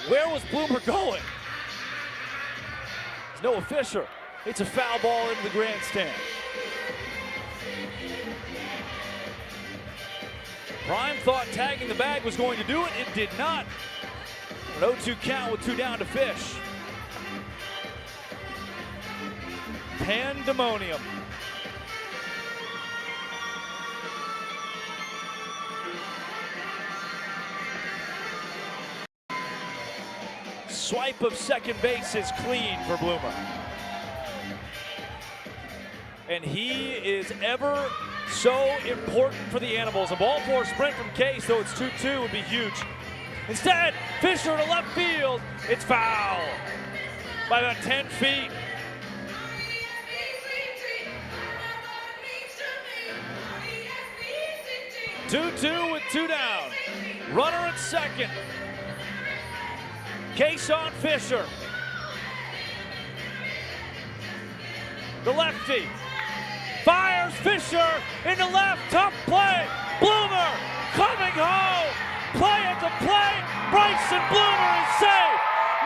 where was Bloomer going? It's Noah Fisher. It's a foul ball into the grandstand. Prime thought tagging the bag was going to do it. It did not. An 0-2 count with 2 down to Fish. Pandemonium. Swipe of second base is clean for Bloomer. And he is ever so important for the Animals. A ball four sprint from Case, though it's 2-2, would be huge. Instead, Fisher to left field. It's foul by about 10 feet. Two with 2 down. Runner at second. Kason Fisher. The lefty. Fires Fisher into left. Tough play. Bloomer coming home. Play at the plate. Bryson Bloomer is safe.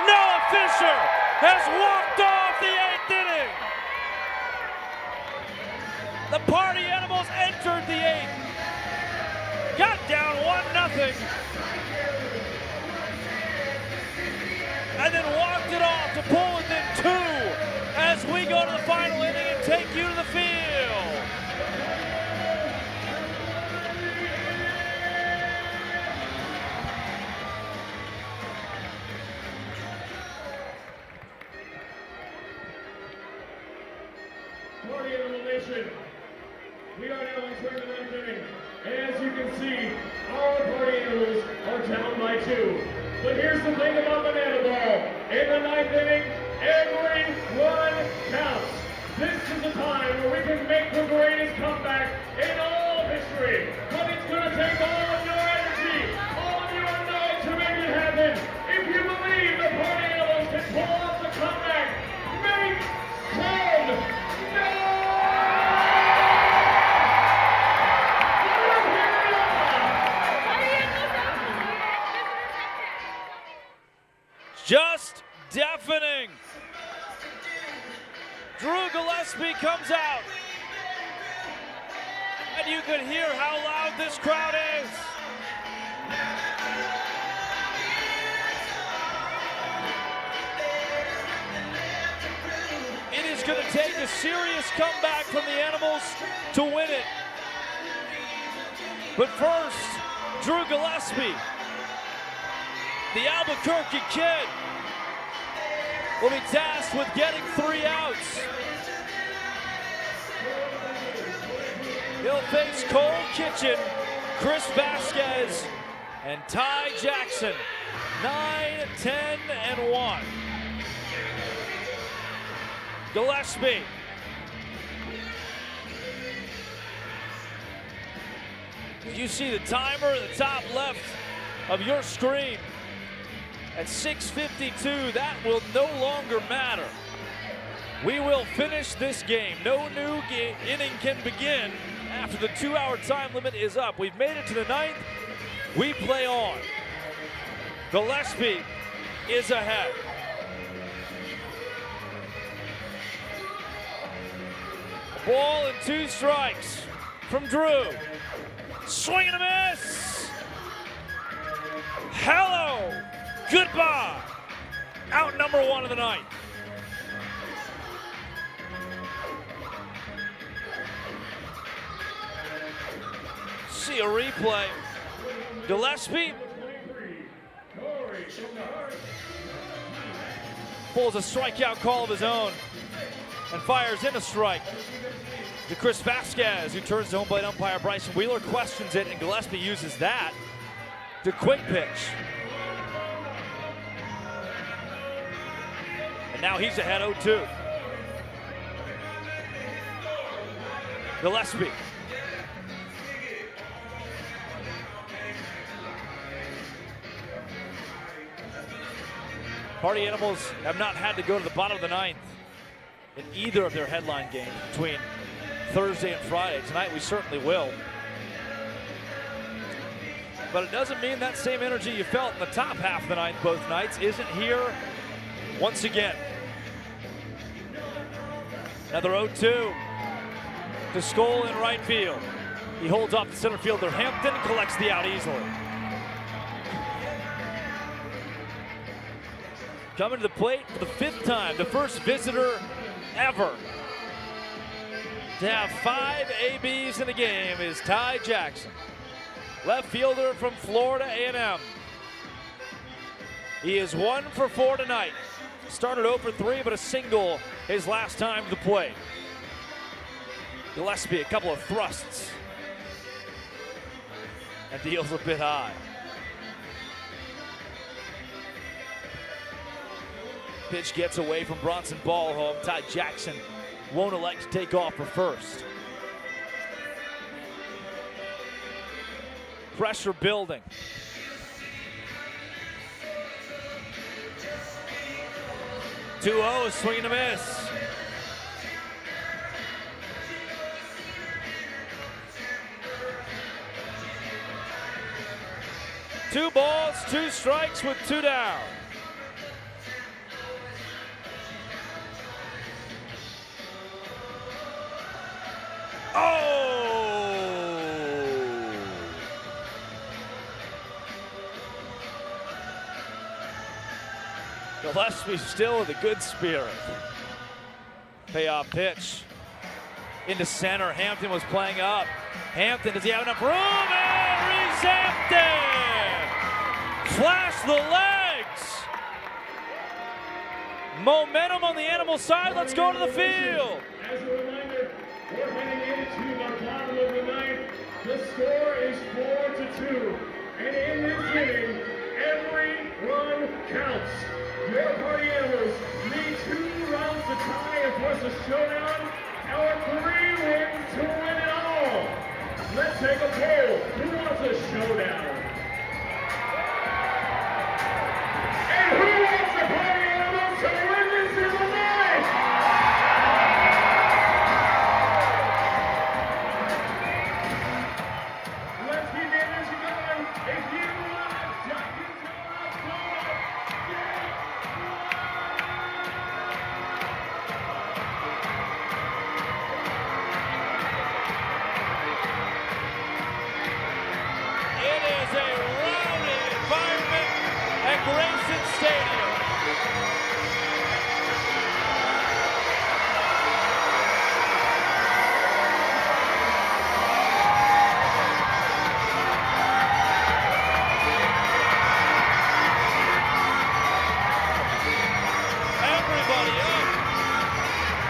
Noah Fisher has walked off the 8th inning. The Party Animals entered the 8th. Got down 1-0. And then walked it off to pull within 2 as we go to the final inning and take you to the field. Party Animal Nation, we are now entering the 9th inning. As you can see, our Party Animals are down by 2. But here's the thing about bananaball. In the 9th inning, every run counts. This is the time where we can make the greatest comeback in all history. But it's going to take all of your energy, all of your night to make it happen. If you believe the Party Animals can pull off the comeback, make some Just deafening. Drew Gillespie comes out. And you can hear how loud this crowd is. It is going to take a serious comeback from the Animals to win it. But first, Drew Gillespie, the Albuquerque kid, will be tasked with getting 3 outs. He'll face Cole Kitchen, Chris Vasquez, and Ty Jackson. 9, 10, and 1. Gillespie. You see the timer at the top left of your screen. At 6:52, that will no longer matter. We will finish this game. No new inning can begin after the 2-hour time limit is up. We've made it to the 9th. We play on. Gillespie is ahead. Ball and 2 strikes from Drew. Swing and a miss. Hello. Goodbye. Out number 1 of the night. See a replay. Gillespie pulls a strikeout call of his own and fires in a strike to Chris Vasquez, who turns to home plate umpire Bryson Wheeler, questions it, and Gillespie uses that to quick pitch. And now he's ahead 0-2. Gillespie. Party Animals have not had to go to the bottom of the 9th in either of their headline games between Thursday and Friday. Tonight we certainly will. But it doesn't mean that same energy you felt in the top half of the 9th both nights isn't here once again. Another 0-2 to Skoll in right field. He holds off the center fielder Hampton and collects the out easily. Coming to the plate for the 5th time, the first visitor ever to have 5 ABs in a game is Ty Jackson, left fielder from Florida A&M. He is 1 for 4 tonight. Started 0 for 3, but a single his last time to the plate. Gillespie, a couple of thrusts, and deals a bit high. Pitch gets away from Bronson Ballholm. Ty Jackson won't elect to take off for first. Pressure building. 2-0, swing and a miss. Two balls, 2 strikes with 2 down. Oh! Gillespie still with a good spirit. Payoff pitch into center. Hampton was playing up. Hampton, does he have enough room? And Reese Hampton! Flash the legs! Momentum on the Animal side. Let's go to the field. As a reminder, we're heading into the bottom of the ninth. The score is 4-2. And in this inning, every run counts. Your party animals need 2 rounds to tie and force a showdown, or 3 wins to win it all. Let's take a poll. Who wants a showdown? And who wants the party animals to win this in the night? Let's keep the energy going. If you want a giant It is a rowdy environment at Grayson Stadium. Everybody up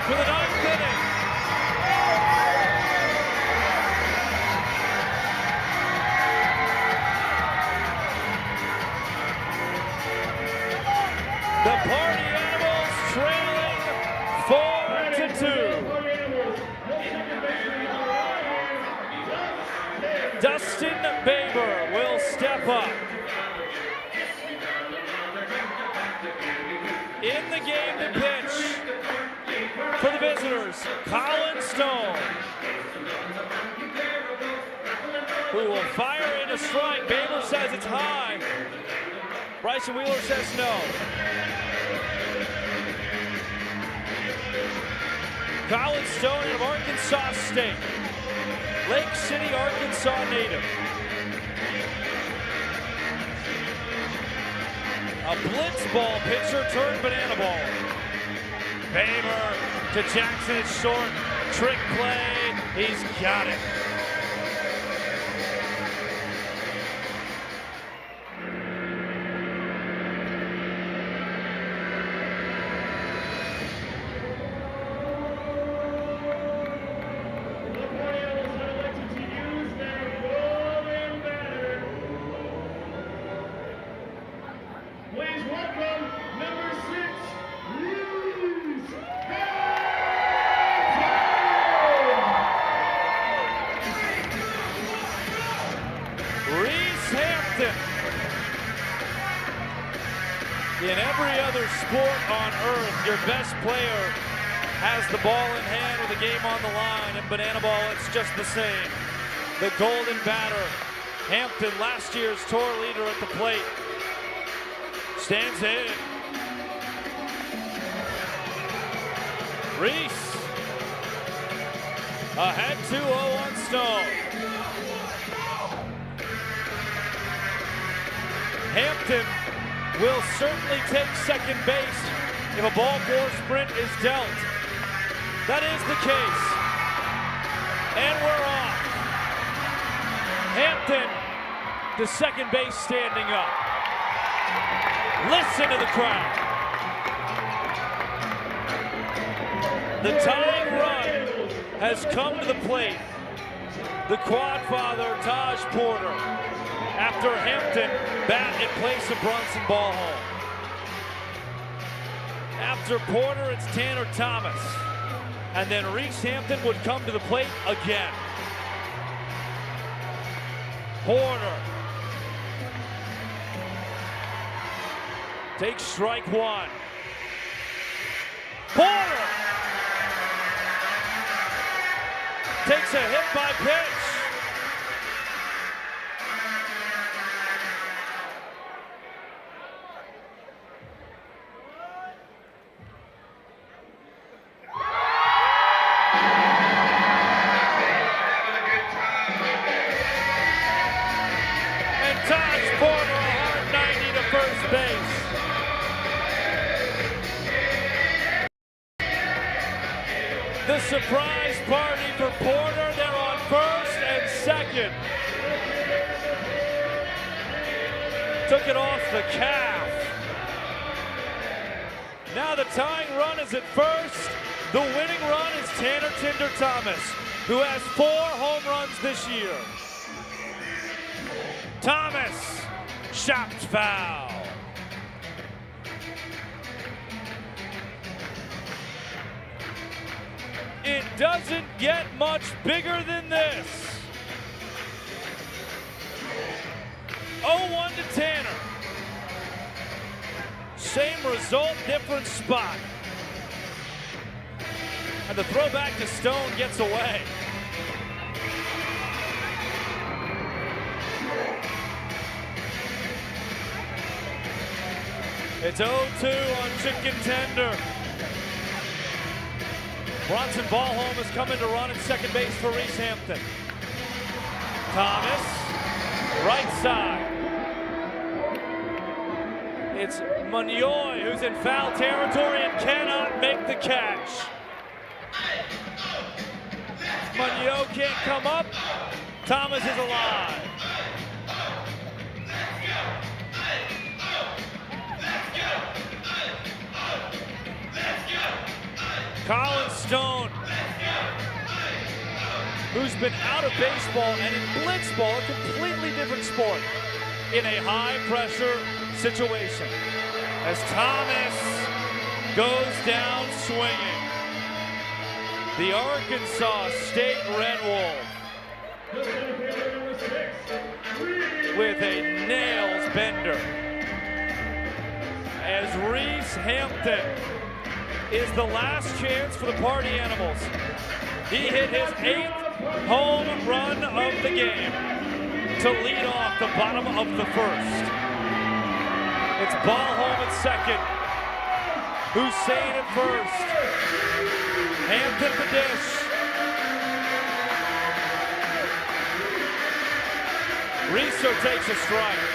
to the 9th inning. The Party Animals trailing 4-2. Dustin Baber will step up. In the game to pitch for the visitors, Colin Stone, who will fire in a strike. Baber says it's high. Bryson Wheeler says no. Colin Stone of Arkansas State, Lake City, Arkansas native. A blitz ball pitcher turned banana ball. Baber to Jackson, it's short. Trick play, he's got it. Please welcome number 6, Reese Hampton. In every other sport on earth, your best player has the ball in hand with the game on the line. In bananaball, it's just the same. The golden batter, Hampton, last year's tour leader at the plate, stands in. Reese ahead 2-0 on Stone. Hampton will certainly take second base if a ball 4 sprint is dealt. That is the case. And we're off. Hampton to second base standing up. Listen to the crowd. The tying run has come to the plate. The quad father, Taj Porter, after Hampton bat in place of Brunson Ballhall. After Porter, it's Tanner Thomas. And then Reese Hampton would come to the plate again. Porter takes strike 1. Porter takes a hit by pitch. The surprise party for Porter. They're on first and second. Took it off the calf. Now the tying run is at first. The winning run is Tanner Tinder Thomas, who has 4 home runs this year. Thomas, chopped foul. It doesn't get much bigger than this. 0-1 to Tanner. Same result, different spot. And the throw back to Stone gets away. It's 0-2 on chicken tender. Bronson Ballholm is coming to run at second base for Reese Hampton. Thomas, right side. It's Monioy who's in foul territory and cannot make the catch. Monioy can't come up. Thomas is alive. Colin Stone, who's been out of baseball and in blitzball, a completely different sport, in a high-pressure situation. As Thomas goes down swinging, the Arkansas State Red Wolf with a nails bender. As Reese Hampton is the last chance for the Party Animals. He hit his 8th home run of the game to lead off the bottom of the first. It's Ballholm at second. Hussein at first. Hampton the dish. Reeser takes a strike.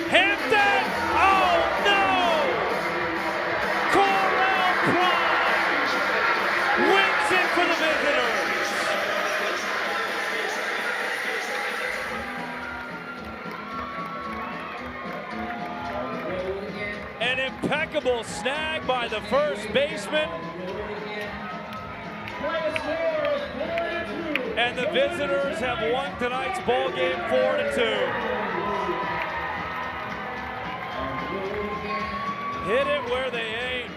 Hampton! Oh no! Corral Prime wins it for the visitors. An impeccable snag by the first baseman. And the visitors have won tonight's ball game 4-2. Hit it where they ain't.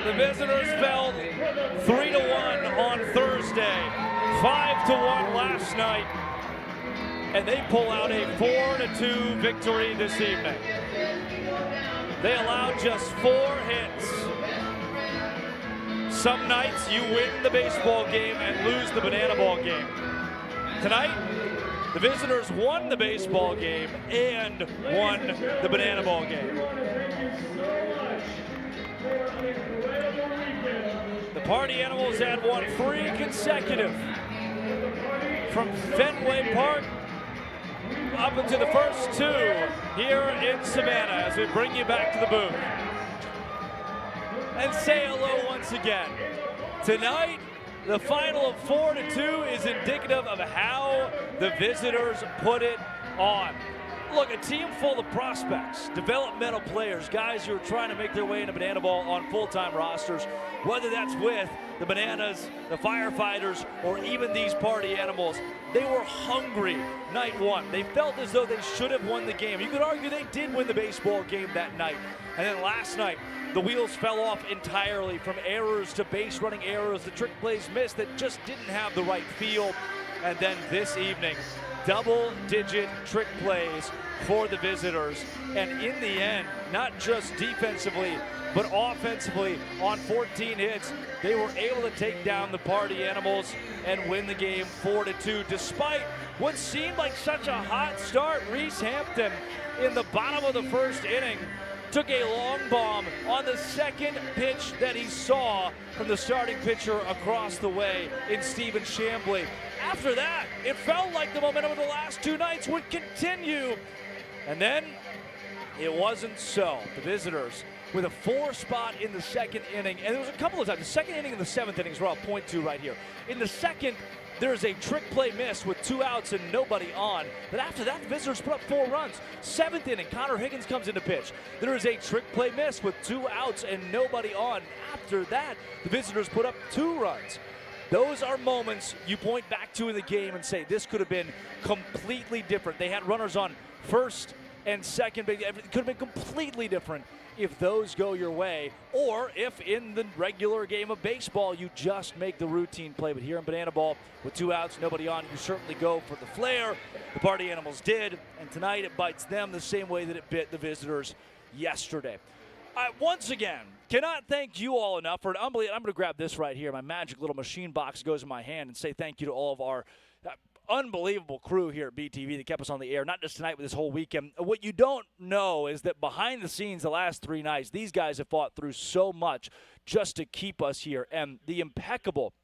The visitors fell 3-1 on Thursday, 5-1 last night, and they pull out a 4-2 victory this evening. They allowed just 4 hits. Some nights you win the baseball game and lose the banana ball game. Tonight, the visitors won the baseball game and won the banana ball game. The Party Animals had won 3 consecutive from Fenway Park up into the first 2 here in Savannah as we bring you back to the booth. And say hello once again. Tonight, the final of 4-2 is indicative of how the visitors put it on. Look, a team full of prospects, developmental players, guys who are trying to make their way into banana ball on full-time rosters, whether that's with the Bananas, the Firefighters, or even these Party Animals. They were hungry night 1. They felt as though they should have won the game. You could argue they did win the baseball game that night. And then last night, the wheels fell off entirely from errors to base running errors, the trick plays missed that just didn't have the right feel. And then this evening, double-digit trick plays for the visitors. And in the end, not just defensively, but offensively, on 14 hits, they were able to take down the Party Animals and win the game 4-2. Despite what seemed like such a hot start, Reese Hampton in the bottom of the first inning took a long bomb on the second pitch that he saw from the starting pitcher across the way in Stephen Chambly. After that, it felt like the momentum of the last two nights would continue. And then it wasn't so. The visitors with a 4 spot in the second inning. And there was a couple of times. The second inning and the 7th innings were I'll point to right here. In the second, there's a trick play miss with 2 outs and nobody on. But after that, the visitors put up 4 runs. 7th inning, Connor Higgins comes into pitch. There is a trick play miss with 2 outs and nobody on. After that, the visitors put up 2 runs. Those are moments you point back to in the game and say, this could have been completely different. They had runners on first and second, but it could have been completely different if those go your way, or if in the regular game of baseball you just make the routine play. But here in Bananaball, with 2 outs, nobody on, you certainly go for the flare. The Party Animals did, and tonight it bites them the same way that it bit the visitors yesterday. Once again, cannot thank you all enough for an unbelievable. I'm going to grab this right here. My magic little machine box goes in my hand and say thank you to all of our unbelievable crew here at BTV that kept us on the air, not just tonight, but this whole weekend. What you don't know is that behind the scenes the last 3 nights, these guys have fought through so much just to keep us here. And the impeccable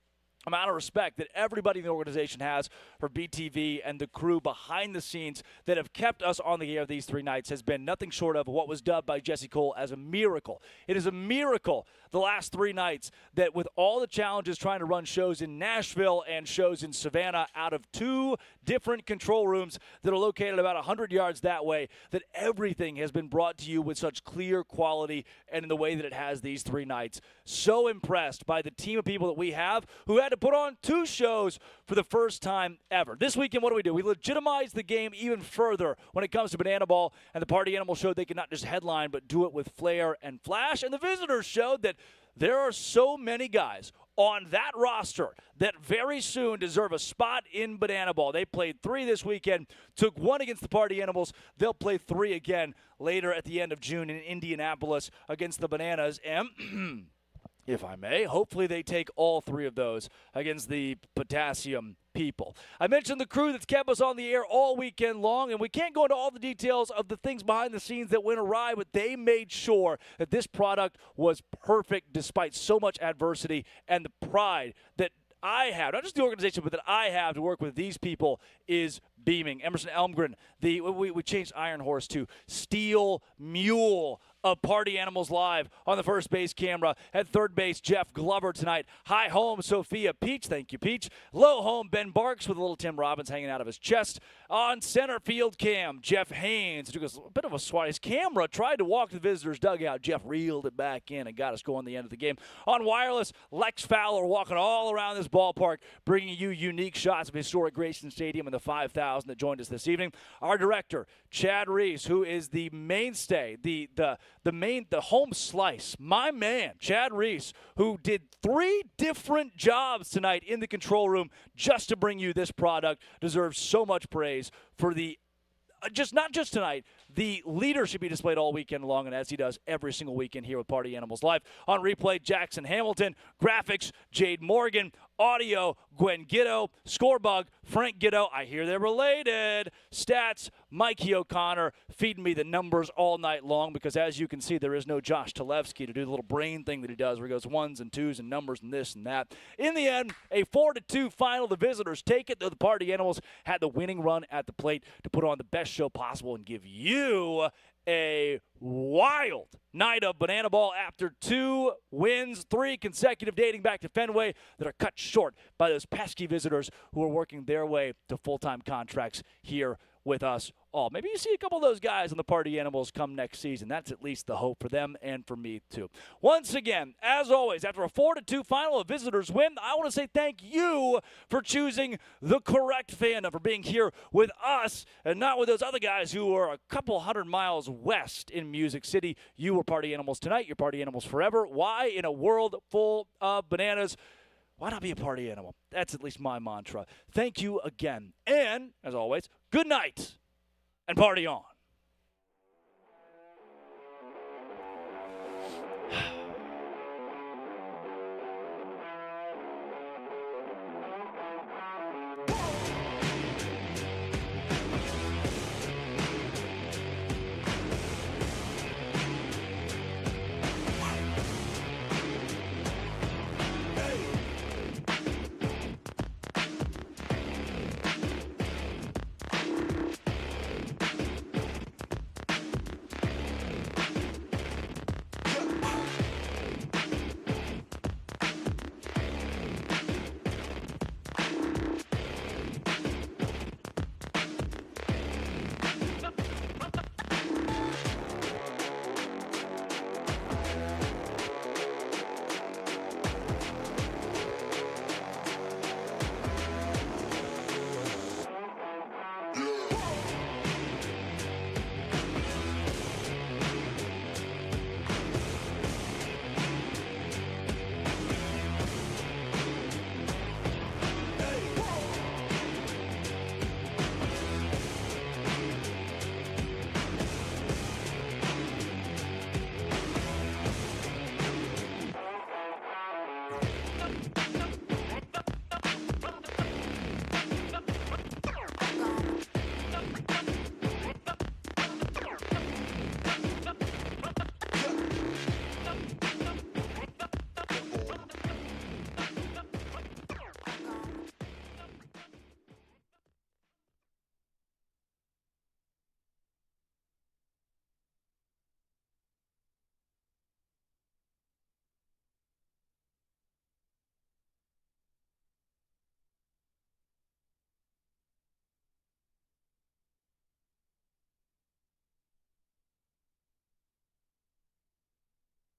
amount of respect that everybody in the organization has for BTV and the crew behind the scenes that have kept us on the air these 3 nights has been nothing short of what was dubbed by Jesse Cole as a miracle. It is a miracle the last 3 nights that with all the challenges trying to run shows in Nashville and shows in Savannah out of 2 different control rooms that are located about 100 yards that way, that everything has been brought to you with such clear quality and in the way that it has these 3 nights. So impressed by the team of people that we have who had to put on 2 shows for the first time ever. This weekend, what do? We legitimize the game even further when it comes to Bananaball, and the Party Animal showed they could not just headline, but do it with flair and flash, and the visitors showed that there are so many guys on that roster that very soon deserve a spot in Bananaball. They played 3 this weekend, took 1 against the Party Animals. They'll play 3 again later at the end of June in Indianapolis against the Bananas, and if I may, hopefully they take all 3 of those against the Potassium people. I mentioned the crew that's kept us on the air all weekend long, and we can't go into all the details of the things behind the scenes that went awry, but they made sure that this product was perfect despite so much adversity, and the pride that I have, not just the organization, but that I have to work with these people is beaming. Emerson Elmgren, we changed Iron Horse to Steel Mule of Party Animals Live on the first base camera. At third base, Jeff Glover tonight. High home, Sophia Peach. Thank you, Peach. Low home, Ben Barks with a little Tim Robbins hanging out of his chest. On center field cam, Jeff Haynes took a bit of a swat. His camera tried to walk to the visitors' dugout. Jeff reeled it back in and got us going the end of the game. On wireless, Lex Fowler walking all around this ballpark, bringing you unique shots of historic Grayson Stadium and the 5,000 that joined us this evening. Our director, Chad Reese, who is the mainstay, the home slice, my man, Chad Reese, who did 3 different jobs tonight in the control room just to bring you this product, deserves so much praise for the not just tonight, the leadership he displayed all weekend long, and as he does every single weekend here with Party Animals Live. On replay, Jackson Hamilton. Graphics, Jade Morgan. Audio, Gwen Giddo. Scorebug, Frank Giddo. I hear they're related. Stats, Mikey O'Connor, feeding me the numbers all night long because, as you can see, there is no Josh Talevsky to do the little brain thing that he does where he goes 1s and 2s and numbers and this and that. In the end, a 4-2 final. The visitors take it, though the Party Animals had the winning run at the plate to put on the best show possible and give you a wild night of Bananaball after 2 wins, 3 consecutive dating back to Fenway that are cut short by those pesky visitors who are working their way to full-time contracts here with us all. Maybe you see a couple of those guys on the Party Animals come next season. That's at least the hope for them and for me too. Once again, as always, after a 4-2 final, a visitors win, I want to say thank you for choosing the correct fandom, for being here with us and not with those other guys who are a couple 100 miles west in Music City. You were Party Animals tonight. You're Party Animals forever. Why? In a world full of bananas, why not be a party animal? That's at least my mantra. Thank you again. And, as always, good night and party on.